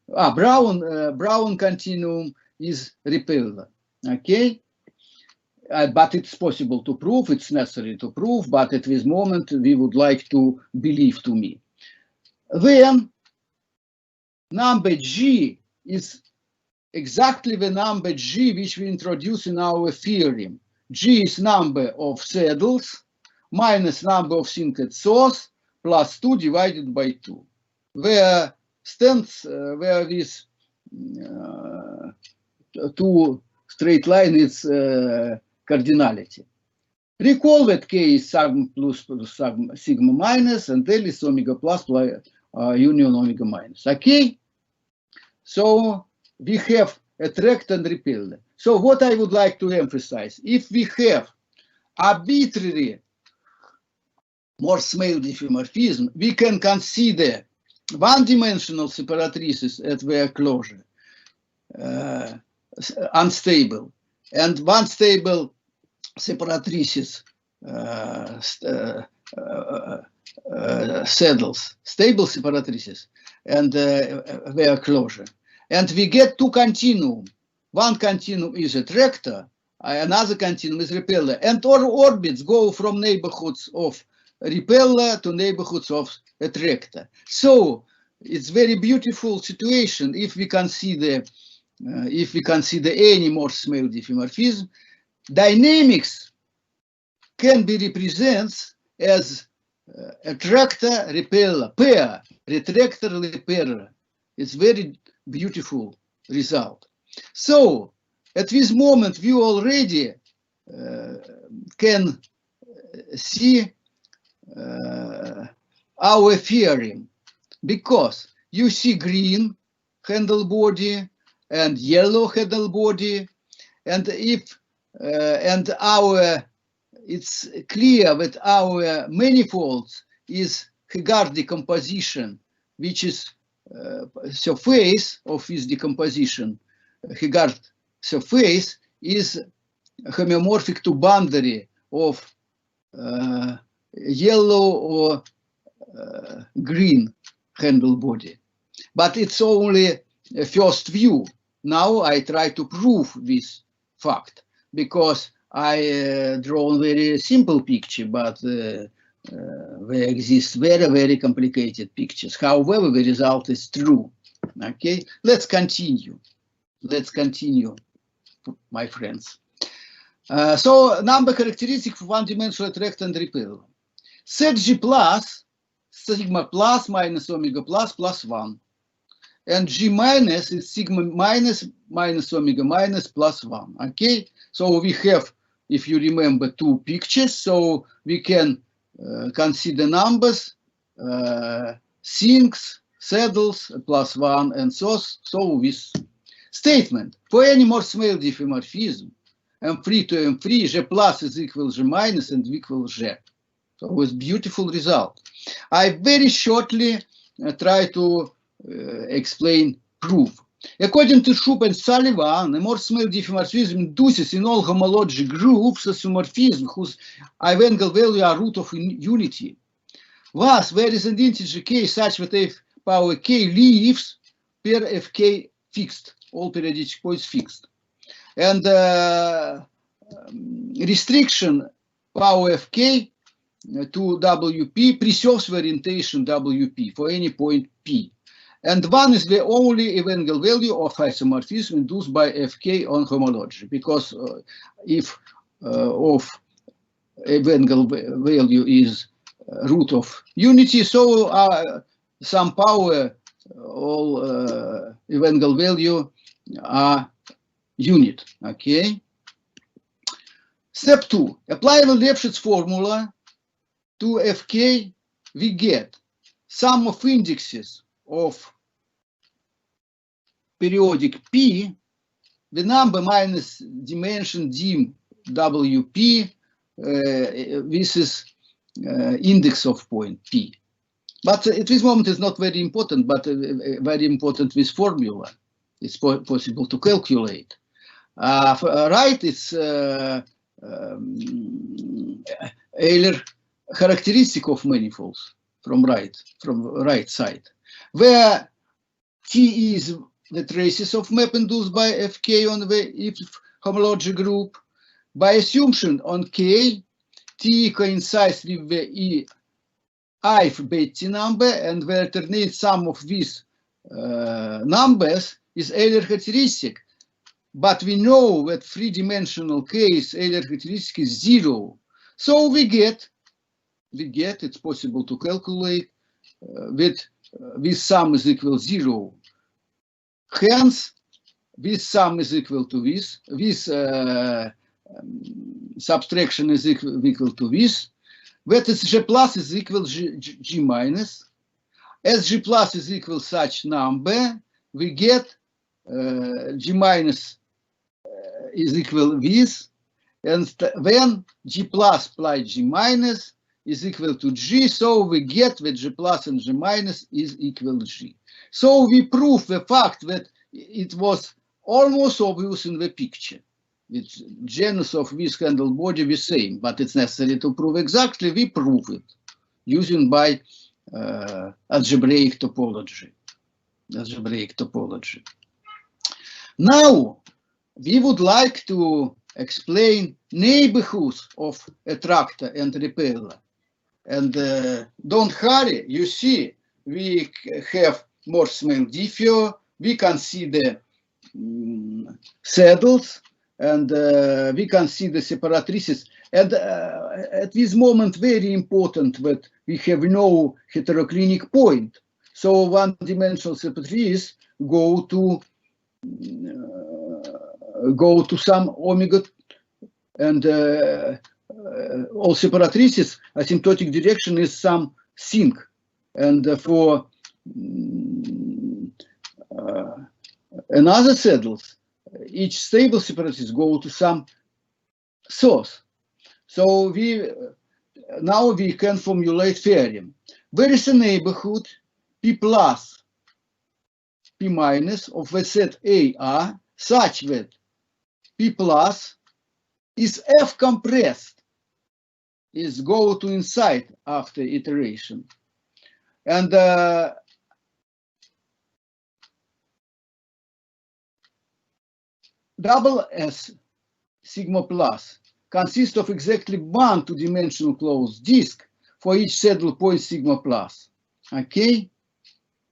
Brown continuum is repeller. Okay. But it's possible to prove, it's necessary to prove, but at this moment we would like to believe to me. Then number G is exactly the number G which we introduce in our theorem. G is number of saddles minus number of sinked source plus 2 divided by 2. Where stands where this two straight line is cardinality. Recall that K is sigma plus sigma minus, and L is omega plus union omega minus. Okay? So we have attract and repel. So what I would like to emphasize, if we have arbitrary Morse-Smale diffeomorphism, we can consider one-dimensional separatrices at their closure unstable, and one stable separatrices saddles, stable separatrices, and their closure. And we get two continuum. One continuum is attractor, another continuum is repeller, and our orbits go from neighborhoods of repeller to neighborhoods of attractor. So it's very beautiful situation if we consider any Morse-Smale diffeomorphism. Dynamics can be represented as attractor repeller pair, retractor repeller. It's very beautiful result. So at this moment we already can see our theorem, because you see green handle body and yellow handle body, and if it's clear that our manifolds is Heegard decomposition, which is surface of this decomposition. Heegard surface is homeomorphic to boundary of yellow or green handle body. But it's only a first view. Now I try to prove this fact, because I draw a very simple picture, but there exist very, very complicated pictures. However, the result is true. Okay, let's continue. Let's continue, my friends. So number characteristic for one-dimensional attract and repel. Set G plus, sigma plus minus omega plus plus 1. And G minus is sigma minus minus omega minus plus 1. Okay, so we have, if you remember, two pictures, so we can consider numbers, sinks, saddles, plus 1, and so with statement. For any more small diffeomorphism, M3 to M3, G plus is equal G minus and equal G. So with beautiful result. I very shortly try to explain proof. According to Shoup and Sullivan, a more small diffeomorphism induces in all homologic groups a isomorphism whose eigenvalue value are root of unity. Thus, there is an integer k such that f power k leaves per fk fixed, all periodic points fixed. And restriction power fk to wp preserves the orientation wp for any point p. And 1 is the only eigenvalue value of isomorphism induced by fk on homology, because if of eigenvalue value is root of unity, so some power, all eigenvalue value are unit. Okay. Step 2. Apply the Lefschetz formula to fk. We get sum of indexes of periodic P, the number minus dimension dim WP, this is index of point P. But at this moment it's not very important, but very important this formula. It's possible to calculate. Right, it's Euler characteristic of manifolds from right side, where T is the traces of map induced by fk on the if homology group. By assumption on k, T coincides with the ith Betti number, and the alternate sum of these numbers is Euler characteristic. But we know that three-dimensional case Euler characteristic is 0. So we get, it's possible to calculate that this sum is equal 0. Hence, this sum is equal to this subtraction is equal to this, that is G plus is equal G minus. As G plus is equal such number, we get G minus is equal this, and then G plus G minus is equal to G, so we get that G plus and G minus is equal G. So we prove the fact that it was almost obvious in the picture. It's genus of this handle body the same, but it's necessary to prove exactly. We prove it using by algebraic topology. Now we would like to explain neighborhoods of attractor and repeller. And don't hurry, you see, we have more small diffeo, we consider saddles, and we consider separatrices. And at this moment, very important that we have no heteroclinic point. So one-dimensional separatrices go to some omega, and all separatrices, asymptotic direction is some sinc. And for another saddles, each stable separatrix go to some source. So now we can formulate theorem. Where is a neighborhood P plus P minus of a set AR such that P plus is F compressed, is go to inside after iteration. And double S sigma plus consists of exactly one two-dimensional closed disk for each saddle point sigma plus. Okay,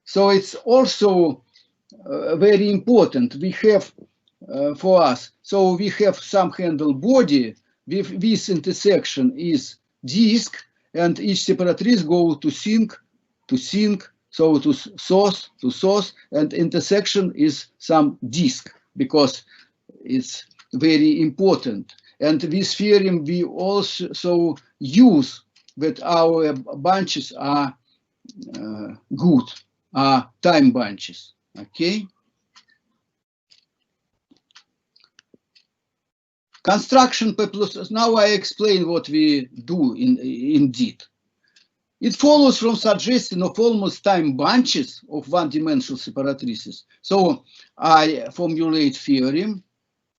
so it's also very important. We have for us, so we have some handle body with this intersection is disk, and each separatrice go to sinc, so to source, and intersection is some disk because it's very important. And this theorem we also use that our bunches are good, are time bunches. Okay. Construction P plus. Now I explain what we do indeed. It follows from suggestion of almost time bunches of one-dimensional separatrices. So I formulated theorem,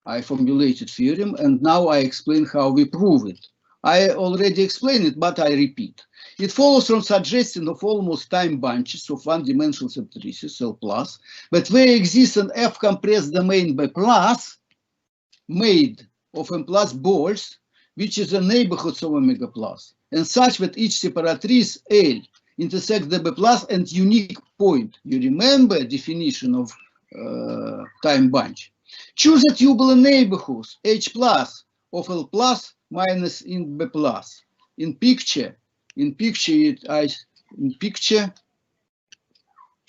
and now I explain how we prove it. I already explained it, but I repeat. It follows from suggestion of almost time bunches of one-dimensional separatrices, L plus, but where exists an F compressed domain B plus made of M plus balls, which is a neighborhood of omega plus, and such that each separatrice L intersects the B plus and unique point. You remember definition of time bunch. Choose a tubular neighborhood H plus of L plus minus in B plus. In picture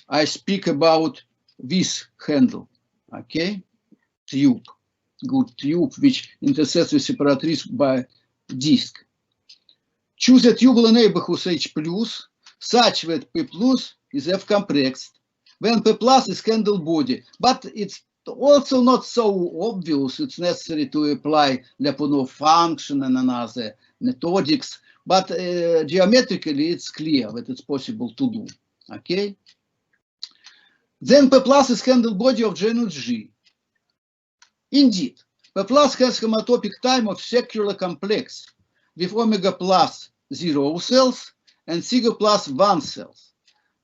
I speak about this handle, okay? Tube, good tube, which intersects with separatrice by disk. Choose a tubular neighborhood H plus such that P plus is F compressed when P plus is handle body, but it's also not so obvious. It's necessary to apply Lyapunov function and another methodics, but geometrically it's clear that it's possible to do. Okay. Then P plus is handle body of genus G. Indeed, P plus has homotopic time of circular complex with omega plus 0 cells and sigma plus 1 cells.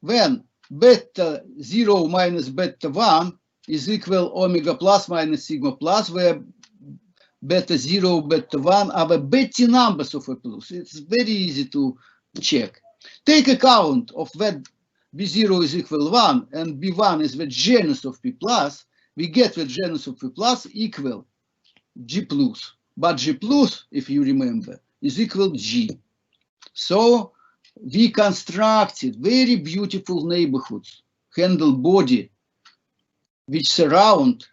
When beta 0 minus beta 1 is equal omega plus minus sigma plus, where beta 0, beta 1 are the Betty numbers of a plus. It's very easy to check. Take account of that B0 is equal 1 and B1 is the genus of P plus, we get the genus of P plus equal G plus. But G plus, if you remember, is equal G. So we constructed very beautiful neighborhoods, handle body, which surround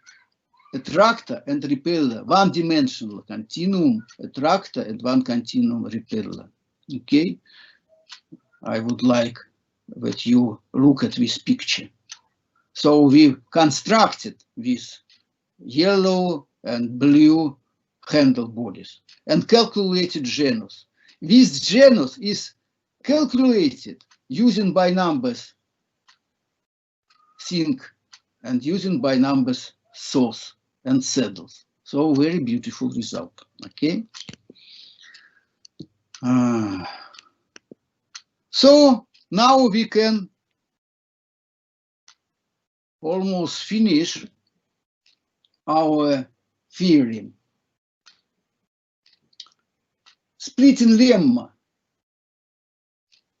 attractor and repeller, one-dimensional continuum attractor and one continuum repeller. Okay, I would like that you look at this picture. So we constructed these yellow and blue handle bodies and calculated genus. This genus is calculated using by numbers sinc and using by numbers source and saddles. So very beautiful result. Okay. So now we can almost finish our theorem. Splitting lemma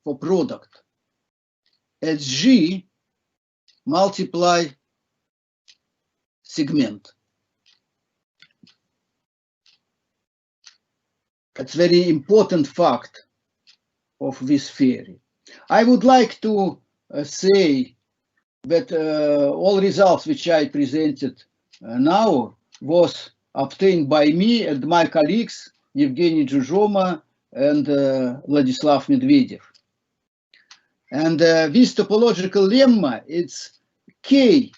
for product at G multiply segment. It's very important fact of this theory. I would like to say that all results which I presented now was obtained by me and my colleagues Evgeny Jujoma, and Vladislav Medvedev. And this topological lemma, it's K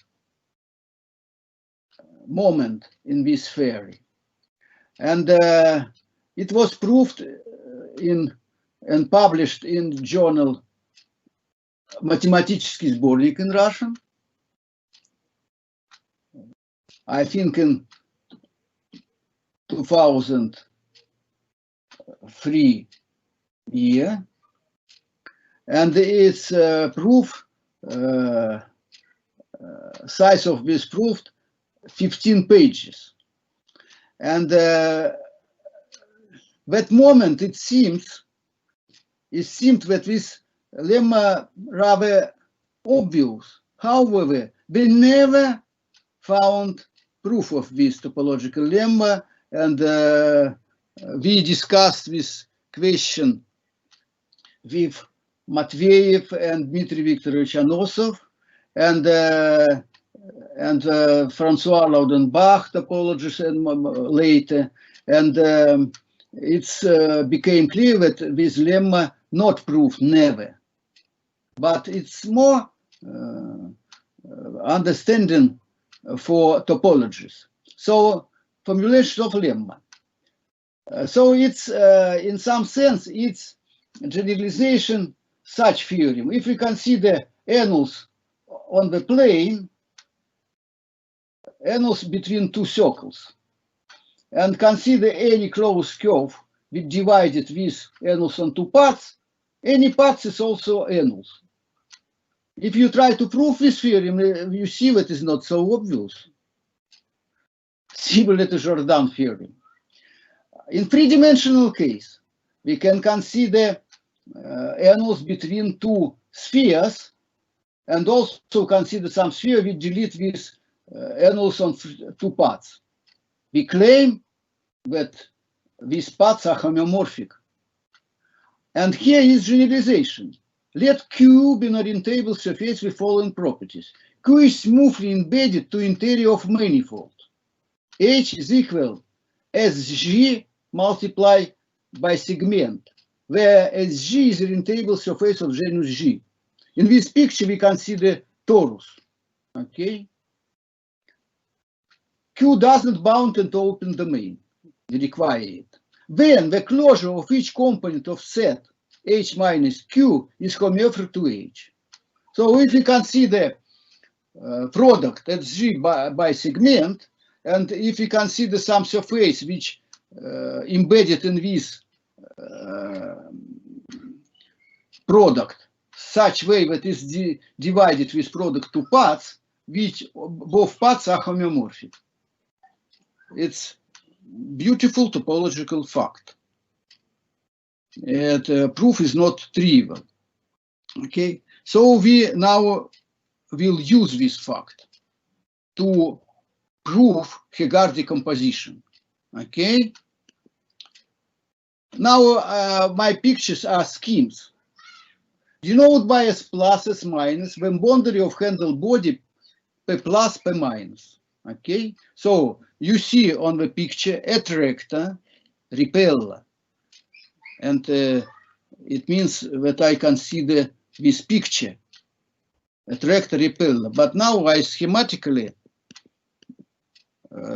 moment in this theory. And it was proved and published in journal Mathematiический сборник in Russian, I think in 2003 year, and its proof, size of this proof, 15 pages. And that moment it seemed that this lemma rather obvious. However, they never found proof of this topological lemma, and we discussed this question with Matveyev and Dmitry Viktorovich Anosov and Francois Laudenbach, topologist, and later, and it became clear that this lemma not proved never, but it's more understanding for topologies. So formulation of lemma. So it's in some sense it's generalization such theorem. If we consider annals on the plane, annals between two circles, and consider any closed curve with divided with annals on two parts, any parts is also annals. If you try to prove this theorem, you see that it's not so obvious. Similar to Jordan theorem. In three-dimensional case, we can consider annals between two spheres, and also consider some sphere we delete with annals on two parts. We claim that these parts are homeomorphic. And here is generalization. Let Q be an orientable surface with following properties. Q is smoothly embedded to interior of manifold. H is equal as G multiplied by segment, where SG is orientable surface of genus G. In this picture, we consider torus. Okay. Q doesn't bound and open domain. We require it. Then the closure of each component of set H minus Q is homeomorphic to H. So if we consider product SG by segment, and if we consider some surface which embedded in this product such way that is divided with product to parts, which both parts are homeomorphic. It's beautiful topological fact. And proof is not trivial. Okay, so we now will use this fact to prove Hegar decomposition. Okay. Now my pictures are schemes. Denoted by S plus, S minus, when boundary of handle body P plus, P minus. Okay. So you see on the picture attractor, repeller. And it means that I consider this picture attractor, repeller. But now I schematically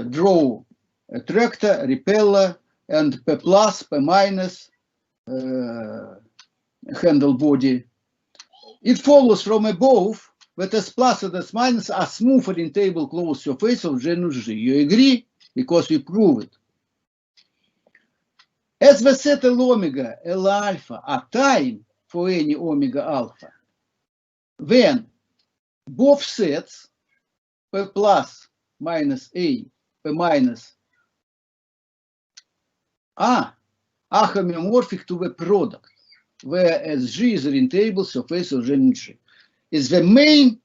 draw attractor, repeller, and P plus, P minus handle body. It follows from above that S plus and S minus are smooth orientable closed surface of genus G. You agree? Because we prove it. As the set L omega, L alpha are time for any omega alpha, then both sets P plus minus A, P minus are homeomorphic to the product, whereas G is orientable surface of genus G. Is the main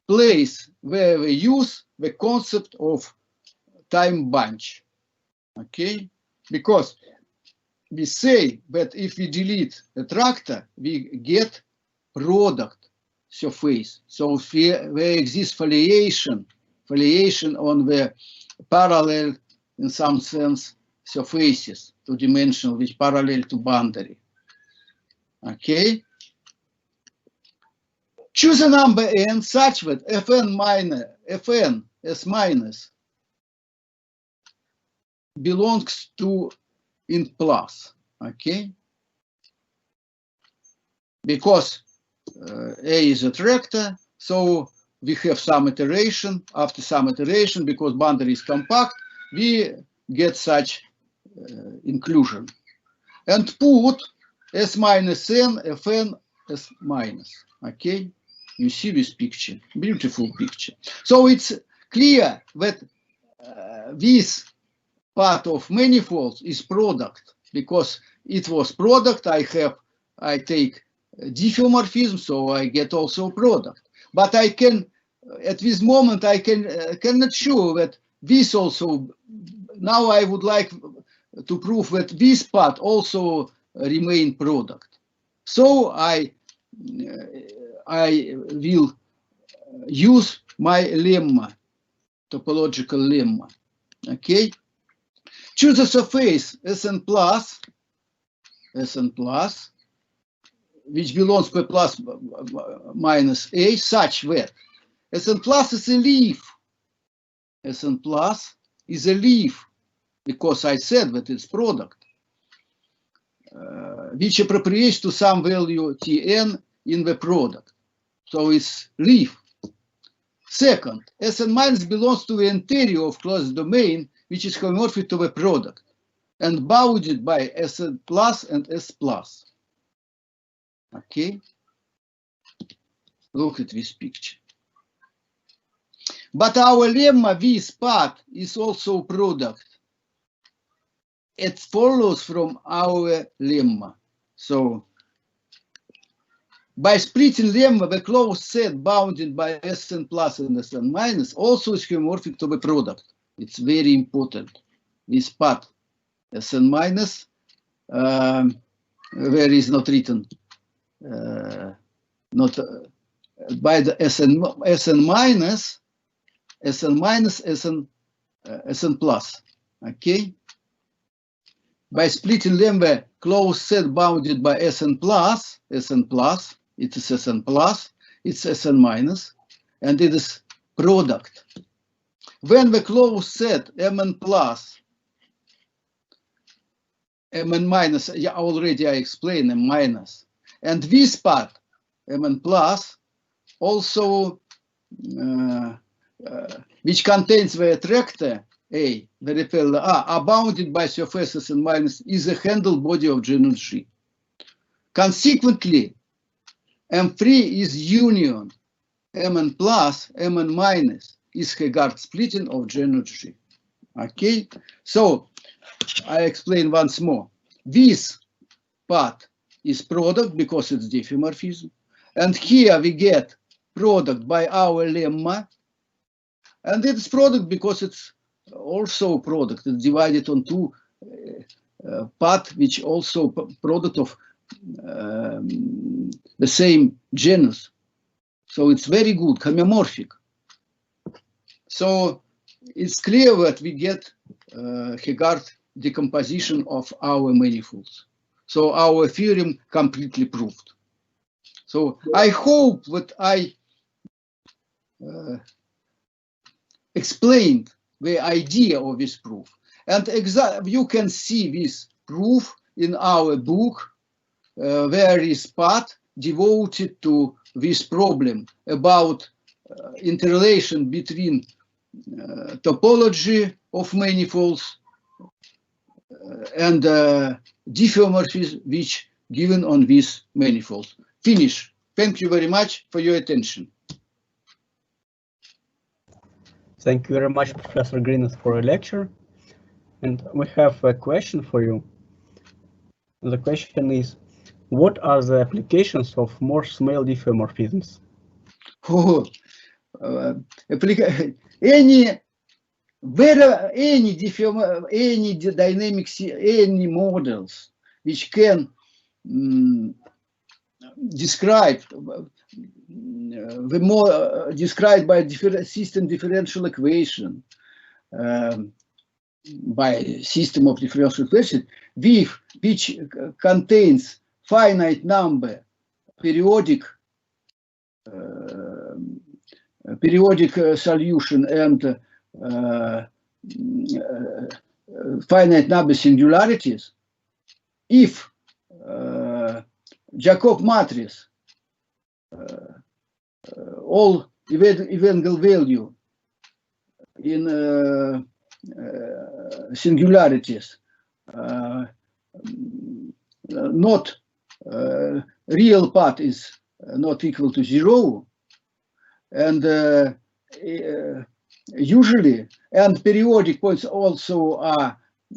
place where we use the concept of time bunch. Okay, because we say that if we delete attractor, we get product surface. So there exists foliation on the parallel, in some sense, surfaces, two-dimensional, which parallel to boundary. Okay. Choose a number n such that Fn S minus belongs to int plus. Okay. Because A is a attractor, so we have some iteration. After some iteration, because boundary is compact, we get such inclusion. And put S minus n Fn S minus. Okay, you see this picture, beautiful picture. So it's clear that this part of manifolds is product, because it was product. I take diffeomorphism, so I get also product. But I can, at this moment, I cannot show that this also. Now I would like to prove that this part also remain product. So I will use my lemma, topological lemma. Okay. Choose a surface Sn plus, which belongs to plus minus A, such that Sn plus is a leaf. Sn plus is a leaf, because I said that it's product, which appropriates to some value Tn in the product. So it's leaf. Second, Sn minus belongs to the interior of closed domain, which is homomorphic to the product and bounded by Sn plus and S plus. Okay, look at this picture. But our lemma, this part, is also product. It follows from our lemma. So, by splitting lemma, the closed set bounded by Sn plus and Sn minus also is homomorphic to the product. It's very important. This part, Sn minus, where is not written, not by the Sn minus, Sn plus. Okay. By splitting lemma, closed set bounded by Sn plus, it is Sn plus, it's Sn minus, and it is product. When the closed set Mn plus, Mn minus, yeah, already I explained M minus, and this part, Mn plus, also which contains the attractor A, the repeller A, are bounded by surfaces N minus, is a handle body of genus G. Consequently, M3 is union Mn plus, Mn minus is Hegardt splitting of genus G. Okay, so I explain once more. This part is product because it's diffeomorphism, and here we get product by our lemma, and it's product because it's also product. It's divided on two part, which also product of the same genus. So it's very good, homomorphic. So it's clear that we get Hegardt decomposition of our manifolds. So our theorem completely proved. So I hope that I explained the idea of this proof. And you can see this proof in our book. There is part devoted to this problem about interrelation between topology of manifolds and diffeomorphism which given on these manifolds. Finish. Thank you very much for your attention. Thank you very much, Professor Greenes, for a lecture. And we have a question for you. The question is, what are the applications of Morse-Smale diffeomorphisms? Oh, any dynamics, any models which can describe the more described by system differential equation, by system of differential equations which contains finite number periodic solution and finite number singularities, if Jacob matrix all eigenvalue in singularities not real part is not equal to 0, and usually, and periodic points also are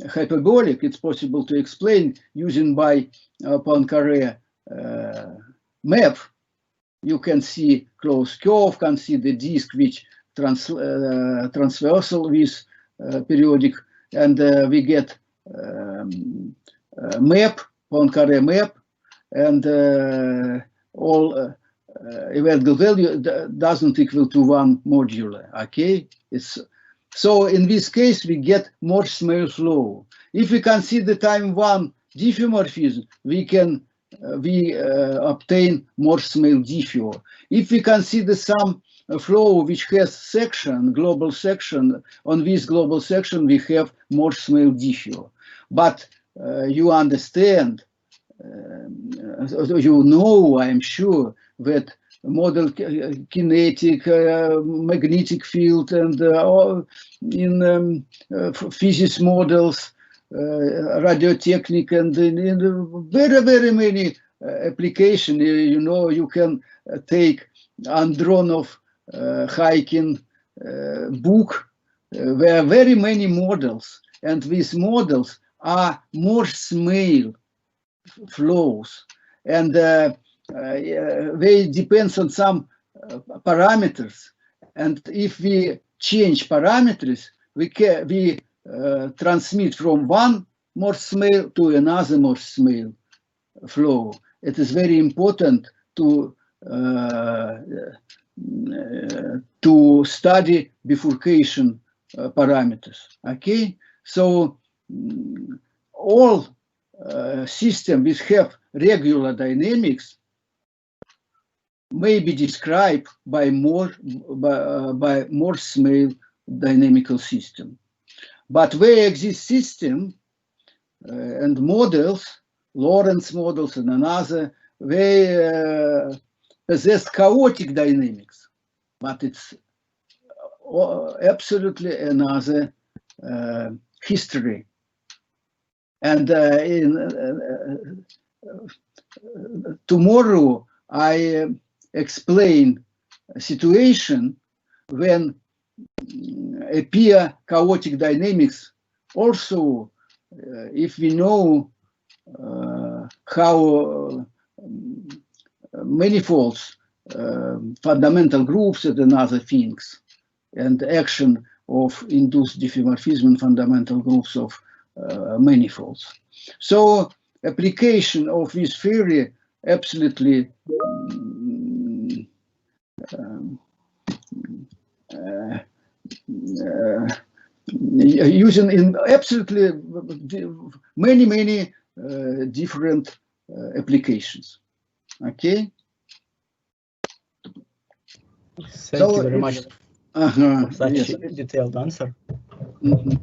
hyperbolic. It's possible to explain using by Poincaré map. You can see closed curve, can see the disk which transversal with periodic, and we get map, Poincaré map, and all eigenvalue doesn't equal to one modular. Okay, it's so in this case we get Morse-Smale flow. If we consider time one diffeomorphism, we can obtain Morse-Smale diffeo. If we consider some flow which has section, global section, on this global section we have Morse-Smale diffeo. But you understand, you know, I'm sure, that model kinetic, magnetic field, and in physics models, radiotechnic, and in very many applications, you know, you can take Andronov Haykin book. There are very many models, and these models are Morse-Smale flows, and they depend on some parameters, and if we change parameters, we transmit from one Morse-Smale to another Morse-Smale flow. It is very important to study bifurcation parameters. Okay, so all systems which have regular dynamics may be described by Morse-Smale dynamical system. But where exist system and models, Lorentz models and another, they possess chaotic dynamics, but it's absolutely another history. And tomorrow I explain a situation when appear chaotic dynamics. Also, if we know how manifolds, fundamental groups, and other things, and action of induced diffeomorphism and fundamental groups of manifolds. So application of this theory absolutely using in absolutely many different applications. Okay. Thank you very much for such yes. a detailed answer. Mm-hmm.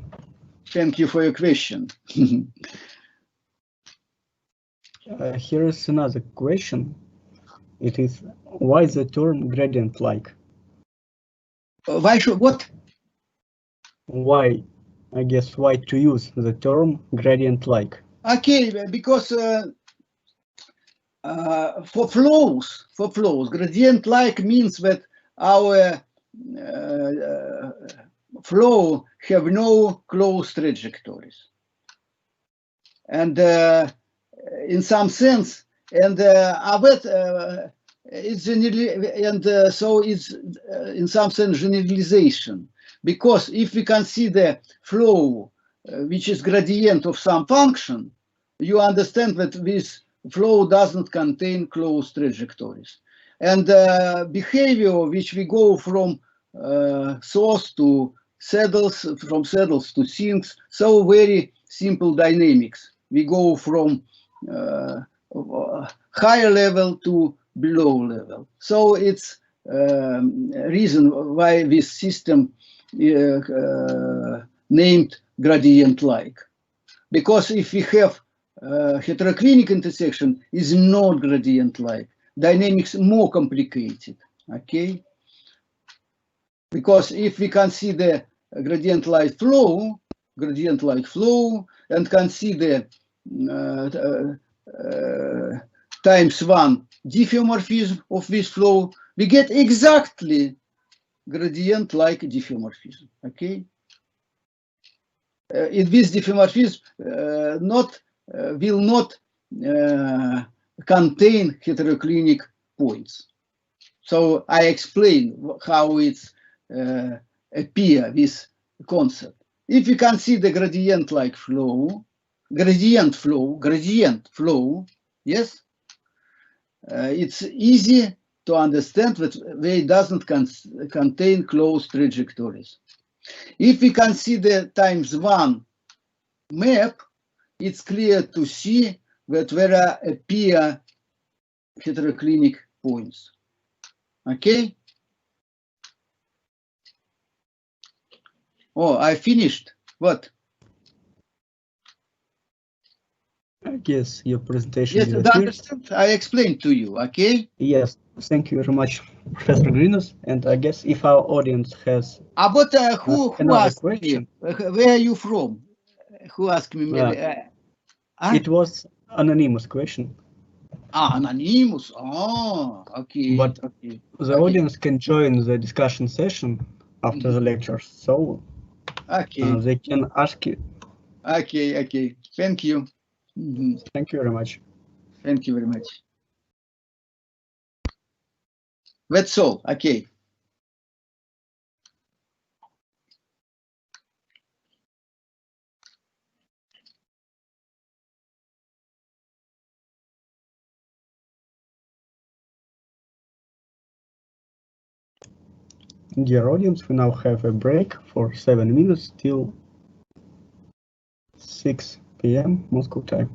Thank you for your question. Here is another question. It is, why the term gradient-like? Why should what? Why? I guess why to use the term gradient-like? Okay, because for flows, gradient-like means that our flow have no closed trajectories, and in some sense, and it's so it's in some sense generalization, because if we consider flow which is gradient of some function, you understand that this flow doesn't contain closed trajectories, and behavior which we go from source to saddles, from saddles to sinks. So very simple dynamics. We go from higher level to below level. So it's reason why this system named gradient-like. Because if we have heteroclinic intersection, is not gradient-like. Dynamics more complicated. Okay. Because if we consider gradient-like flow, and consider times 1 diffeomorphism of this flow, we get exactly gradient-like diffeomorphism. Okay. In this diffeomorphism will not contain heteroclinic points. So I explain how it's appear this concept. If you consider gradient-like flow, gradient flow, yes, it's easy to understand that they doesn't contain closed trajectories. If we consider times 1 map, it's clear to see that there appear heteroclinic points. Okay. Oh, I finished. What? I guess your presentation Yes, is I clear. understand. I explained to you. Okay. Yes, thank you very much, Professor Grinos. And I guess if our audience has But who another asked question, me? Where are you from? Who asked me? it was anonymous question. Anonymous. Oh, okay. But okay. the audience can join the discussion session after the lecture, so Okay. they can ask you. Okay. Okay. Thank you. Thank you very much. Thank you very much. That's all. Okay. Dear audience, we now have a break for 7 minutes till 6 p.m. Moscow time.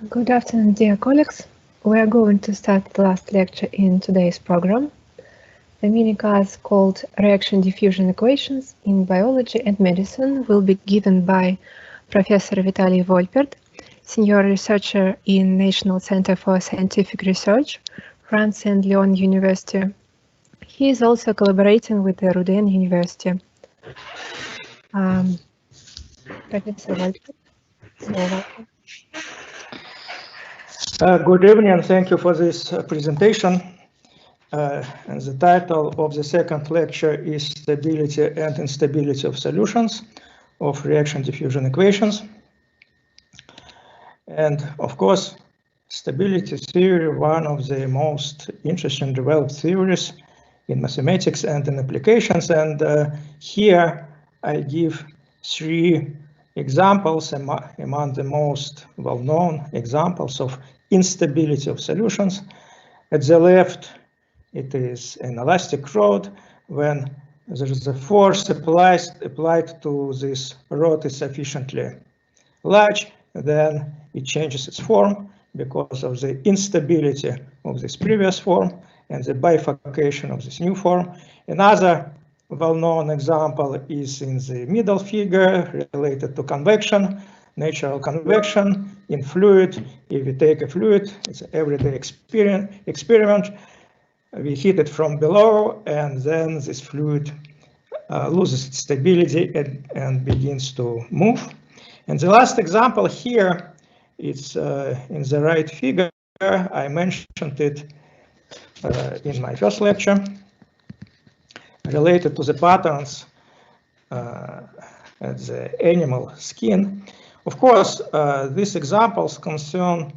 Good afternoon, dear colleagues. We are going to start the last lecture in today's program. The mini class called Reaction Diffusion Equations in Biology and Medicine will be given by Professor Vitaly Volpert, Senior Researcher in National Center for Scientific Research, France and Lyon University. He is also collaborating with the Rouen University. Professor Volpert, welcome. Good evening, and thank you for this presentation. And the title of the second lecture is Stability and Instability of Solutions of Reaction Diffusion Equations. And of course, stability theory, one of the most interesting developed theories in mathematics and in applications. And here I give three examples among the most well-known examples of instability of solutions. At the left, it is an elastic rod. When there is a force applied to this rod is sufficiently large, then it changes its form because of the instability of this previous form and the bifurcation of this new form. Another well-known example is in the middle figure related to convection, natural convection in fluid. If you take a fluid, it's an everyday experiment. We heat it from below, and then this fluid loses its stability and begins to move. And the last example here is in the right figure. I mentioned it in my first lecture, related to the patterns at the animal skin. Of course, these examples concern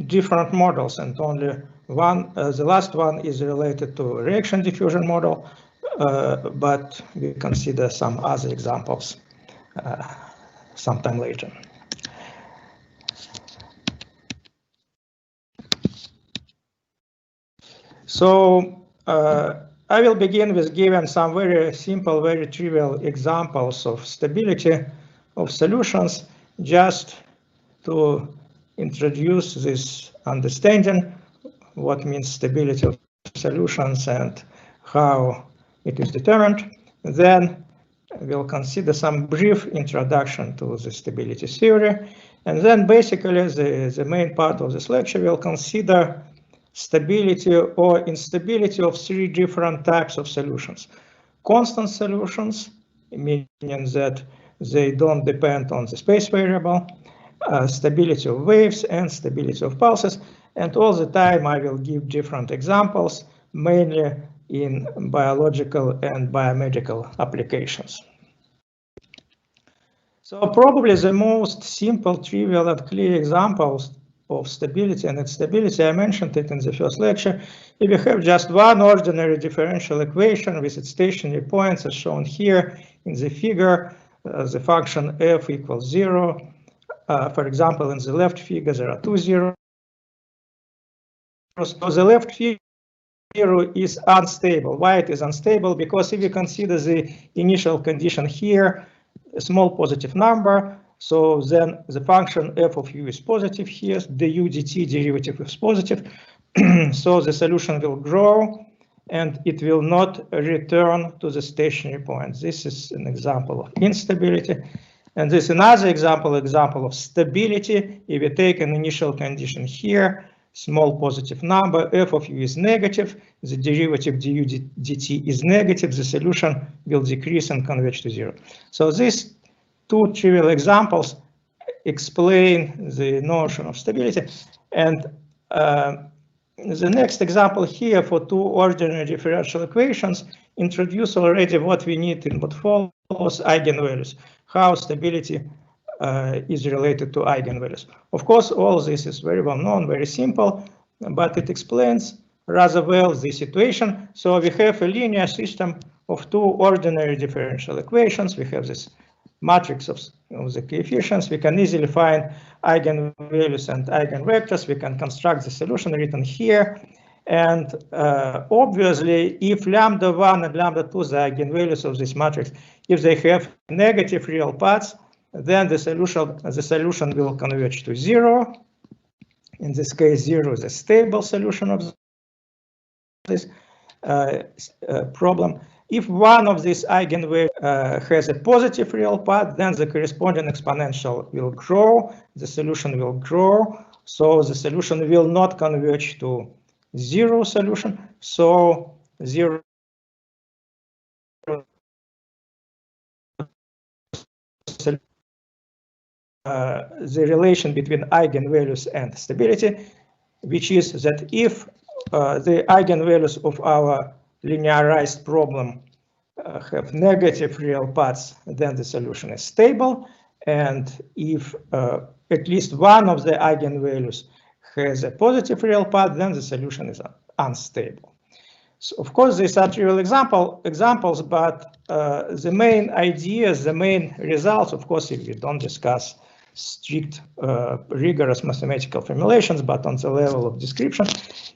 different models, and only one, the last one is related to reaction diffusion model, but we consider some other examples sometime later. So I will begin with giving some very simple, very trivial examples of stability of solutions, just to introduce this understanding, what means stability of solutions and how it is determined. Then we'll consider some brief introduction to the stability theory. And then basically the main part of this lecture will consider stability or instability of three different types of solutions. Constant solutions, meaning that they don't depend on the space variable, stability of waves and stability of pulses. And all the time I will give different examples, mainly in biological and biomedical applications. So probably the most simple, trivial, and clear examples of stability and instability, I mentioned it in the first lecture. If you have just one ordinary differential equation with its stationary points as shown here in the figure, the function f equals 0. For example, in the left figure, there are two zeros. So the left figure is unstable. Why it is unstable? Because if you consider the initial condition here, a small positive number, so then the function f of u is positive here, the u dt derivative is positive, so the solution will grow and it will not return to the stationary point. This is an example of instability. And this is another example of stability. If you take an initial condition here, small positive number, f of u is negative, the derivative du dt is negative, the solution will decrease and converge to 0. So these two trivial examples explain the notion of stability. And the next example here for two ordinary differential equations introduce already what we need in what follows, eigenvalues, how stability is related to eigenvalues. Of course, all this is very well known, very simple, but it explains rather well the situation. So we have a linear system of two ordinary differential equations. We have this matrix of the coefficients. We can easily find eigenvalues and eigenvectors. We can construct the solution written here. And obviously, if lambda 1 and lambda 2, the eigenvalues of this matrix, if they have negative real parts, then the solution will converge to 0. In this case, 0 is a stable solution of this problem. If one of these eigenvalues has a positive real part, then the corresponding exponential will grow, the solution will grow, so the solution will not converge to 0 solution, so 0 the relation between eigenvalues and stability, which is that if the eigenvalues of our linearized problem have negative real parts, then the solution is stable. And if at least one of the eigenvalues has a positive real part, then the solution is unstable. So of course, these are trivial examples, but the main ideas, the main results, of course, if we don't discuss strict, rigorous mathematical formulations, but on the level of description,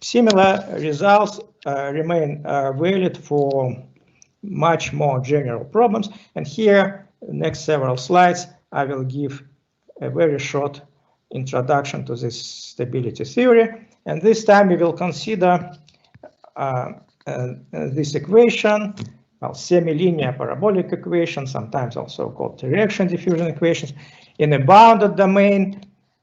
similar results remain valid for much more general problems. And here, next several slides, I will give a very short introduction to this stability theory. And this time we will consider this equation, well, semi-linear parabolic equation, sometimes also called reaction diffusion equations, in a bounded domain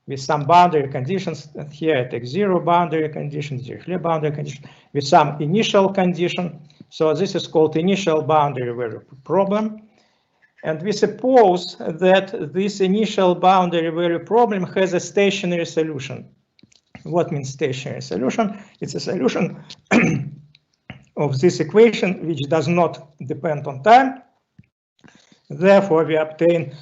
with some boundary conditions. And here I take 0 boundary condition, Dirichlet boundary condition, with some initial condition. So this is called initial boundary value problem. And we suppose that this initial boundary value problem has a stationary solution. What means stationary solution? It's a solution of this equation which does not depend on time. Therefore, we obtain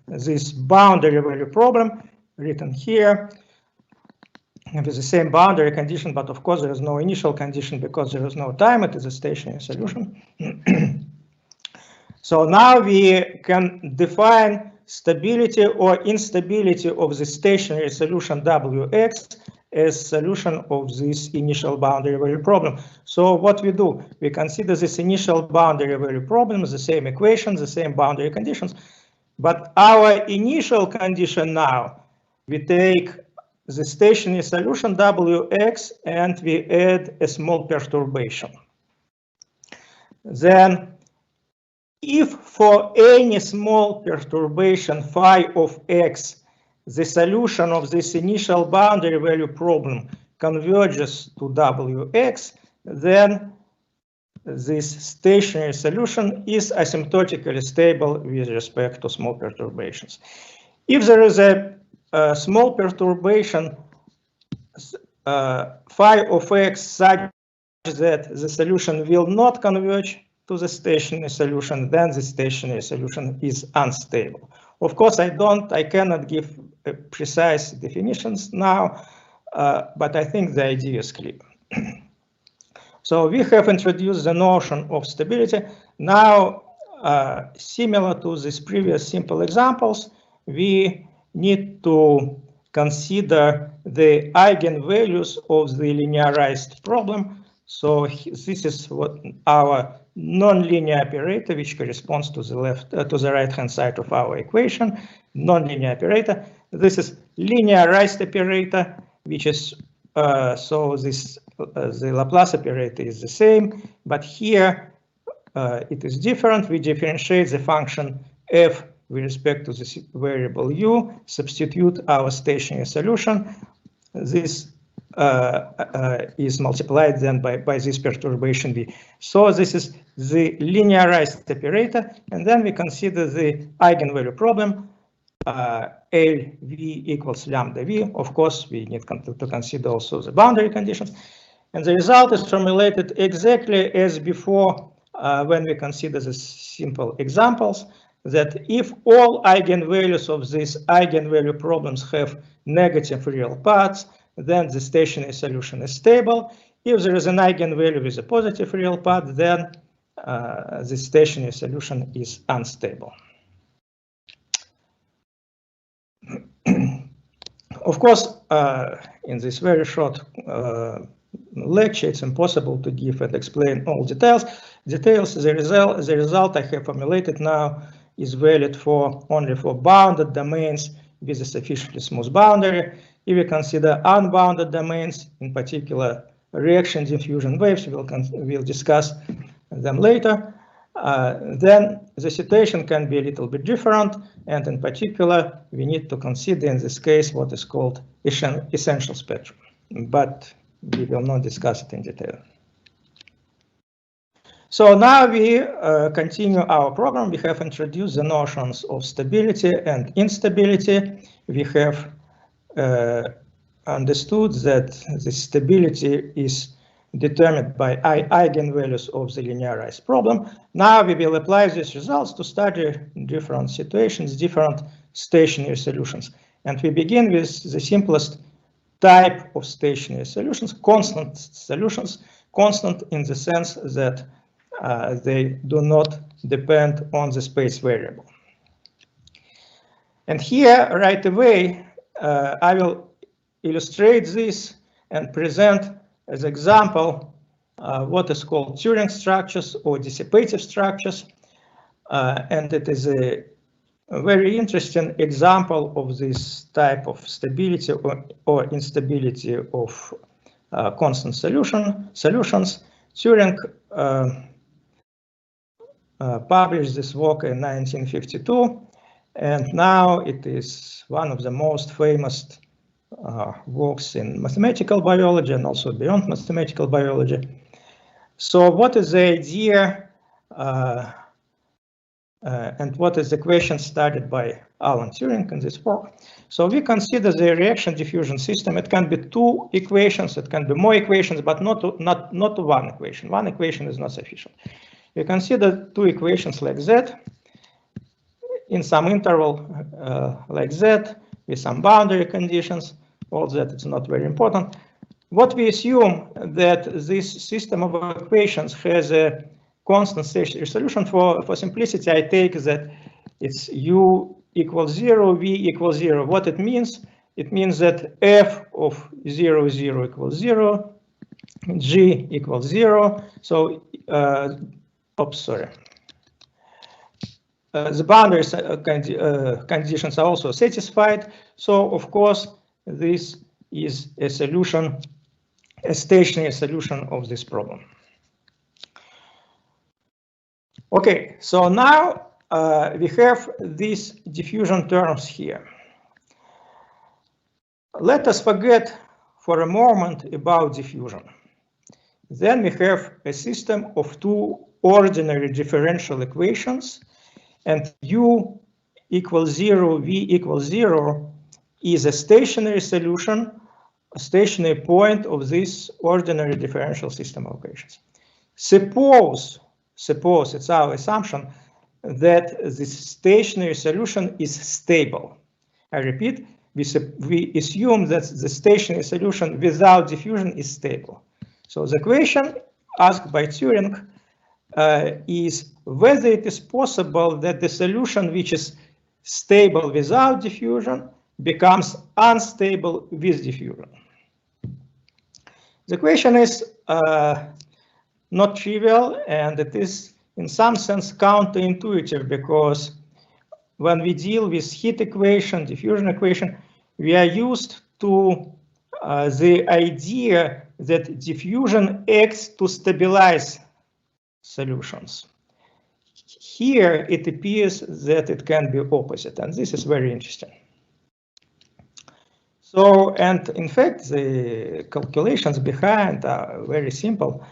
this boundary value problem written here with the same boundary condition, but of course there is no initial condition because there is no time. It is a stationary solution. So now we can define stability or instability of the stationary solution Wx as solution of this initial boundary value problem. So what we do, we consider this initial boundary value problem, the same equation, the same boundary conditions, but our initial condition now, we take the stationary solution Wx and we add a small perturbation. Then if for any small perturbation phi of x, the solution of this initial boundary value problem converges to Wx, then this stationary solution is asymptotically stable with respect to small perturbations. If there is a small perturbation phi of x such that the solution will not converge to the stationary solution, then the stationary solution is unstable. Of course, I cannot give precise definitions now, but I think the idea is clear. So we have introduced the notion of stability. Now, similar to these previous simple examples, we need to consider the eigenvalues of the linearized problem. So this is what our nonlinear operator, which corresponds to the right-hand side of our equation, nonlinear operator. This is linearized operator, which is the Laplace operator is the same, but here it is different. We differentiate the function f with respect to this variable u, substitute our stationary solution. This is multiplied then by this perturbation v. So this is the linearized operator, and then we consider the eigenvalue problem, LV equals lambda v. Of course, we need to consider also the boundary conditions, and the result is formulated exactly as before when we consider the simple examples, that if all eigenvalues of these eigenvalue problems have negative real parts, then the stationary solution is stable. If there is an eigenvalue with a positive real part, then the stationary solution is unstable. Of course, in this very short lecture, it's impossible to give and explain all details. The result I have formulated now is valid for only for bounded domains with a sufficiently smooth boundary. If we consider unbounded domains, in particular reaction diffusion waves, we'll discuss them later, then the situation can be a little bit different, and in particular, we need to consider in this case what is called essential spectrum, but we will not discuss it in detail. So now we continue our program. We have introduced the notions of stability and instability. We have understood that the stability is determined by eigenvalues of the linearized problem. Now we will apply these results to study different situations, different stationary solutions. And we begin with the simplest type of stationary solutions, constant solutions, constant in the sense that they do not depend on the space variable. And here, right away, I will illustrate this and present as example what is called Turing structures or dissipative structures. And it is a very interesting example of this type of stability or instability of constant solutions. Turing published this work in 1952, and now it is one of the most famous works in mathematical biology and also beyond mathematical biology. So what is the idea and what is the question studied by Alan Turing in this work? So we consider the reaction diffusion system. It can be two equations, it can be more equations, but not one equation. One equation is not sufficient. We consider two equations like that in some interval like that with some boundary conditions. All that it's not very important. What we assume that this system of equations has a constant stationary solution. For simplicity, I take that it's u equals 0, v equals 0. What it means? It means that f of 0, 0 equals 0, g equals 0. So, the boundary conditions are also satisfied. So, of course, this is a solution, a stationary solution of this problem. Okay, so now we have these diffusion terms here. Let us forget for a moment about diffusion. Then we have a system of two ordinary differential equations, and u equals 0, v equals 0 is a stationary solution, a stationary point of this ordinary differential system of equations. Suppose it's our assumption that this stationary solution is stable. I repeat, we assume that the stationary solution without diffusion is stable. So the question asked by Turing is whether it is possible that the solution which is stable without diffusion becomes unstable with diffusion. The question is not trivial, and it is in some sense counterintuitive, because when we deal with heat equation, diffusion equation, we are used to the idea that diffusion acts to stabilize solutions. Here it appears that it can be opposite, and this is very interesting. So, and in fact, the calculations behind are very simple.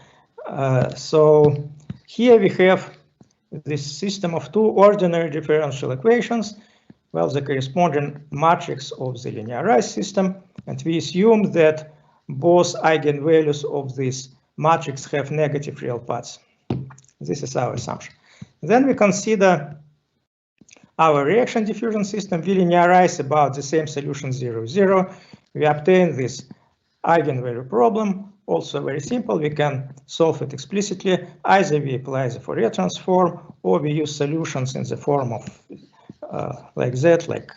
So here we have this system of two ordinary differential equations, well, the corresponding matrix of the linearized system, and we assume that both eigenvalues of this matrix have negative real parts. This is our assumption. Then we consider our reaction diffusion system. We linearize about the same solution 0, 0. We obtain this eigenvalue problem. Also very simple. We can solve it explicitly. Either we apply the Fourier transform, or we use solutions in the form of like that, like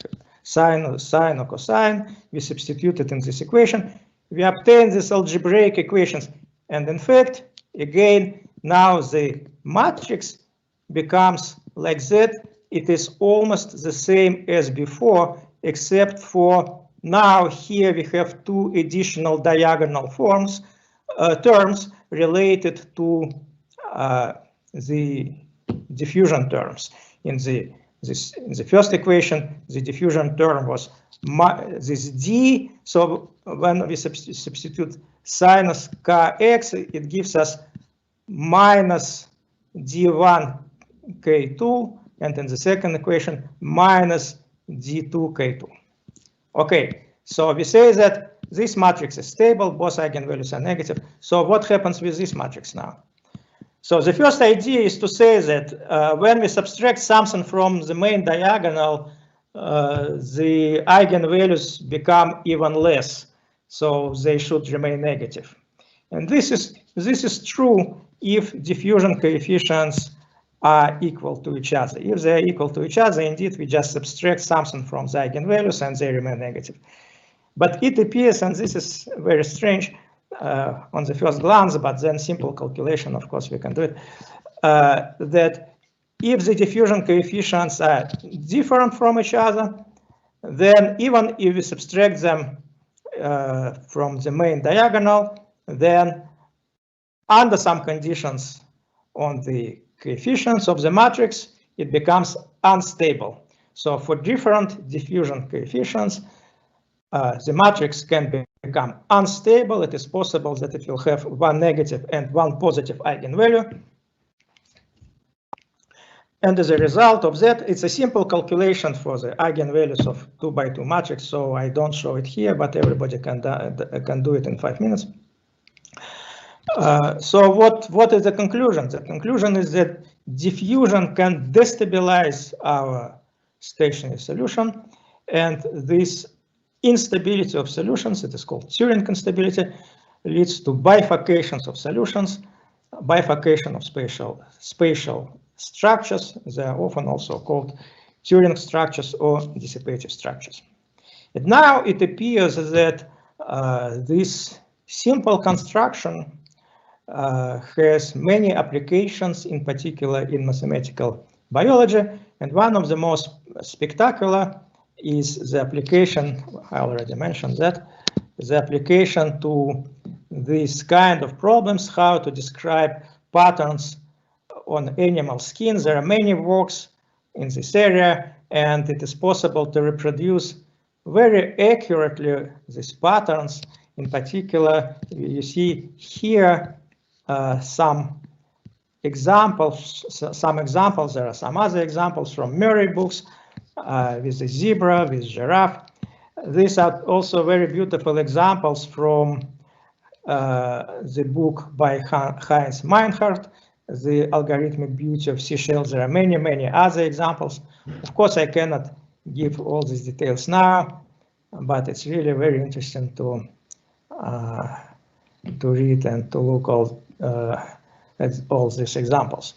sine or cosine. We substitute it in this equation. We obtain these algebraic equations. And in fact, again, now the matrix becomes like that, it is almost the same as before, except for now here we have two additional diagonal terms related to the diffusion terms. In the first equation, the diffusion term was this d. So when we substitute sinus kx, it gives us minus d1 k2, and in the second equation minus d2 k2. Okay, so we say that this matrix is stable, both eigenvalues are negative. So what happens with this matrix now? So the first idea is to say that when we subtract something from the main diagonal, the eigenvalues become even less, so they should remain negative. And this is true if diffusion coefficients are equal to each other. If they are equal to each other, indeed, we just subtract something from the eigenvalues and they remain negative. But it appears, and this is very strange on the first glance, but then simple calculation, of course, we can do it, that if the diffusion coefficients are different from each other, then even if we subtract them from the main diagonal, then under some conditions on the coefficients of the matrix, it becomes unstable. So for different diffusion coefficients, the matrix can become unstable. It is possible that it will have one negative and one positive eigenvalue. And as a result of that, it's a simple calculation for the eigenvalues of 2 by 2 matrix. So I don't show it here, but everybody can do it in 5 minutes. So what is the conclusion? The conclusion is that diffusion can destabilize our stationary solution, and this instability of solutions, it is called Turing instability, leads to bifurcations of solutions, bifurcation of spatial structures. They are often also called Turing structures or dissipative structures. And now it appears that this simple construction has many applications, in particular in mathematical biology, and one of the most spectacular is the application, I already mentioned that, the application to this kind of problems, how to describe patterns on animal skin. There are many works in this area, and it is possible to reproduce very accurately these patterns. In particular, you see here some examples. There are some other examples from Murray books with the zebra, with giraffe. These are also very beautiful examples from the book by Heinz Meinhardt, The Algorithmic Beauty of Seashells. There are many, many other examples. Of course, I cannot give all these details now, but it's really very interesting to read and to look at all these examples.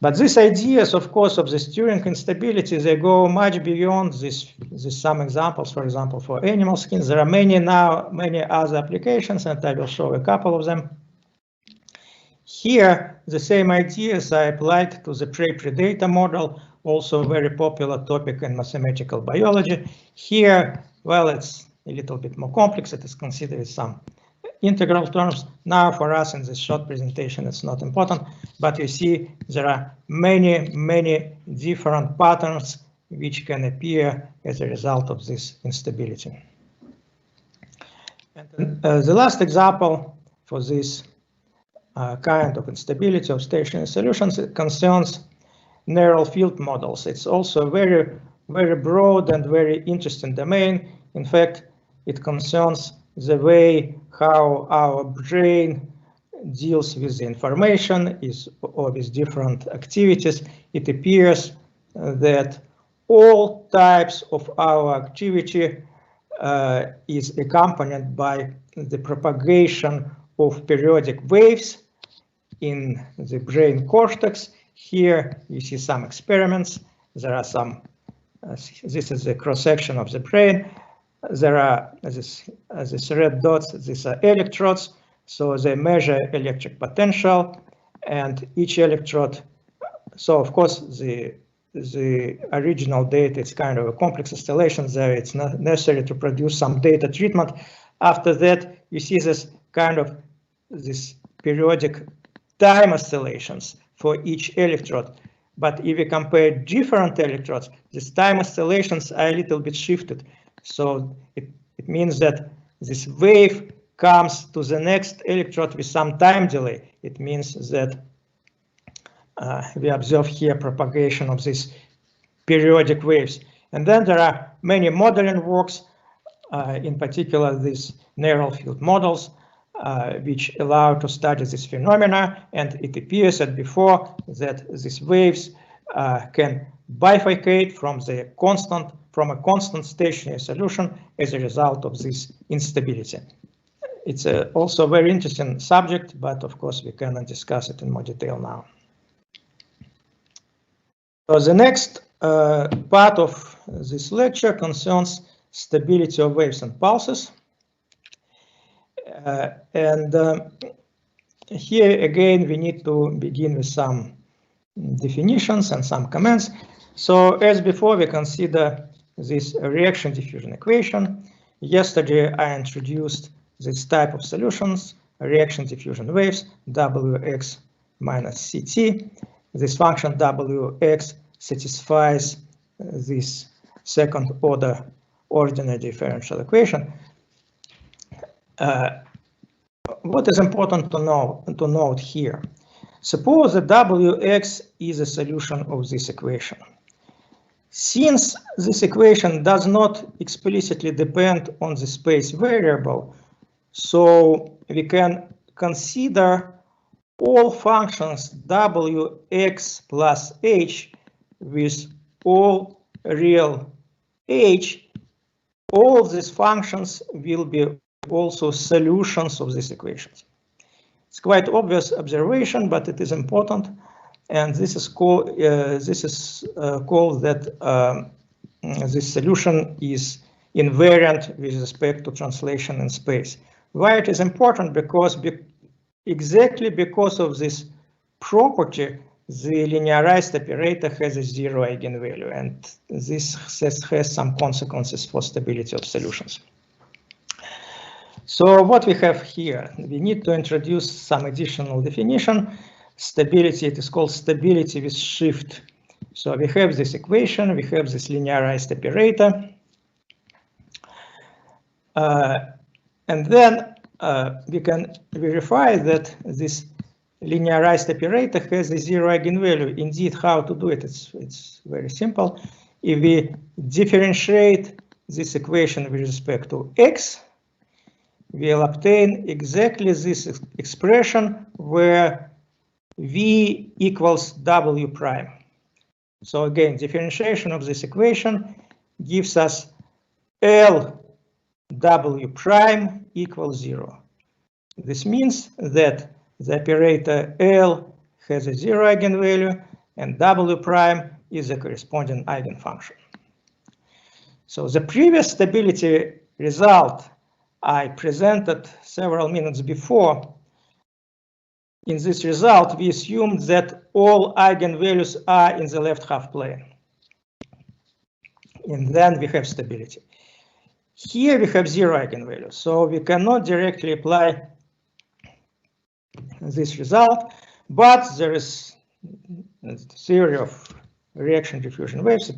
But these ideas, of course, of this Turing instability, they go much beyond this some examples, for example, for animal skins. There are many other applications, and I will show a couple of them. Here, the same ideas are applied to the prey-predator model, also a very popular topic in mathematical biology. Here, well, it's a little bit more complex. It is considered some integral terms. Now, for us in this short presentation, it's not important, but you see there are many, many different patterns which can appear as a result of this instability. And the last example for this kind of instability of stationary solutions, it concerns neural field models. It's also a very, very broad and very interesting domain. In fact, it concerns the way how our brain deals with the information or with different activities. It appears that all types of our activity is accompanied by the propagation of periodic waves in the brain cortex. Here you see some experiments. There are some, this is a cross-section of the brain. There are these red dots, these are electrodes, so they measure electric potential, and each electrode, so of course the the original data. It's kind of a complex installation there. It's not necessary to produce some data treatment. After that, you see this kind of this periodic time oscillations for each electrode. But if you compare different electrodes, these time oscillations are a little bit shifted. So it means that this wave comes to the next electrode with some time delay. It means that we observe here propagation of these periodic waves. And then there are many modeling works, in particular these narrow field models, which allow to study this phenomena. And it appears that before that these waves can bifurcate from a constant stationary solution as a result of this instability. It's also a very interesting subject, but of course we cannot discuss it in more detail now. So the next part of this lecture concerns stability of waves and pulses. Here again we need to begin with some definitions and some comments. So as before, we consider this reaction diffusion equation. Yesterday I introduced this type of solutions, reaction diffusion waves, Wx minus Ct. This function Wx satisfies this second order ordinary differential equation. What is important to note here? Suppose that Wx is a solution of this equation. Since this equation does not explicitly depend on the space variable, so we can consider all functions Wx plus h with all real h. All of these functions will be also solutions of these equations. It's quite obvious observation, but it is important, and this is called that this solution is invariant with respect to translation in space. Why it is important? Because exactly because of this property, the linearized operator has a zero eigenvalue, and this has some consequences for stability of solutions. So what we have here, we need to introduce some additional definition. Stability, it is called stability with shift. So we have this equation, we have this linearized operator. And then we can verify that this linearized operator has a zero eigenvalue. Indeed, how to do it? It's very simple. If we differentiate this equation with respect to x, we'll obtain exactly this expression where v equals w prime. So again, differentiation of this equation gives us L w prime equals 0. This means that the operator L has a zero eigenvalue and w prime is the corresponding eigenfunction. So the previous stability result I presented several minutes before. In this result, we assumed that all eigenvalues are in the left half plane. And then we have stability. Here we have zero eigenvalues, so we cannot directly apply this result, but there is a theory of reaction diffusion waves.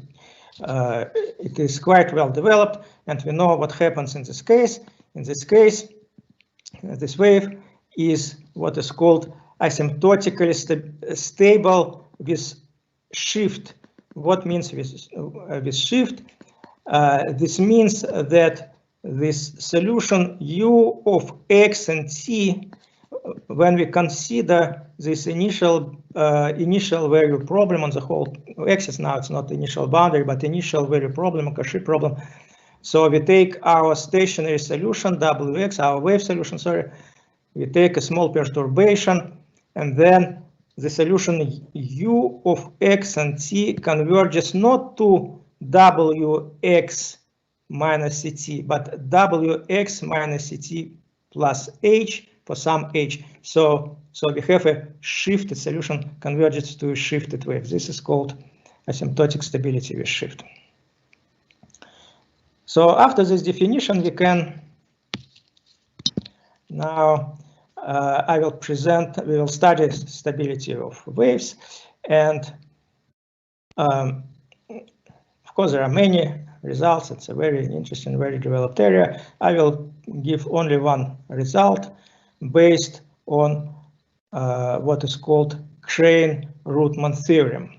It is quite well developed, and we know what happens in this case. In this case, this wave is what is called asymptotically stable with shift. What means with shift? This means that this solution u of x and t, when we consider this initial value problem on the whole axis, now it's not initial boundary, but initial value problem, a Cauchy problem. So we take our stationary solution, Wx, our wave solution, sorry, we take a small perturbation, and then the solution u of x and t converges not to Wx minus Ct, but Wx minus Ct plus h for some h. So we have a shifted solution converges to a shifted wave. This is called asymptotic stability with shift. So after this definition, we can now we will study stability of waves, and of course there are many results. It's a very interesting, very developed area. I will give only one result based on what is called Crane-Rootman theorem.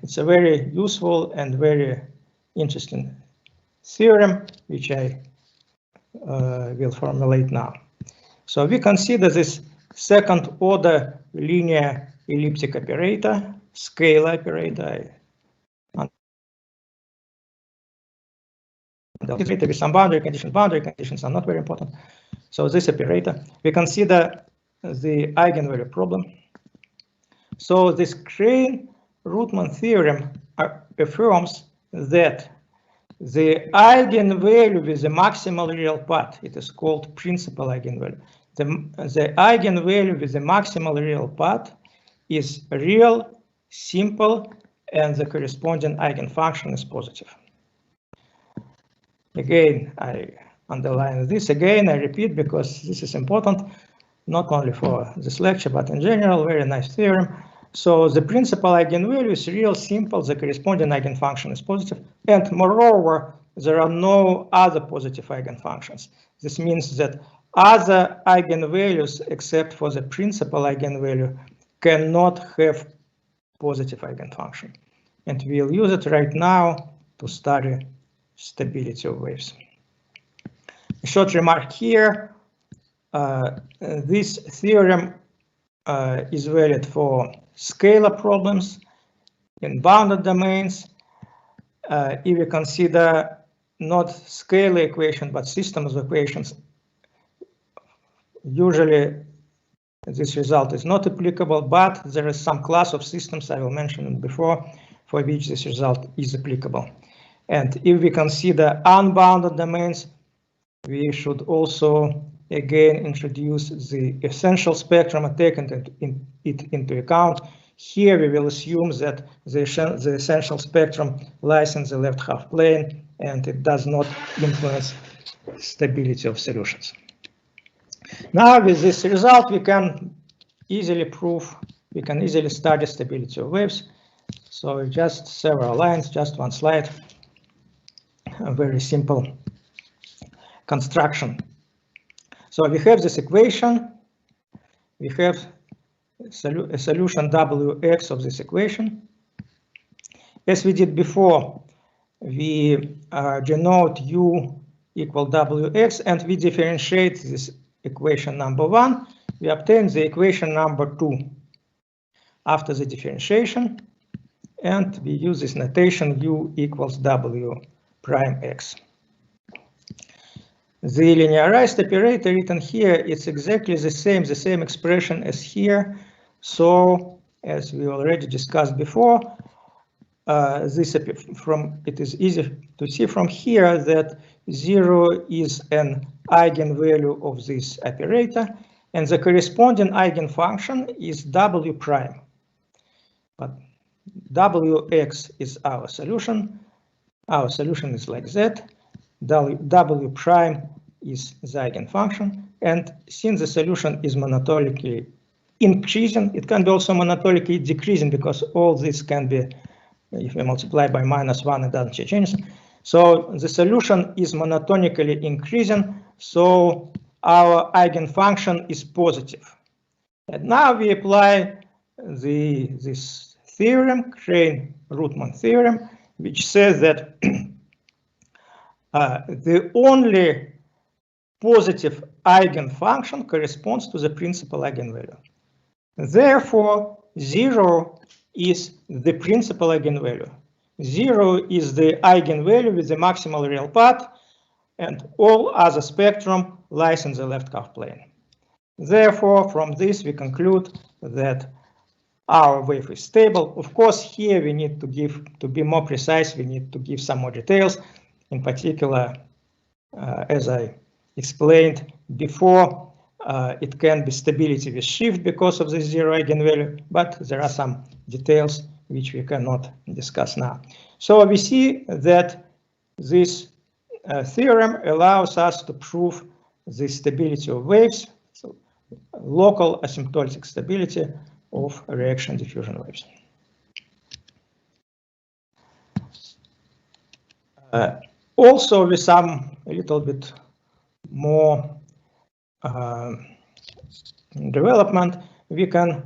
It's a very useful and very interesting theorem, which I will formulate now. So we consider this second order linear elliptic operator, scalar operator, with some boundary conditions. Boundary conditions are not very important. So this operator, we consider the eigenvalue problem. So this Crane-Rootman theorem affirms that the eigenvalue with the maximal real part, it is called principal eigenvalue. The eigenvalue with the maximal real part is real, simple, and the corresponding eigenfunction is positive. Again, I underline this again, I repeat, because this is important, not only for this lecture, but in general, very nice theorem. So the principal eigenvalue is real, simple, the corresponding eigenfunction is positive, and moreover, there are no other positive eigenfunctions. This means that other eigenvalues, except for the principal eigenvalue, cannot have positive eigenfunction. And we'll use it right now to study stability of waves. A short remark here, this theorem is valid for scalar problems in bounded domains. If you consider not scalar equation, but systems of equations, usually this result is not applicable, but there is some class of systems, I will mention it before, for which this result is applicable. And if we consider unbounded domains, we should also again introduce the essential spectrum and take it into account. Here we will assume that the essential spectrum lies in the left half plane and it does not influence stability of solutions. Now with this result we can easily prove, we can easily study stability of waves. So just several lines, just one slide, a very simple construction. So we have this equation, we have a solution Wx of this equation. As we did before, we denote u equal Wx and we differentiate this equation number 1. We obtain the equation number 2 after the differentiation, and we use this notation u equals W prime x. The linearized operator written here, it's exactly the same expression as here. So as we already discussed before, it is easy to see from here that 0 is an eigenvalue of this operator, and the corresponding eigenfunction is W prime. But Wx is our solution. Our solution is like that. W prime is the eigenfunction, and since the solution is monotonically increasing, it can be also monotonically decreasing, because all this can be, if we multiply by -1, it doesn't change anything. So the solution is monotonically increasing, so our eigenfunction is positive. And now we apply this theorem, Crane-Rootman theorem, which says that the only positive eigenfunction corresponds to the principal eigenvalue. Therefore, 0 is the principal eigenvalue. 0 is the eigenvalue with the maximal real part, and all other spectrum lies in the left half plane. Therefore, from this we conclude that our wave is stable. Of course, here we need to be more precise, we need to give some more details. In particular, as I explained before, it can be stability with shift because of the 0 eigenvalue, but there are some details which we cannot discuss now. So we see that this theorem allows us to prove the stability of waves, so local asymptotic stability of reaction diffusion waves. Also, with some a little bit more development, we can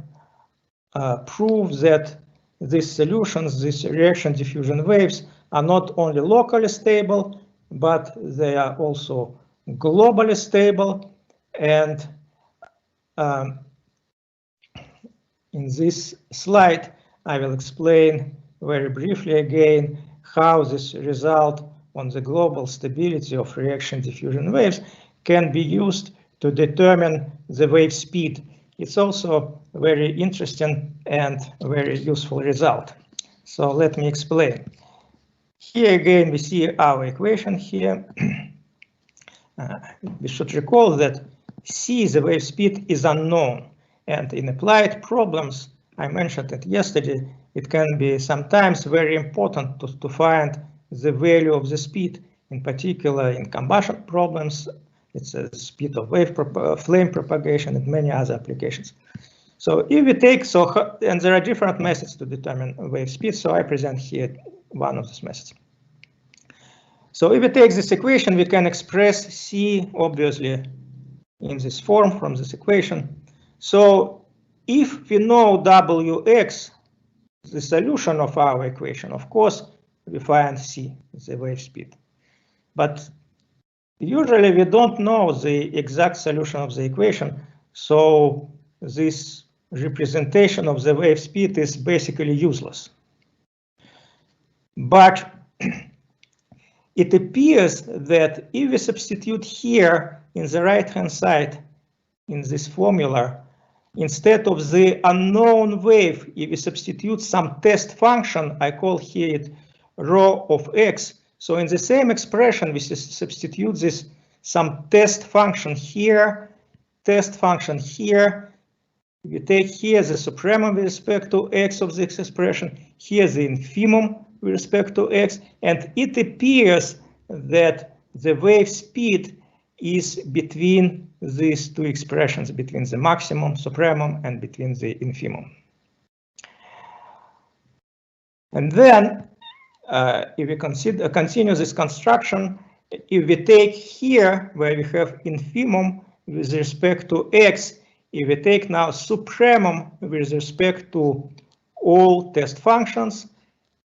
prove that these solutions, these reaction diffusion waves, are not only locally stable, but they are also globally stable. And in this slide, I will explain very briefly again how this result on the global stability of reaction diffusion waves can be used to determine the wave speed. It's also a very interesting and very useful result. So let me explain. Here again, we see our equation here. We should recall that c, the wave speed, is unknown. And in applied problems, I mentioned it yesterday, it can be sometimes very important to find the value of the speed. In particular, in combustion problems, it's a speed of flame propagation and many other applications. So if we take, and there are different methods to determine wave speed, so I present here one of these methods. So if we take this equation, we can express c obviously in this form from this equation. So if we know wx, the solution of our equation, of course, we find c, the wave speed. But usually we don't know the exact solution of the equation, so this representation of the wave speed is basically useless. But it appears that if we substitute here in the right-hand side in this formula, instead of the unknown wave, if we substitute some test function, I call here it rho of x. So in the same expression, we substitute this some test function here, test function here. We take here the supremum with respect to x of this expression, here the infimum with respect to x, and it appears that the wave speed is between these two expressions, between the maximum, supremum, and between the infimum. And then, if we continue this construction, if we take here where we have infimum with respect to x, if we take now supremum with respect to all test functions,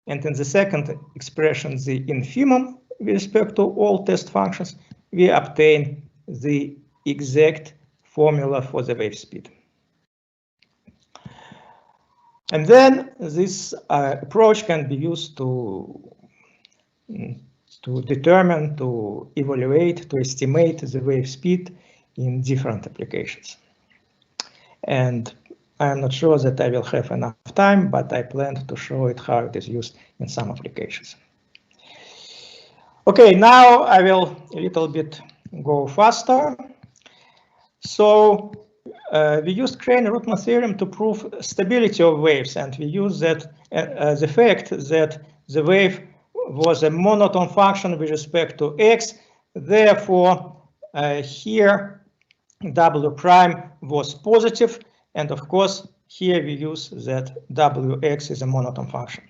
and in the second expression the infimum with respect to all test functions, we obtain the exact formula for the wave speed. And then this approach can be used to determine, to evaluate, to estimate the wave speed in different applications. And I'm not sure that I will have enough time, but I plan to show it how it is used in some applications. Okay, now I will a little bit go faster. So we used Crane-Rootman theorem to prove stability of waves, and we use that the fact that the wave was a monotone function with respect to x. Therefore, here w prime was positive, and of course here we use that wx is a monotone function.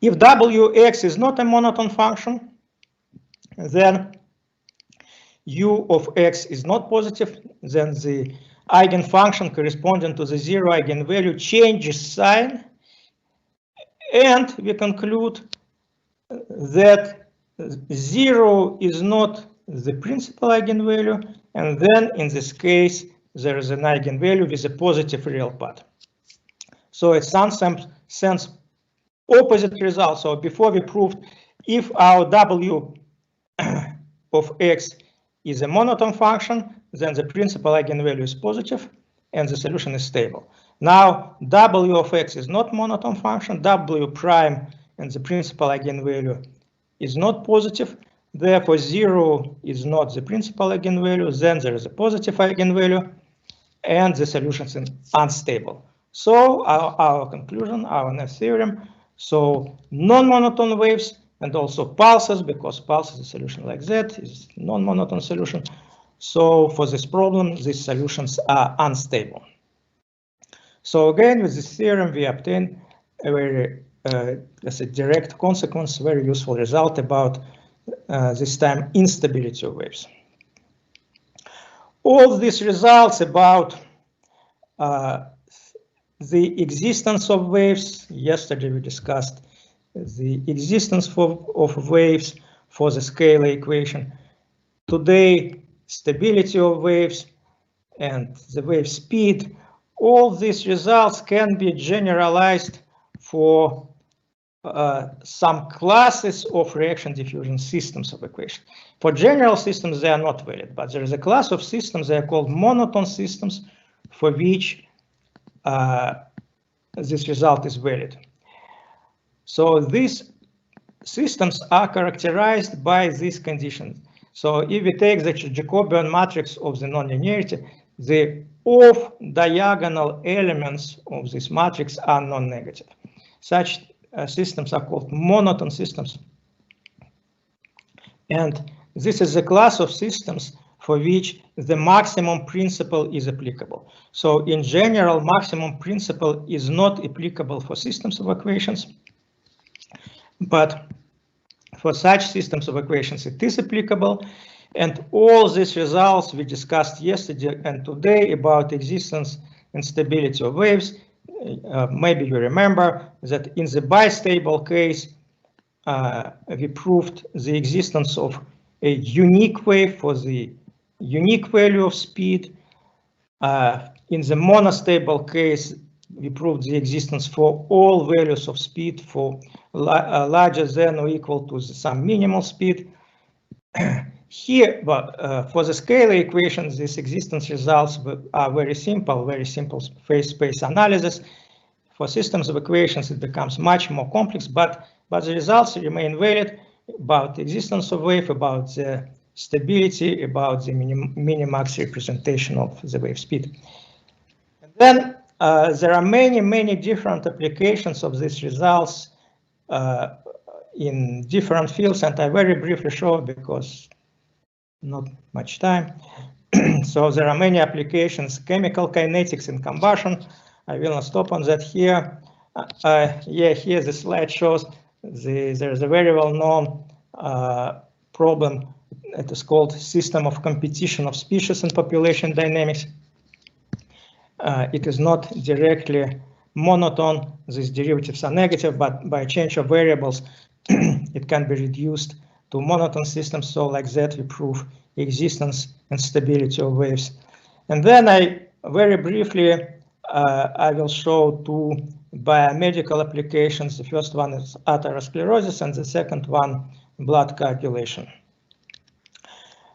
If wx is not a monotone function, then u of x is not positive, then the eigenfunction corresponding to the zero eigenvalue changes sign, and we conclude that 0 is not the principal eigenvalue, and then in this case there is an eigenvalue with a positive real part. So it's some sense opposite result. So before we proved if our w of x is a monotone function, then the principal eigenvalue is positive and the solution is stable. Now w of x is not monotone function, w prime and the principal eigenvalue is not positive, therefore 0 is not the principal eigenvalue, then there is a positive eigenvalue and the solution is unstable. So our conclusion, our next theorem, so non-monotone waves and also pulses, because pulse is a solution like that, is non-monotone solution. So for this problem, these solutions are unstable. So again, with this theorem, we obtain a very, as a direct consequence, very useful result about this time instability of waves. All these results about the existence of waves. Yesterday we discussed the existence of waves for the scalar equation. Today, stability of waves and the wave speed. All these results can be generalized for some classes of reaction diffusion systems of equation. For general systems, they are not valid, but there is a class of systems, they are called monotone systems, for which this result is valid. So these systems are characterized by these conditions. So if we take the Jacobian matrix of the nonlinearity, the off-diagonal elements of this matrix are non-negative. Such systems are called monotone systems. And this is a class of systems for which the maximum principle is applicable. So in general, maximum principle is not applicable for systems of equations, but for such systems of equations it is applicable. And all these results we discussed yesterday and today about existence and stability of waves, maybe you remember that in the bistable case, we proved the existence of a unique wave for the unique value of speed. In the monostable case, we proved the existence for all values of speed for larger than or equal to some minimal speed. Here, but for the scalar equations, these existence results are very simple phase space analysis. For systems of equations, it becomes much more complex, but the results remain valid about the existence of wave, about the stability, about the minimax representation of the wave speed. And then there are many different applications of these results in different fields, and I very briefly show because not much time. So there are many applications, chemical kinetics in combustion. I will not stop on that here. Here the slide shows there's a very well-known problem. It is called system of competition of species in population dynamics. It is not directly monotone. These derivatives are negative, but by change of variables, it can be reduced to monotone systems. So like that, we prove existence and stability of waves. And then I very briefly, I will show two biomedical applications. The first one is atherosclerosis, and the second one, blood coagulation.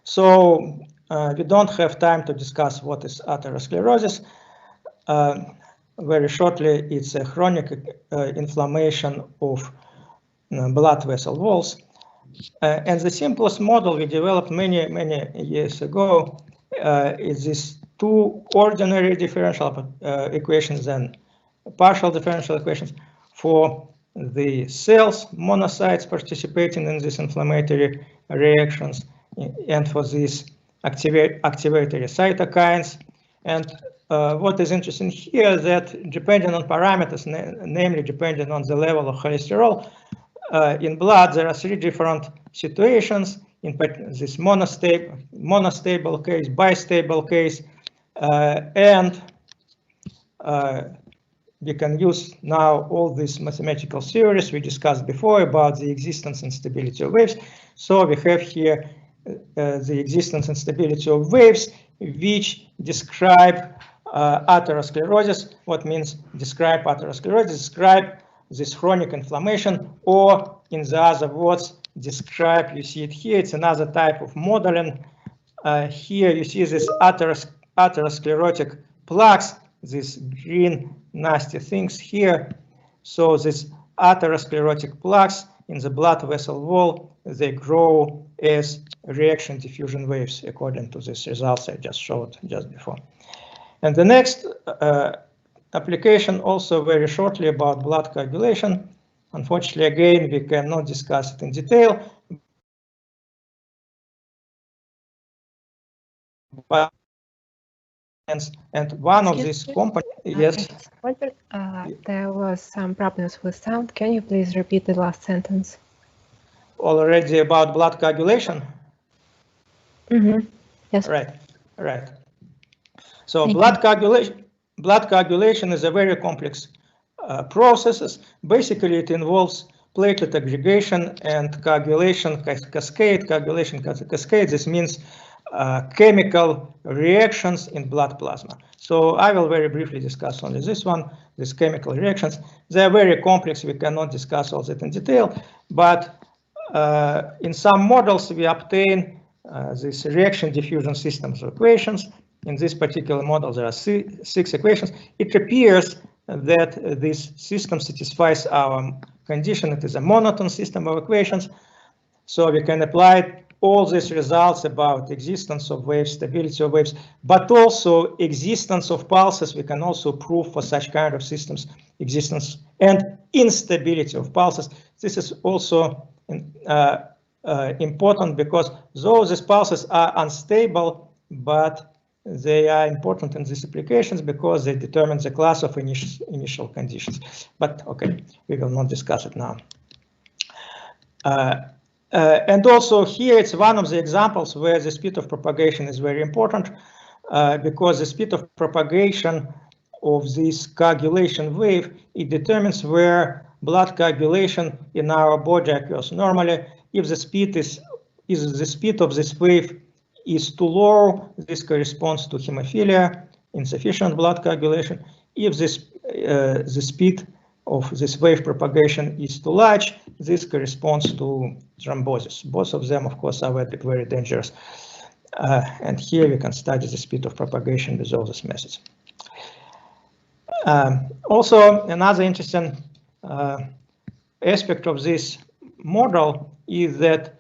So we don't have time to discuss what is atherosclerosis. Very shortly, it's a chronic inflammation of blood vessel walls. And the simplest model we developed many years ago is this two ordinary differential equations and partial differential equations for the cells, monocytes participating in these inflammatory reactions, and for these activatory cytokines. And what is interesting here is that depending on parameters, namely depending on the level of cholesterol in blood, there are three different situations in this monostable case, bistable case, and we can use now all these mathematical theories we discussed before about the existence and stability of waves. So we have here the existence and stability of waves, which describe atherosclerosis. What means describe atherosclerosis? Describe this chronic inflammation, or in the other words, describe, you see it here, it's another type of modeling. Here you see this atherosclerotic plaques, these green nasty things here. So these atherosclerotic plaques in the blood vessel wall, they grow as reaction diffusion waves according to these results I just showed just before. And the next application also very shortly about blood coagulation. Unfortunately, again, we cannot discuss it in detail. But and one of these components, yes. There was some problems with sound. Can you please repeat the last sentence? Already about blood coagulation. Yes. Right. So blood coagulation is a very complex process. Basically, it involves platelet aggregation and coagulation cascade. Coagulation cascade. This means chemical reactions in blood plasma. So I will very briefly discuss only this one, these chemical reactions. They are very complex. We cannot discuss all that in detail, but in some models we obtain this reaction diffusion systems of equations. In this particular model, there are 6 equations. It appears that this system satisfies our condition. It is a monotone system of equations. So we can apply all these results about existence of waves, stability of waves, but also existence of pulses. We can also prove for such kind of systems existence and instability of pulses. This is also important because though these pulses are unstable, but they are important in these applications because they determine the class of initial conditions. But okay, we will not discuss it now. And also here it's one of the examples where the speed of propagation is very important because the speed of propagation of this coagulation wave, it determines where blood coagulation in our body occurs. Normally, if the speed is the speed of this wave is too low, this corresponds to hemophilia, insufficient blood coagulation. If this the speed of this wave propagation is too large, this corresponds to thrombosis. Both of them, of course, are very dangerous. And here we can study the speed of propagation with all these methods. Also, another interesting aspect of this model is that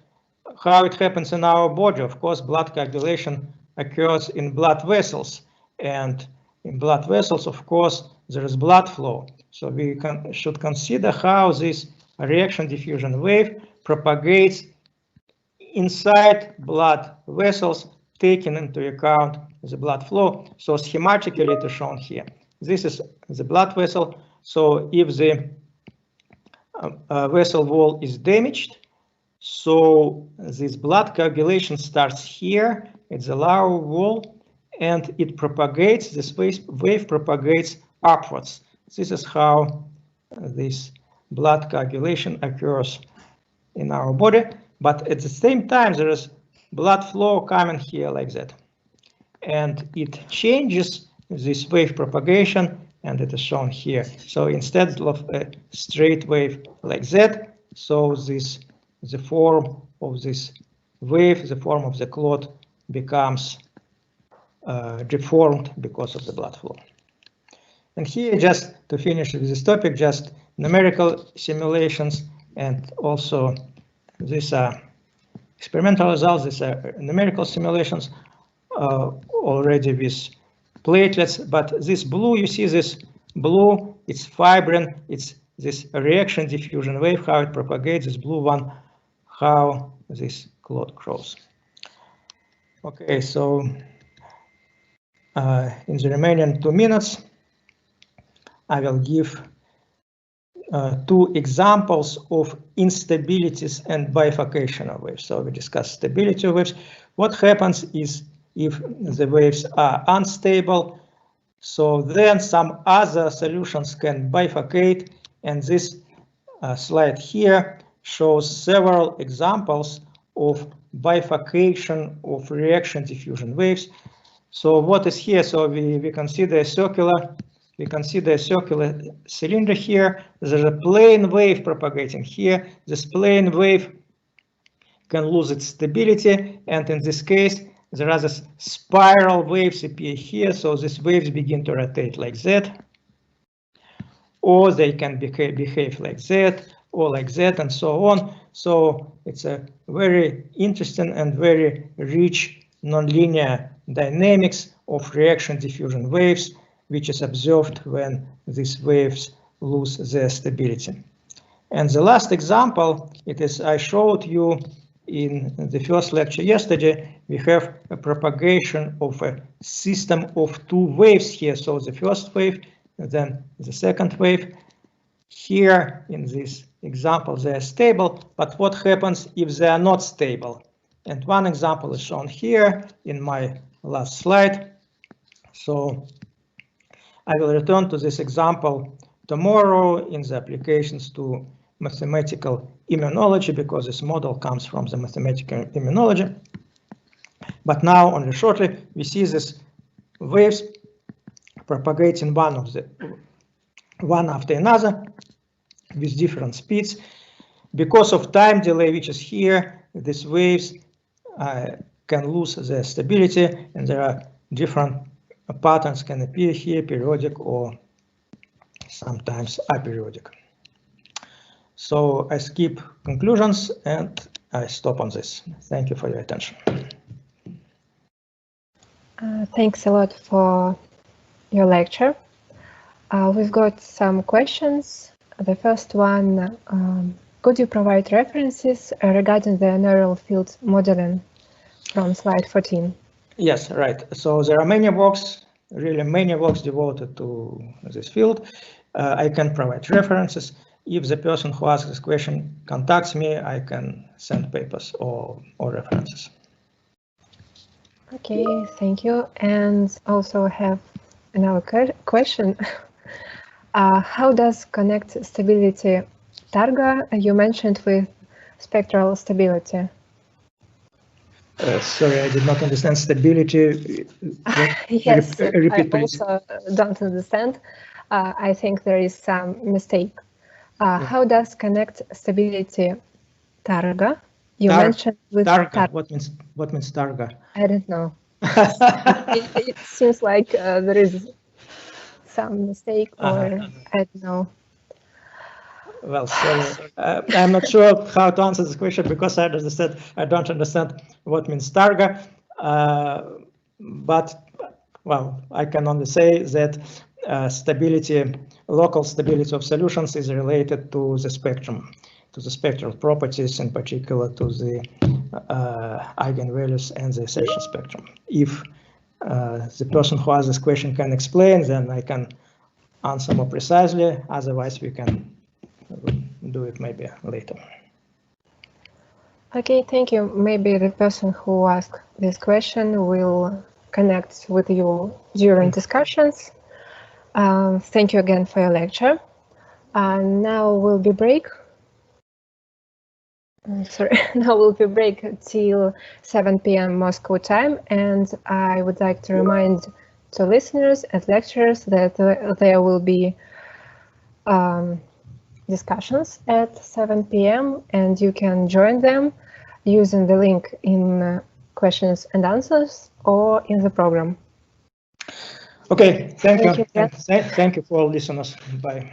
how it happens in our body. Of course, blood coagulation occurs in blood vessels, and in blood vessels, of course, there is blood flow. So we should consider how this reaction diffusion wave propagates inside blood vessels, taking into account the blood flow. So schematically it is shown here. This is the blood vessel. So if the vessel wall is damaged, so this blood coagulation starts here. It's the lower wall, and it propagates. This wave propagates upwards. This is how this blood coagulation occurs in our body. But at the same time, there is blood flow coming here like that, and it changes this wave propagation, and it is shown here. So instead of a straight wave like that, so the form of this wave, the form of the clot becomes deformed because of the blood flow. And here, just to finish with this topic, just numerical simulations, and also these are experimental results. These are numerical simulations already with platelets. But this blue, you see this blue, it's fibrin, it's this reaction diffusion wave, how it propagates. This blue one, how this clot grows. Okay, so in the remaining 2 minutes, I will give 2 examples of instabilities and bifurcation of waves. So we discussed stability of waves. What happens is if the waves are unstable, so then some other solutions can bifurcate, and this slide here shows several examples of bifurcation of reaction diffusion waves. So what is here? So we consider a circular cylinder here. There's a plane wave propagating here. This plane wave can lose its stability, and in this case, there are these spiral waves appear here. So these waves begin to rotate like that, or they can behave like that, or like that, and so on. So it's a very interesting and very rich nonlinear dynamics of reaction diffusion waves. which is observed when these waves lose their stability. And the last example, it is I showed you in the first lecture yesterday, we have a propagation of a system of two waves here. So the first wave, and then the second wave. Here in this example, they are stable, but what happens if they are not stable? And one example is shown here in my last slide. So I will return to this example tomorrow in the applications to mathematical immunology, because this model comes from the mathematical immunology. But now, only shortly, we see these waves propagating one after another with different speeds. Because of time delay, which is here, these waves can lose their stability, and there are different patterns can appear here, periodic or sometimes aperiodic. So I skip conclusions and I stop on this. Thank you for your attention. Thanks a lot for your lecture. We've got some questions. The first one, could you provide references regarding the neural field modeling from slide 14? Yes, right. So there are many works, really many works devoted to this field. I can provide references. If the person who asks this question contacts me, I can send papers or references. Okay, thank you. And also have another question. How does connect stability targa you mentioned with spectral stability? Sorry, I did not understand stability. Yes, repeat, I please. also don't understand. I think there is some mistake. How does connect stability targa you mentioned with targa? What means targa? I don't know. It seems like there is some mistake, or I don't know. Well, sorry, I'm not sure how to answer this question because I don't understand what means targa. But well, I can only say that local stability of solutions is related to the spectrum, to the spectral properties, in particular to the eigenvalues and the assertion spectrum. If the person who asks this question can explain, then I can answer more precisely. Otherwise, we can do it maybe later. Okay, thank you. Maybe the person who asked this question will connect with you during discussions. Thank you again for your lecture. Now will be break. Now will be break till 7 p.m. Moscow time, and I would like to remind to listeners and lecturers that there will be discussions at 7 p.m. and you can join them using the link in questions and answers or in the program. Okay, thank you. Thank you Thank you for all listeners. Bye.